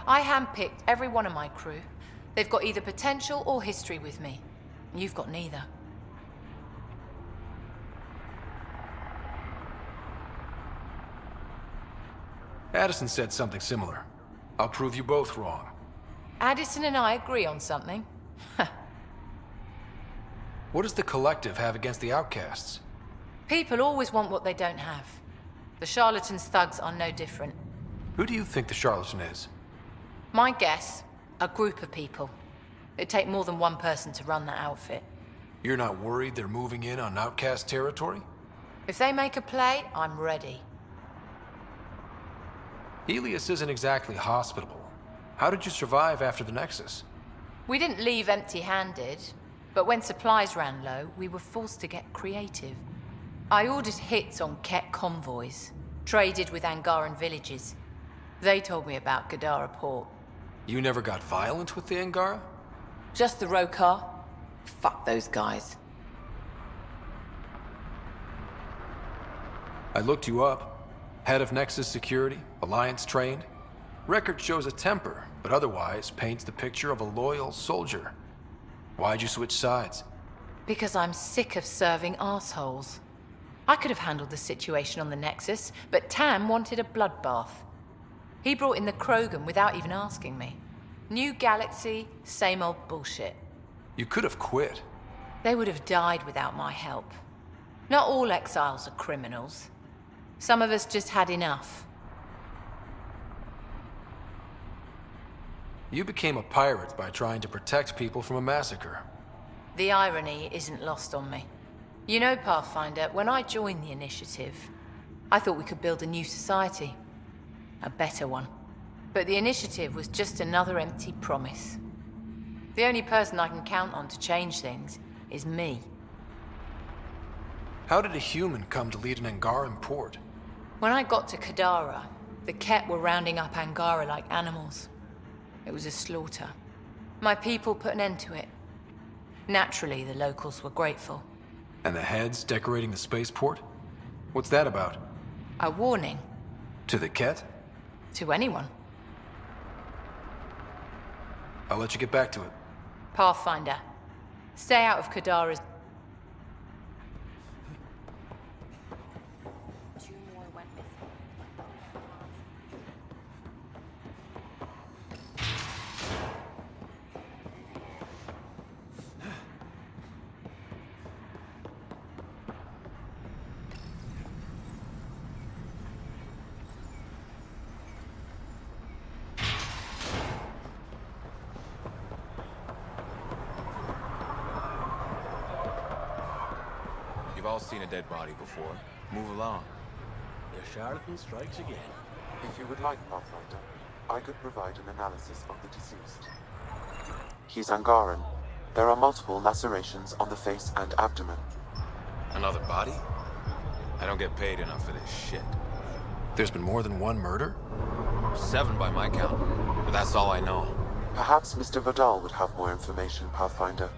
I handpicked every one of my crew. They've got either potential or history with me. You've got neither. Addison said something similar. I'll prove you both wrong. Addison and I agree on something. What does the Collective have against the outcasts? People always want what they don't have. The charlatans' thugs are no different. Who do you think the charlatan is? My guess, a group of people. It'd take more than one person to run that outfit. You're not worried they're moving in on outcast territory? If they make a play, I'm ready. Helios isn't exactly hospitable. How did you survive after the Nexus? We didn't leave empty-handed, but when supplies ran low, we were forced to get creative. I ordered hits on Ket convoys, traded with Angaran villages. They told me about Gadara Port. You never got violent with the Angara? Just the Rokar. Fuck those guys. I looked you up. Head of Nexus Security, Alliance trained. Record shows a temper, but otherwise paints the picture of a loyal soldier. Why'd you switch sides? Because I'm sick of serving assholes. I could have handled the situation on the Nexus, but Tam wanted a bloodbath. He brought in the Krogan without even asking me. New galaxy, same old bullshit. You could have quit. They would have died without my help. Not all exiles are criminals. Some of us just had enough. You became a pirate by trying to protect people from a massacre. The irony isn't lost on me. You know, Pathfinder, when I joined the Initiative, I thought we could build a new society. A better one. But the Initiative was just another empty promise. The only person I can count on to change things is me. How did a human come to lead an Angaran port? When I got to Kadara, the Ket were rounding up Angara like animals. It was a slaughter. My people put an end to it. Naturally, the locals were grateful. And the heads decorating the spaceport? What's that about? A warning. To the Ket? To anyone. I'll let you get back to it. Pathfinder. Stay out of Kadara's... You've all seen a dead body before. Move along. The charlatan strikes again. If you would like, Pathfinder, I could provide an analysis of the deceased. He's Angaran. There are multiple lacerations on the face and abdomen. Another body? I don't get paid enough for this shit. There's been more than one murder? 7 by my count, but that's all I know. Perhaps Mr. Vidal would have more information, Pathfinder.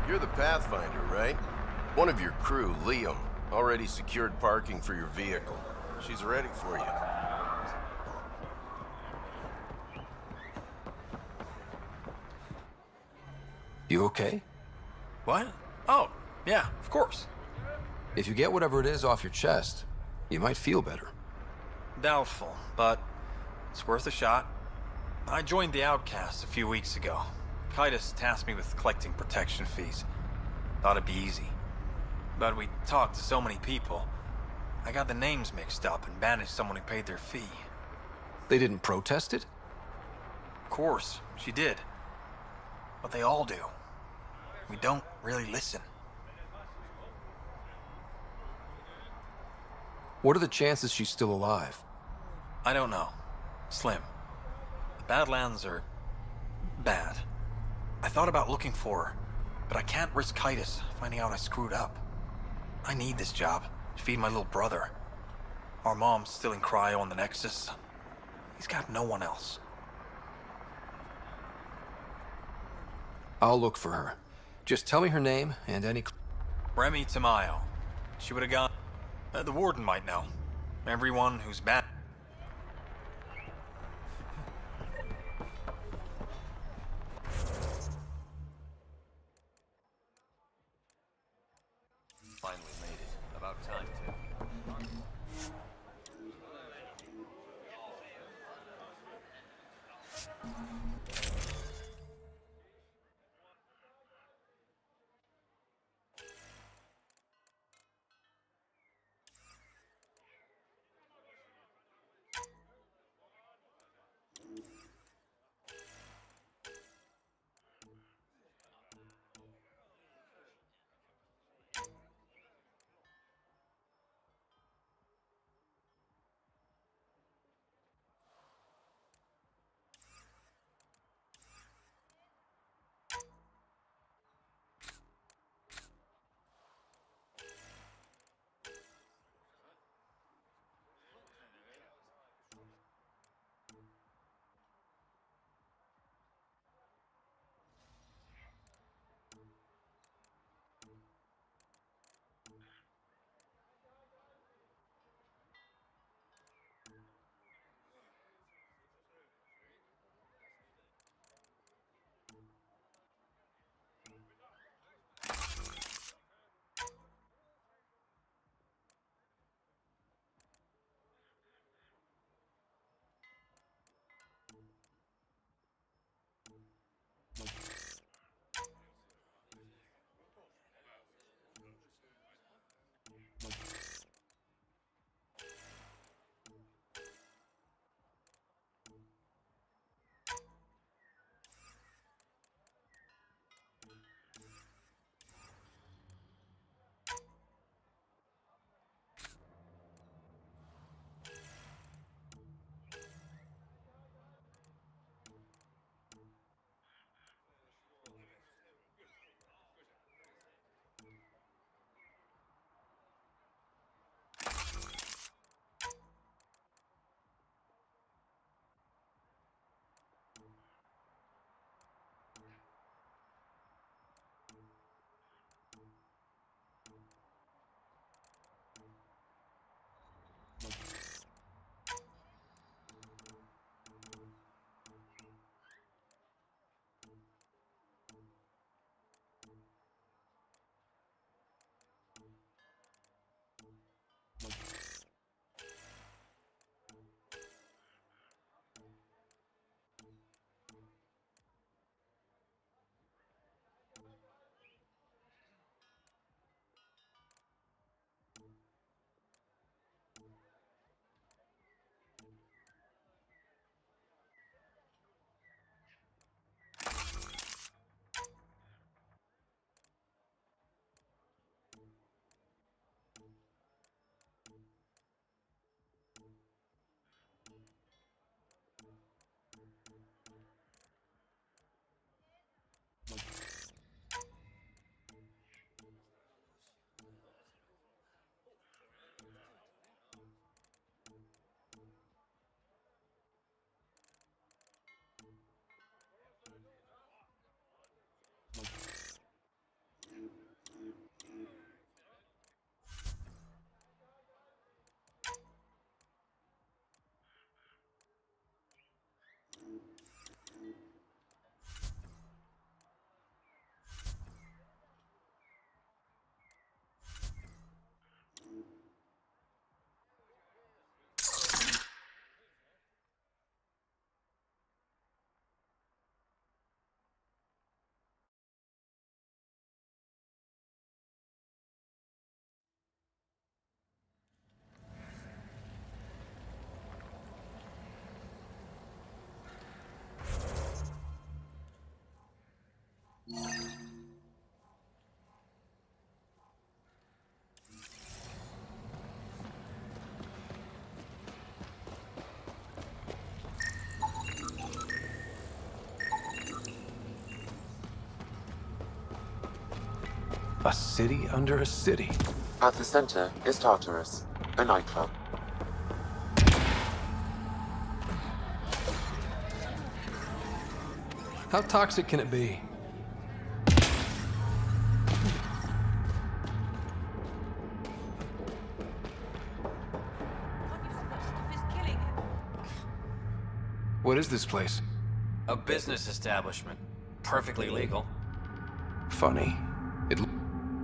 You're the Pathfinder, right? One of your crew, Liam, already secured parking for your vehicle. She's ready for you. You okay? What? Oh, yeah, of course. If you get whatever it is off your chest, you might feel better. Doubtful, but it's worth a shot. I joined the Outcasts a few weeks ago. Kaitis tasked me with collecting protection fees. Thought it'd be easy. But we talked to so many people. I got the names mixed up and banished someone who paid their fee. They didn't protest it? Of course, she did. But they all do. We don't really listen. What are the chances she's still alive? I don't know. Slim. The Badlands are... bad. I thought about looking for her, but I can't risk Kaitis finding out I screwed up. I need this job to feed my little brother. Our mom's still in cryo on the Nexus. He's got no one else. I'll look for her. Just tell me her name and any... Remy Tamayo. She would have gone... the warden might know. Everyone who's bad... Finally made it. About time, too. A city under a city. At the center is Tartarus, a nightclub. How toxic can it be? What is this place? A business establishment. Perfectly legal. Funny.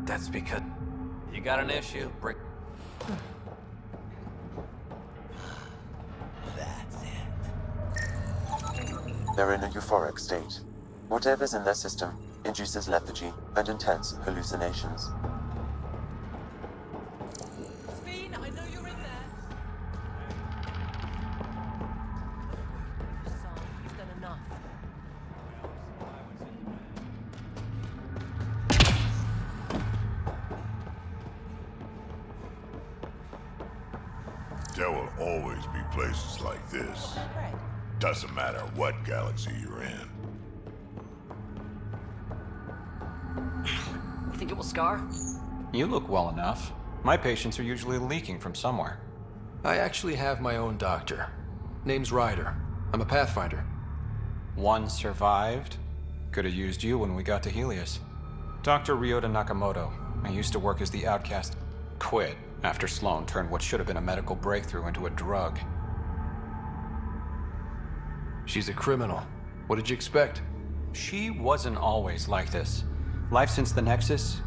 That's because you got an issue. They're in a euphoric state. Whatever's in their system induces lethargy and intense hallucinations. I know you're in there. You've done enough. There will always be places like this. Doesn't matter what galaxy you're in. You think it will scar? You look well enough. My patients are usually leaking from somewhere. I actually have my own doctor. Name's Ryder. I'm a Pathfinder. One survived. Could have used you when we got to Helios. Dr. Ryota Nakamoto. I used to work as the outcast. Quit after Sloan turned what should have been a medical breakthrough into a drug. She's a criminal. What did you expect? She wasn't always like this. Life since the Nexus.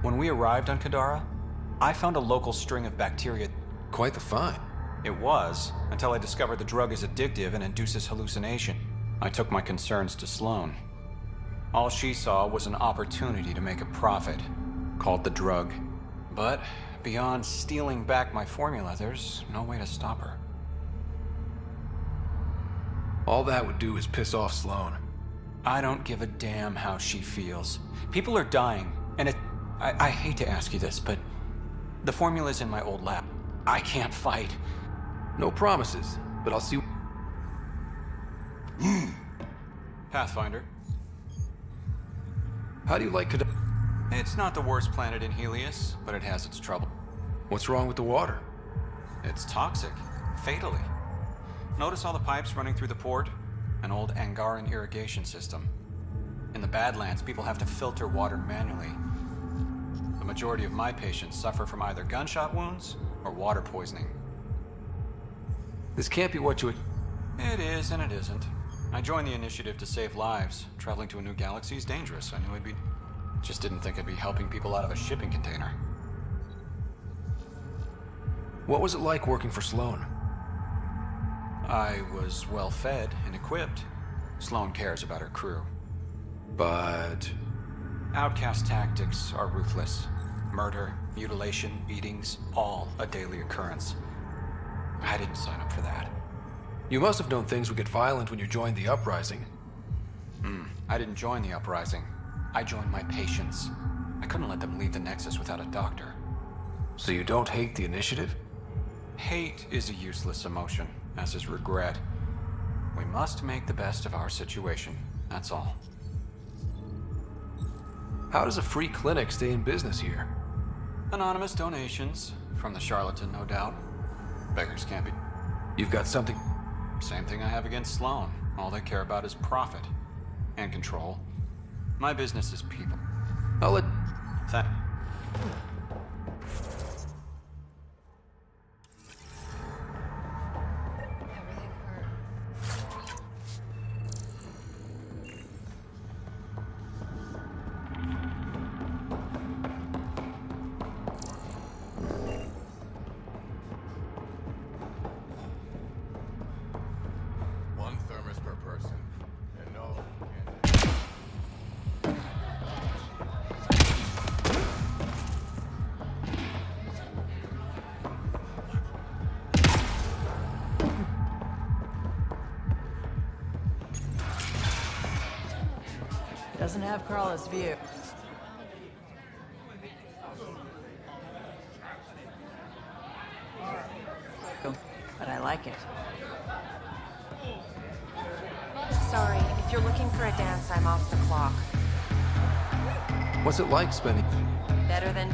When we arrived on Kadara, I found a local string of bacteria. Quite the find. It was, until I discovered the drug is addictive and induces hallucination. I took my concerns to Sloan. All she saw was an opportunity to make a profit, called the drug. But beyond stealing back my formula, there's no way to stop her. All that would do is piss off Sloan. I don't give a damn how she feels. People are dying, and I hate to ask you this, but the formula's in my old lab. I can't fight. No promises, but I'll see. Pathfinder. How do you like Kadara? It's not the worst planet in Helios, but it has its trouble. What's wrong with the water? It's toxic. Fatally. Notice all the pipes running through the port? An old Angaran irrigation system. In the Badlands, people have to filter water manually. The majority of my patients suffer from either gunshot wounds or water poisoning. This can't be what you... It is and it isn't. I joined the initiative to save lives. Traveling to a new galaxy is dangerous. I knew I'd be... Just didn't think I'd be helping people out of a shipping container. What was it like working for Sloan? I was well fed and equipped. Sloan cares about her crew. But... Outcast tactics are ruthless. Murder, mutilation, beatings, all a daily occurrence. I didn't sign up for that. You must have known things would get violent when you joined the Uprising. I didn't join the Uprising. I joined my patients. I couldn't let them leave the Nexus without a doctor. So you don't hate the Initiative? Hate is a useless emotion, as is regret. We must make the best of our situation, that's all. How does a free clinic stay in business here? Anonymous donations, from the charlatan, no doubt. Beggars can't be... You've got something... Same thing I have against Sloan. All they care about is profit. And control. My business is people. I'll let... One thermos per person. And no... Doesn't have Carla's view. But I like it. Sorry, if you're looking for a dance, I'm off the clock. What's it like spending... Better than...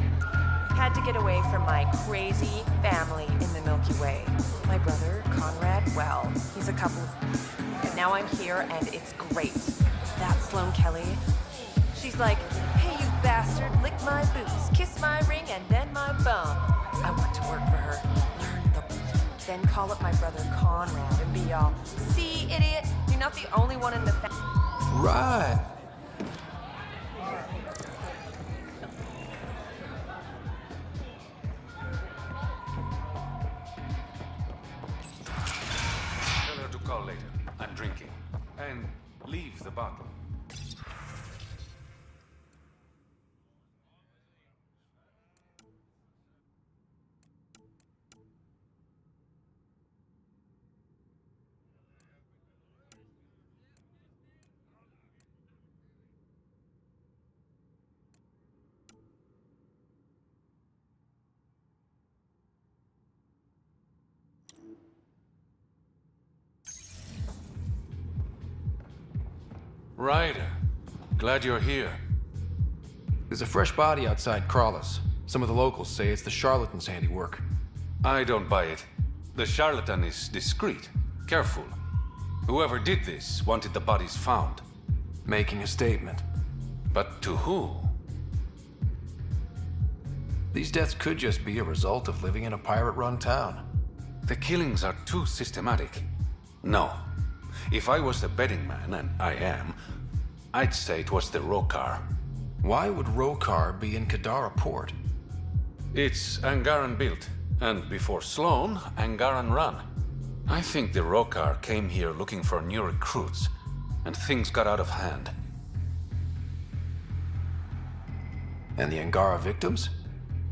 Had to get away from my crazy family in the Milky Way. My brother, Conrad, well, he's a couple. And now I'm here, and it's great. That Sloane Kelly, she's like, hey, you bastard, lick my boots, kiss my ring, and then my bum. I want to work for her, learn the... Then call up my brother Conrad and be all, see, idiot, you're not the only one in the Right. Tell her to call later. I'm drinking. And leave the bottle. Ryder, glad you're here. There's a fresh body outside Crawlers. Some of the locals say it's the charlatan's handiwork. I don't buy it. The charlatan is discreet, careful. Whoever did this wanted the bodies found. Making a statement. But to who? These deaths could just be a result of living in a pirate-run town. The killings are too systematic. No. If I was the betting man, and I am, I'd say it was the Rokar. Why would Rokar be in Kadara port? It's Angaran built, and before Sloane, Angaran run. I think the Rokar came here looking for new recruits, and things got out of hand. And the Angara victims?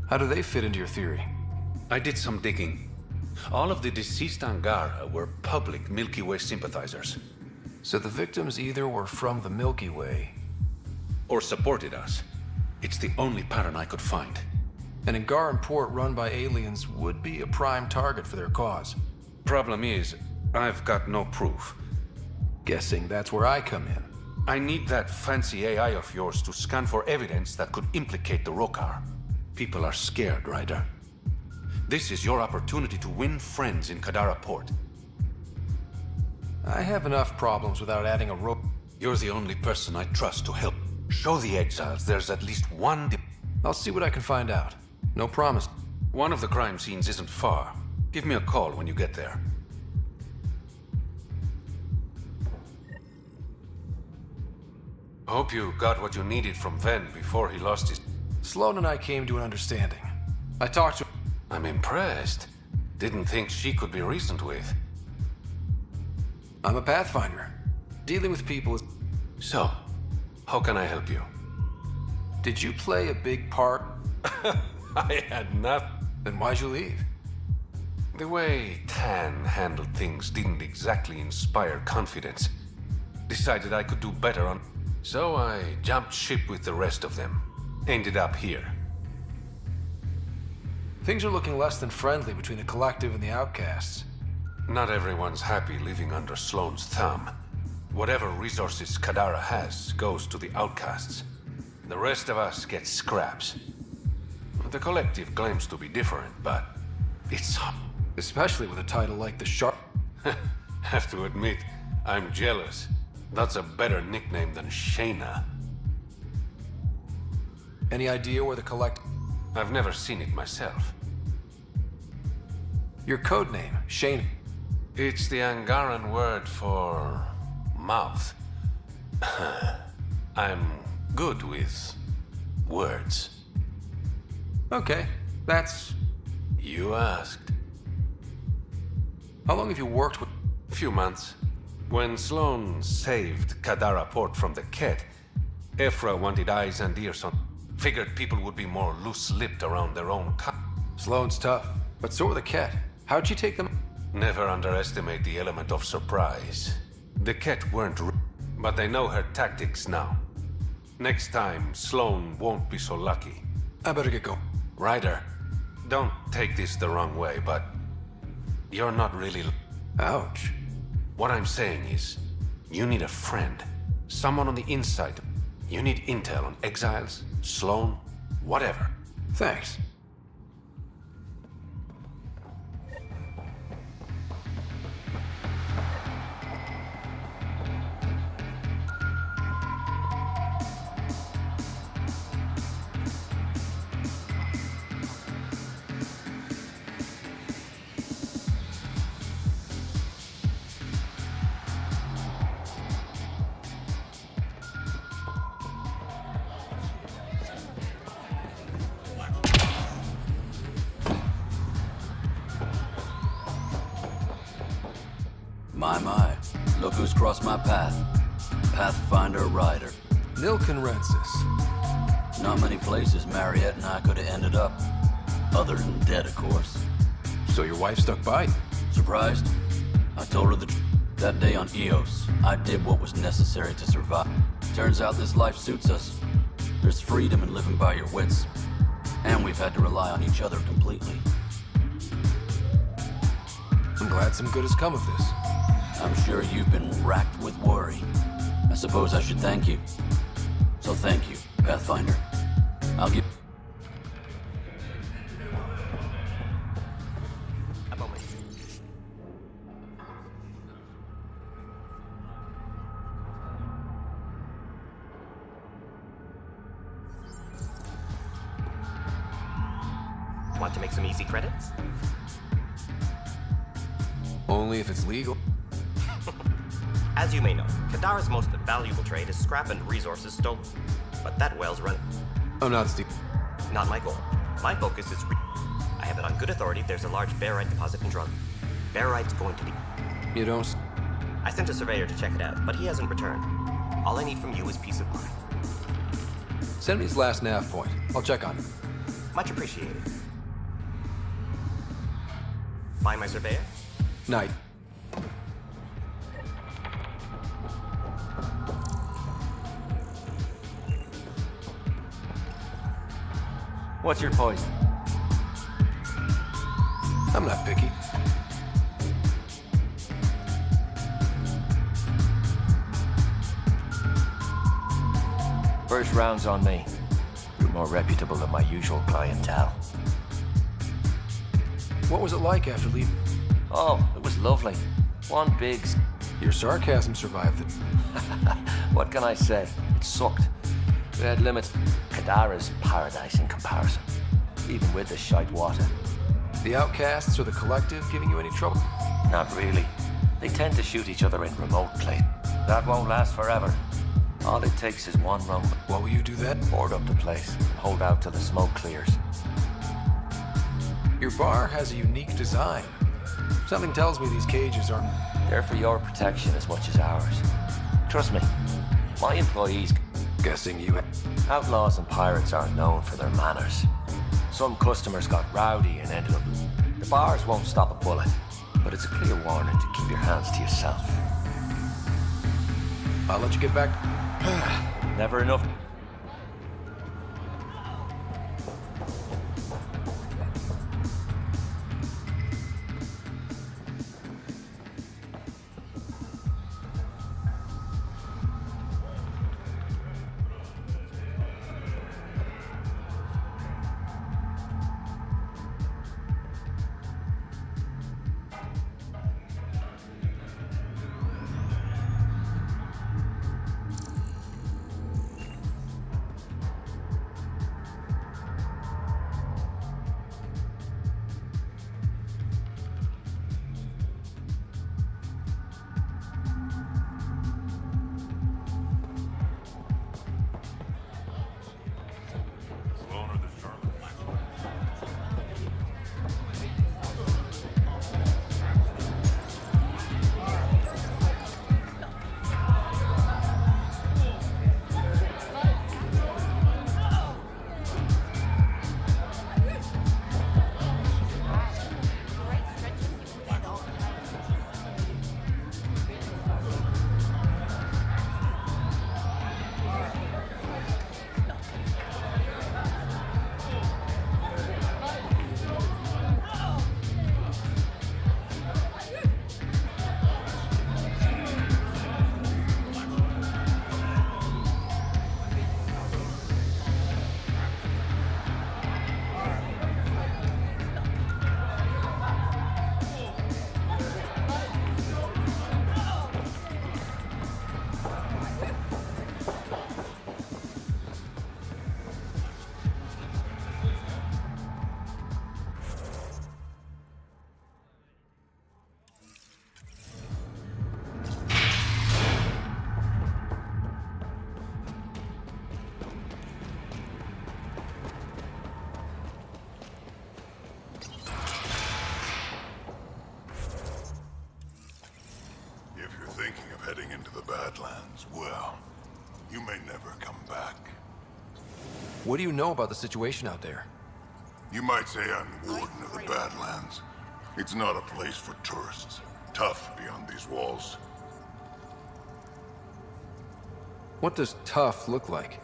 How do they fit into your theory? I did some digging. All of the deceased Angara were public Milky Way sympathizers. So the victims either were from the Milky Way... or supported us. It's the only pattern I could find. An Angaran port run by aliens would be a prime target for their cause. Problem is, I've got no proof. Guessing that's where I come in. I need that fancy AI of yours to scan for evidence that could implicate the Rokar. People are scared, Ryder. This is your opportunity to win friends in Kadara port. I have enough problems without adding a rope. You're the only person I trust to help. Show the exiles there's at least one... I'll see what I can find out. No promise. One of the crime scenes isn't far. Give me a call when you get there. Hope you got what you needed from Ven before he lost his... Sloane and I came to an understanding. I talked to... I'm impressed. Didn't think she could be reasoned with. I'm a Pathfinder. Dealing with people is... So, how can I help you? Did you play a big part? I had not. Then why'd you leave? The way Tan handled things didn't exactly inspire confidence. Decided I could do better on... So I jumped ship with the rest of them. Ended up here. Things are looking less than friendly between the Collective and the Outcasts. Not everyone's happy living under Sloane's thumb. Whatever resources Kadara has goes to the Outcasts. The rest of us get scraps. The Collective claims to be different, but it's... Especially with a title like the Sharp... Have to admit, I'm jealous. That's a better nickname than Shayna. Any idea where the Collective... I've never seen it myself. Your code name, Shane. It's the Angaran word for... mouth. I'm good with... words. Okay, that's... You asked. How long have you worked with... A few months. When Sloane saved Kadara port from the Ket, Ephra wanted eyes and ears on... Figured people would be more loose-lipped around their own Sloane's tough, but so are the Ket. How'd you take them? Never underestimate the element of surprise. The Ket weren't but they know her tactics now. Next time, Sloane won't be so lucky. I better get going. Ryder, don't take this the wrong way, but... You're not really... Ouch. What I'm saying is, you need a friend. Someone on the inside. You need intel on exiles, Sloan, whatever. Thanks. My. Look who's crossed my path. Pathfinder Rider. Nilkenrensis. Not many places Mariette and I could have ended up. Other than dead, of course. So your wife stuck by you? Surprised? I told her the truth. That day on Eos, I did what was necessary to survive. Turns out this life suits us. There's freedom in living by your wits. And we've had to rely on each other completely. I'm glad some good has come of this. I'm sure you've been racked with worry. I suppose I should thank you. So thank you, Pathfinder. I'll give... A moment. Want to make some easy credits? Only if it's legal. As you may know, Kadara's most valuable trade is scrap and resources stolen. But that well's running. I'm not Steve. Not my goal. My focus is I have it on good authority there's a large barite deposit in Drug. Barite's going to be... You don't... I sent a surveyor to check it out, but he hasn't returned. All I need from you is peace of mind. Send me his last nav point. I'll check on him. Much appreciated. Find my surveyor? Night. What's your poison? I'm not picky. First round's on me. You're more reputable than my usual clientele. What was it like after leaving? Oh, it was lovely. One big... Your sarcasm survived it. What can I say? It sucked. We had limits. Kadara's paradise in comparison. Even with the shite water. The outcasts or the collective giving you any trouble? Not really. They tend to shoot each other in remote places. That won't last forever. All it takes is one rumble. Why will you do that? Board up the place and hold out till the smoke clears. Your bar has a unique design. Something tells me these cages aren't... They're for your protection as much as ours. Trust me, my employees... Guessing you... Outlaws and pirates aren't known for their manners. Some customers got rowdy and ended up... The bars won't stop a bullet, but it's a clear warning to keep your hands to yourself. I'll let you get back. Never enough. Well, you may never come back. What do you know about the situation out there? You might say I'm the warden of the Badlands. It's not a place for tourists. Tough beyond these walls. What does tough look like?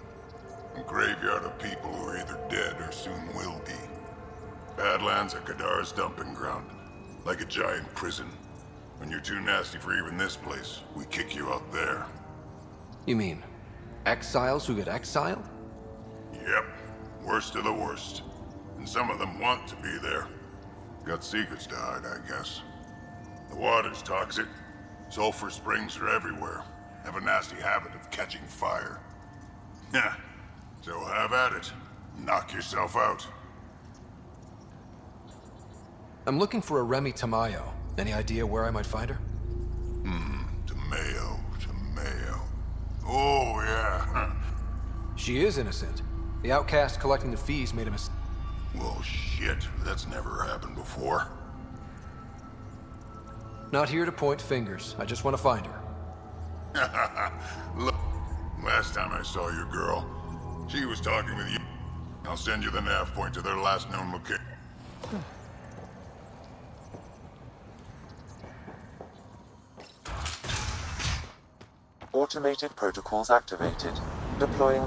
A graveyard of people who are either dead or soon will be. Badlands are Kadara's dumping ground, like a giant prison. When you're too nasty for even this place, we kick you out there. You mean exiles who get exiled? Yep, worst of the worst. And some of them want to be there. Got secrets to hide, I guess. The water's toxic. Sulfur springs are everywhere. Have a nasty habit of catching fire. Yeah, so have at it. Knock yourself out. I'm looking for a Remy Tamayo. Any idea where I might find her? Tamayo. Oh, yeah. She is innocent. The outcast collecting the fees made a mistake. Well, shit. That's never happened before. Not here to point fingers. I just want to find her. Look, last time I saw your girl, she was talking with you. I'll send you the nav point to their last known location. Automated protocols activated. Deploying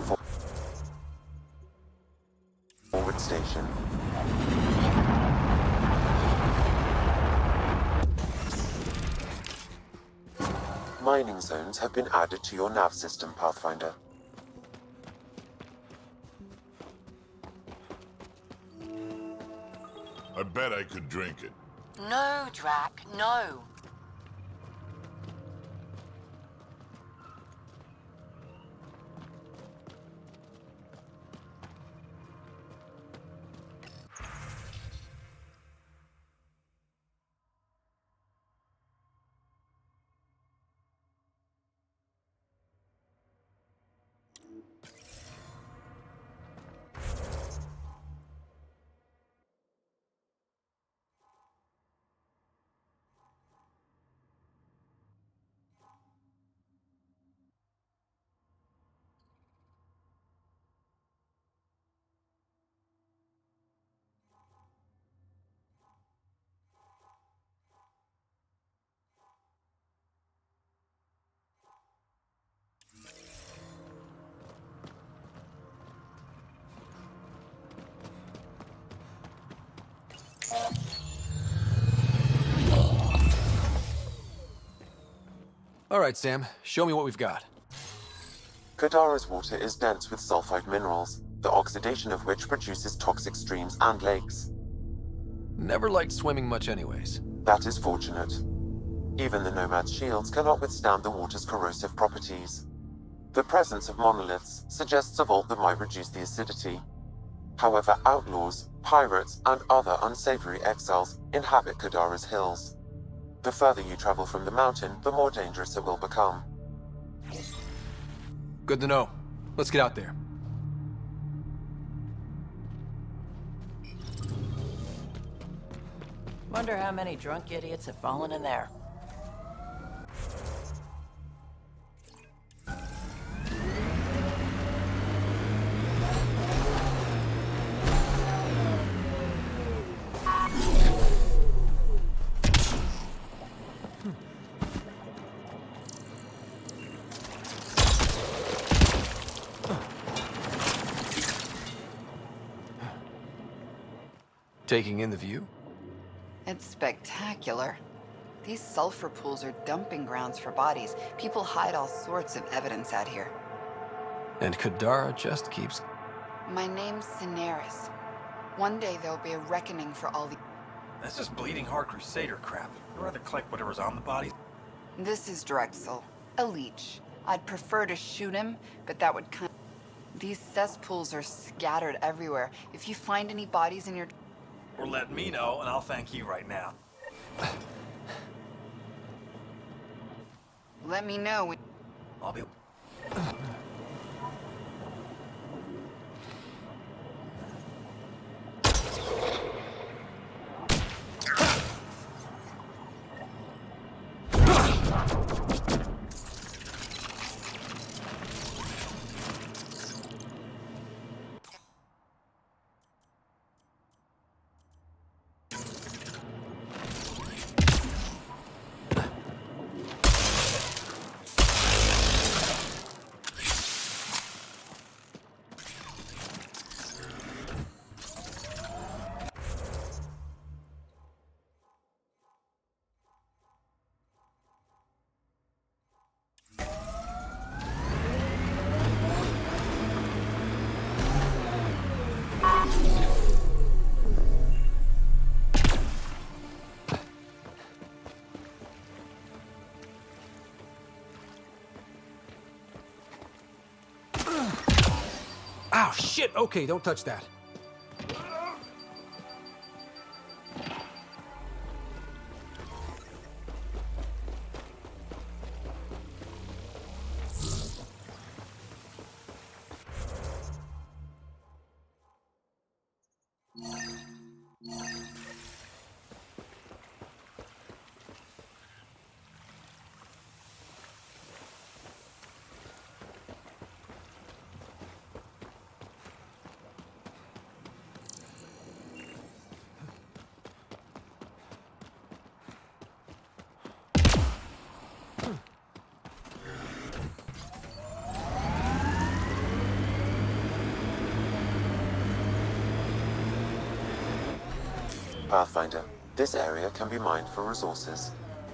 forward station. Mining zones have been added to your nav system, Pathfinder. I bet I could drink it. No, Drac, no. All right, Sam. Show me what we've got. Kadara's water is dense with sulfide minerals, the oxidation of which produces toxic streams and lakes. Never liked swimming much anyways. That is fortunate. Even the Nomad's shields cannot withstand the water's corrosive properties. The presence of monoliths suggests a vault that might reduce the acidity. However, outlaws, pirates, and other unsavory exiles inhabit Kadara's hills. The further you travel from the mountain, the more dangerous it will become. Good to know. Let's get out there. Wonder how many drunk idiots have fallen in there. Taking in the view? It's spectacular. These sulfur pools are dumping grounds for bodies. People hide all sorts of evidence out here. And Kadara just keeps... My name's Cineris. One day there'll be a reckoning for all the... That's just bleeding heart crusader crap. I'd rather collect whatever's on the bodies. This is Drexel, a leech. I'd prefer to shoot him, but that would kind of... These cesspools are scattered everywhere. If you find any bodies in your... Or let me know, and I'll thank you right now. Let me know when... I'll be... shit! Okay, don't touch that. Pathfinder, this area can be mined for resources.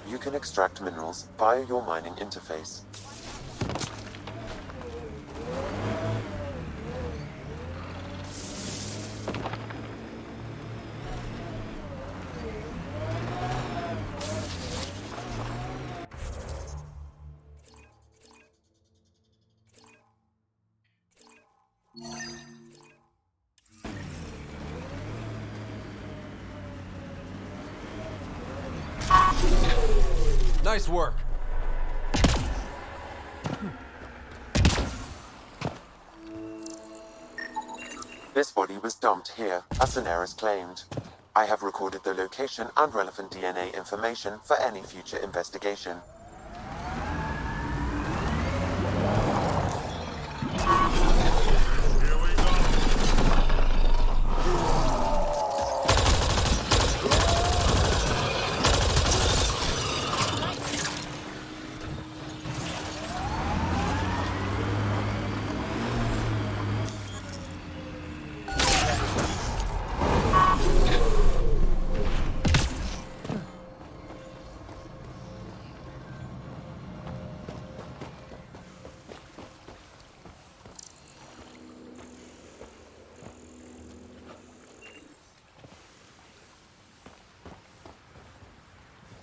You can extract minerals via your mining interface. Nice work. This body was dumped here, as Daenerys claimed. I have recorded the location and relevant DNA information for any future investigation.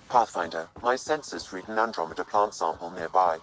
Pathfinder, my sensors read an Andromeda plant sample nearby.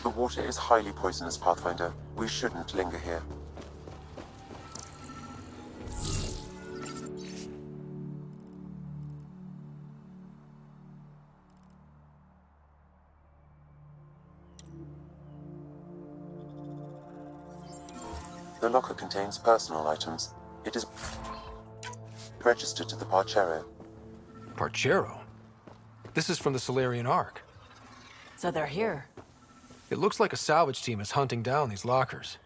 The water is highly poisonous, Pathfinder. We shouldn't linger here. The locker contains personal items. It is registered to the Parchero. Parchero? This is from the Solarian Ark. So they're here. It looks like a salvage team is hunting down these lockers,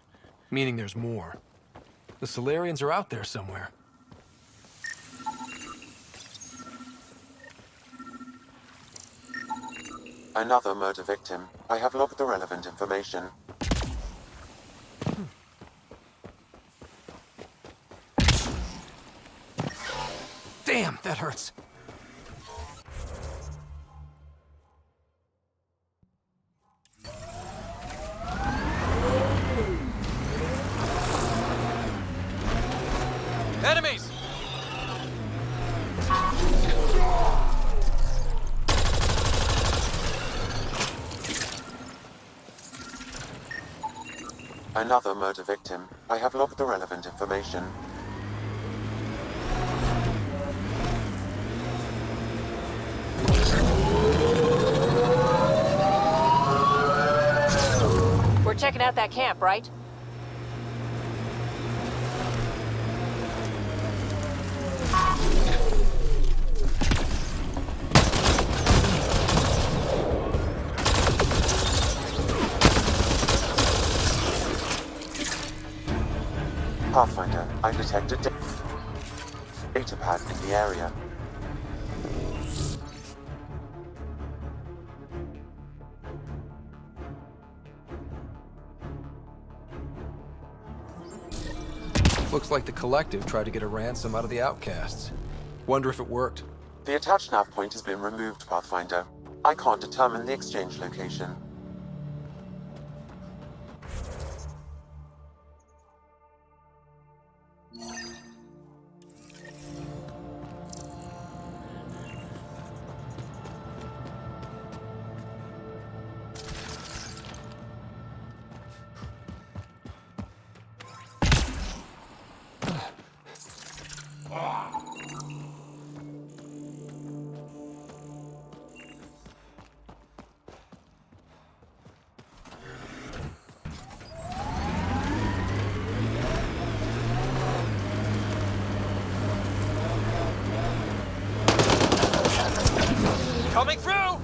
meaning there's more. The Solarians are out there somewhere. Another murder victim. I have logged the relevant information. Damn, that hurts. Enemies! Another murder victim. I have logged the relevant information. checking out that camp, right? Pathfinder, I detected data pad in the area. Looks like the Collective tried to get a ransom out of the outcasts. Wonder if it worked. The attached nav point has been removed, Pathfinder. I can't determine the exchange location. Coming through!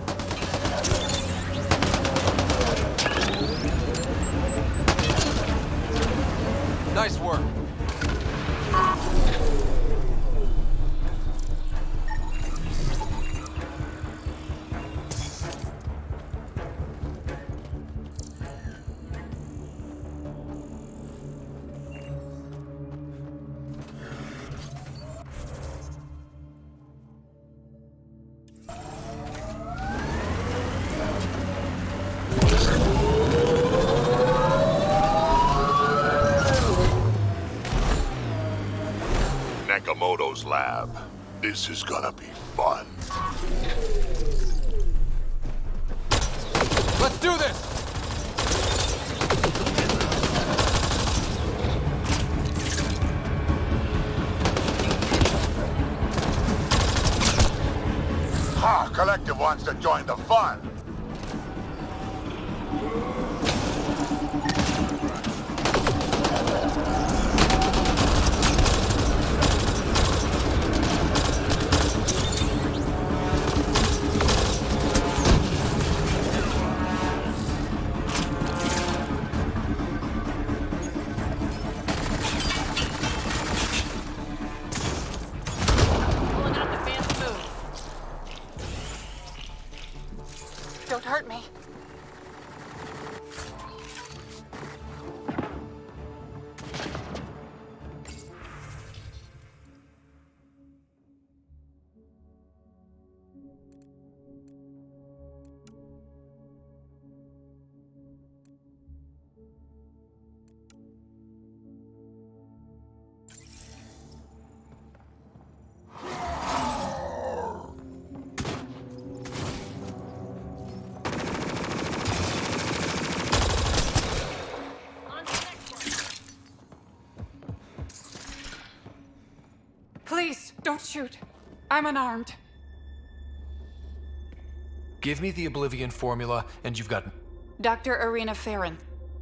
Nice work. Nakamoto's lab. This is gonna be fun. Let's do this! Ha! Collective wants to join the fun. Pulling out the fancy move. Don't hurt me. Please, don't shoot. I'm unarmed. Give me the Oblivion formula, and you've got... Dr. Irina Farron.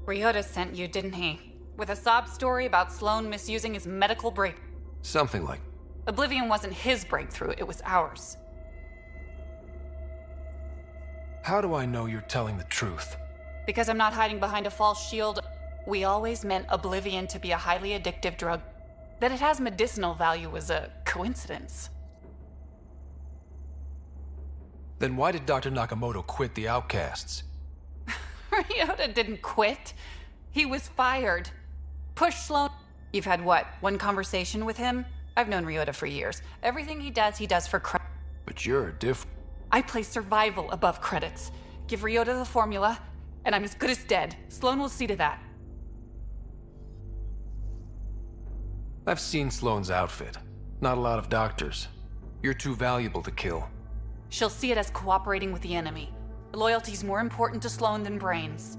Ryota sent you, didn't he? With a sob story about Sloan misusing his medical break. something like... Oblivion wasn't his breakthrough, it was ours. How do I know you're telling the truth? Because I'm not hiding behind a false shield. We always meant Oblivion to be a highly addictive drug. That it has medicinal value was a coincidence. Then why did Dr. Nakamoto quit the Outcasts? Ryota didn't quit. He was fired. Push Sloan. You've had what, one conversation with him? I've known Ryota for years. Everything he does for credit. But you're different. I place survival above credits. Give Ryota the formula, and I'm as good as dead. Sloan will see to that. I've seen Sloane's outfit. Not a lot of doctors. You're too valuable to kill. She'll see it as cooperating with the enemy. Loyalty's more important to Sloan than brains.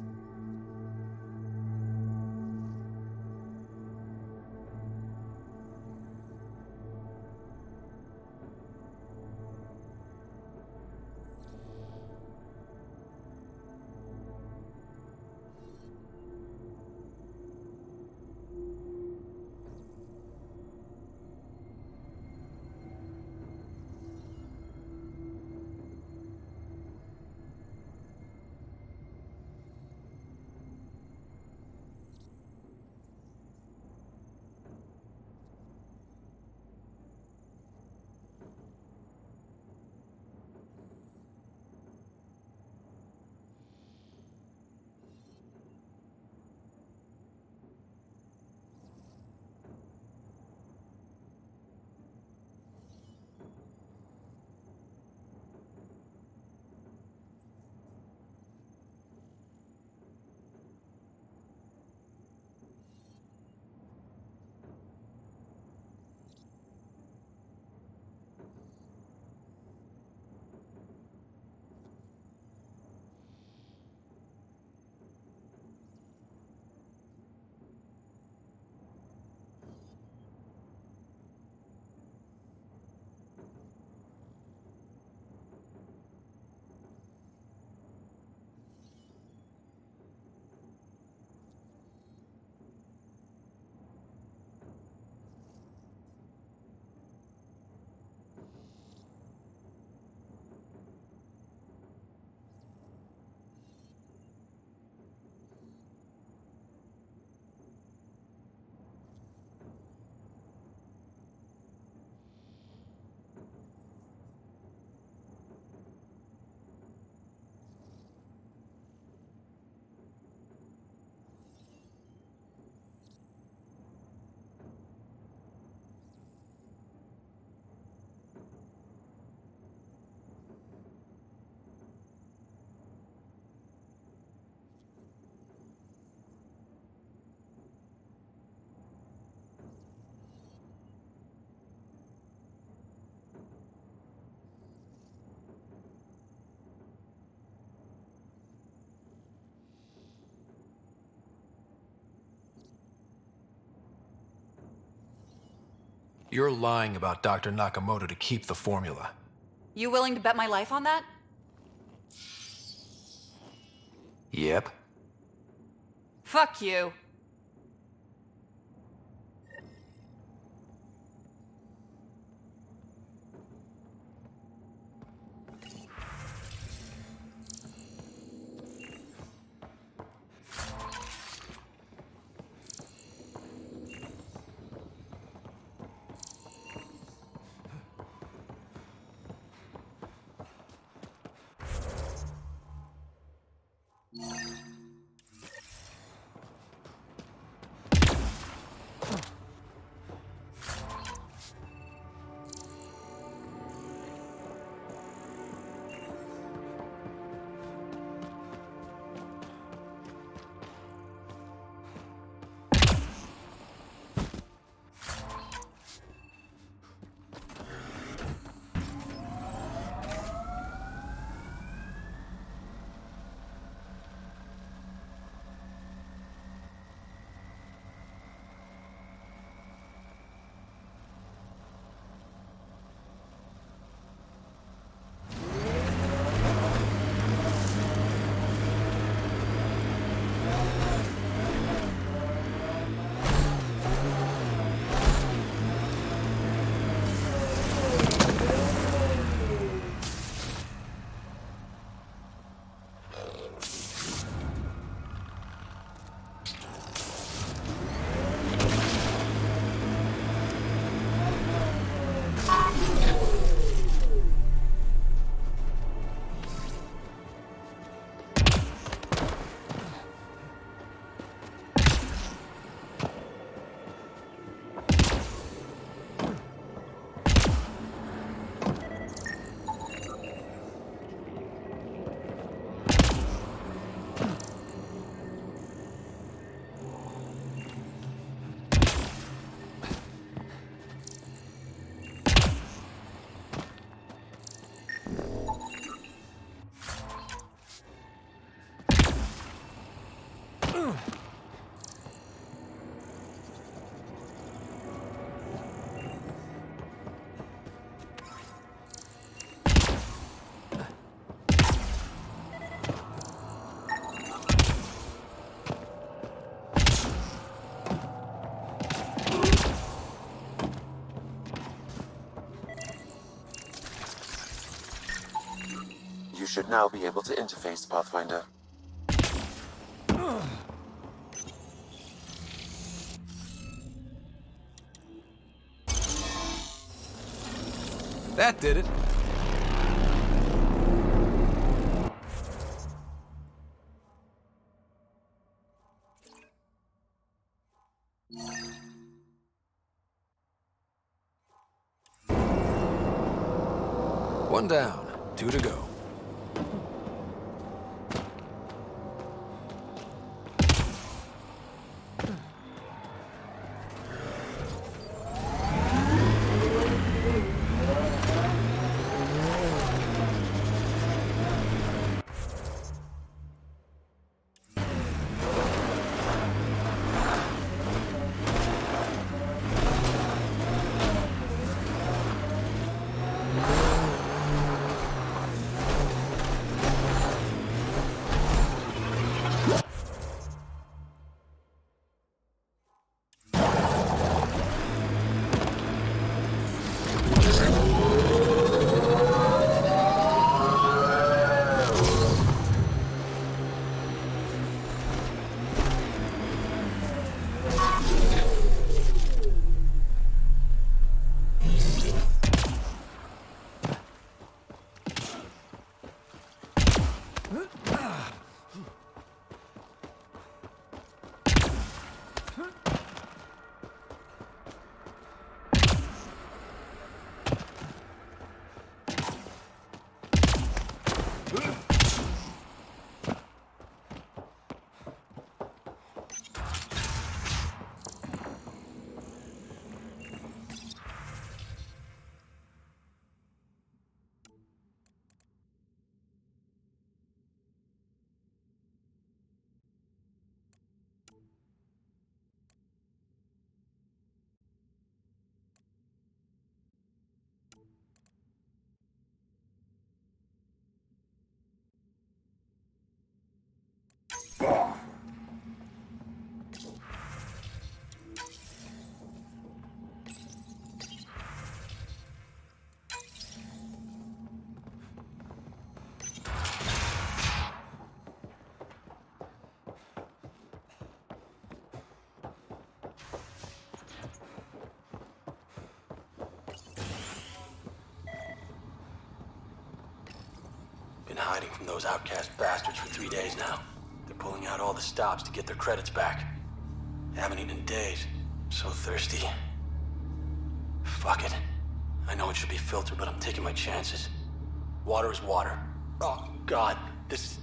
You're lying about Dr. Nakamoto to keep the formula. You willing to bet my life on that? Yep. Fuck you. You should now be able to interface, Pathfinder. That did it. One down, two to go. Been hiding from those outcast bastards for 3 days now. They're pulling out all the stops to get their credits back. Haven't eaten in days. So thirsty. Fuck it. I know it should be filtered, but I'm taking my chances. Water is water. Oh, God. This is...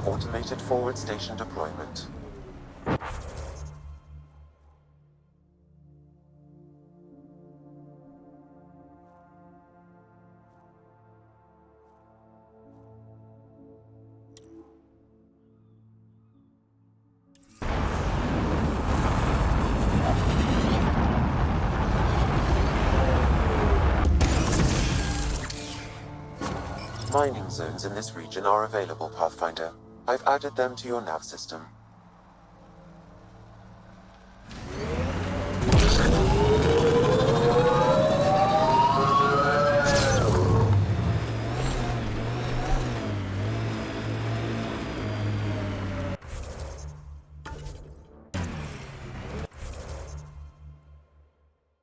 Automated forward station deployment. Mining zones in this region are available, Pathfinder. I've added them to your nav system.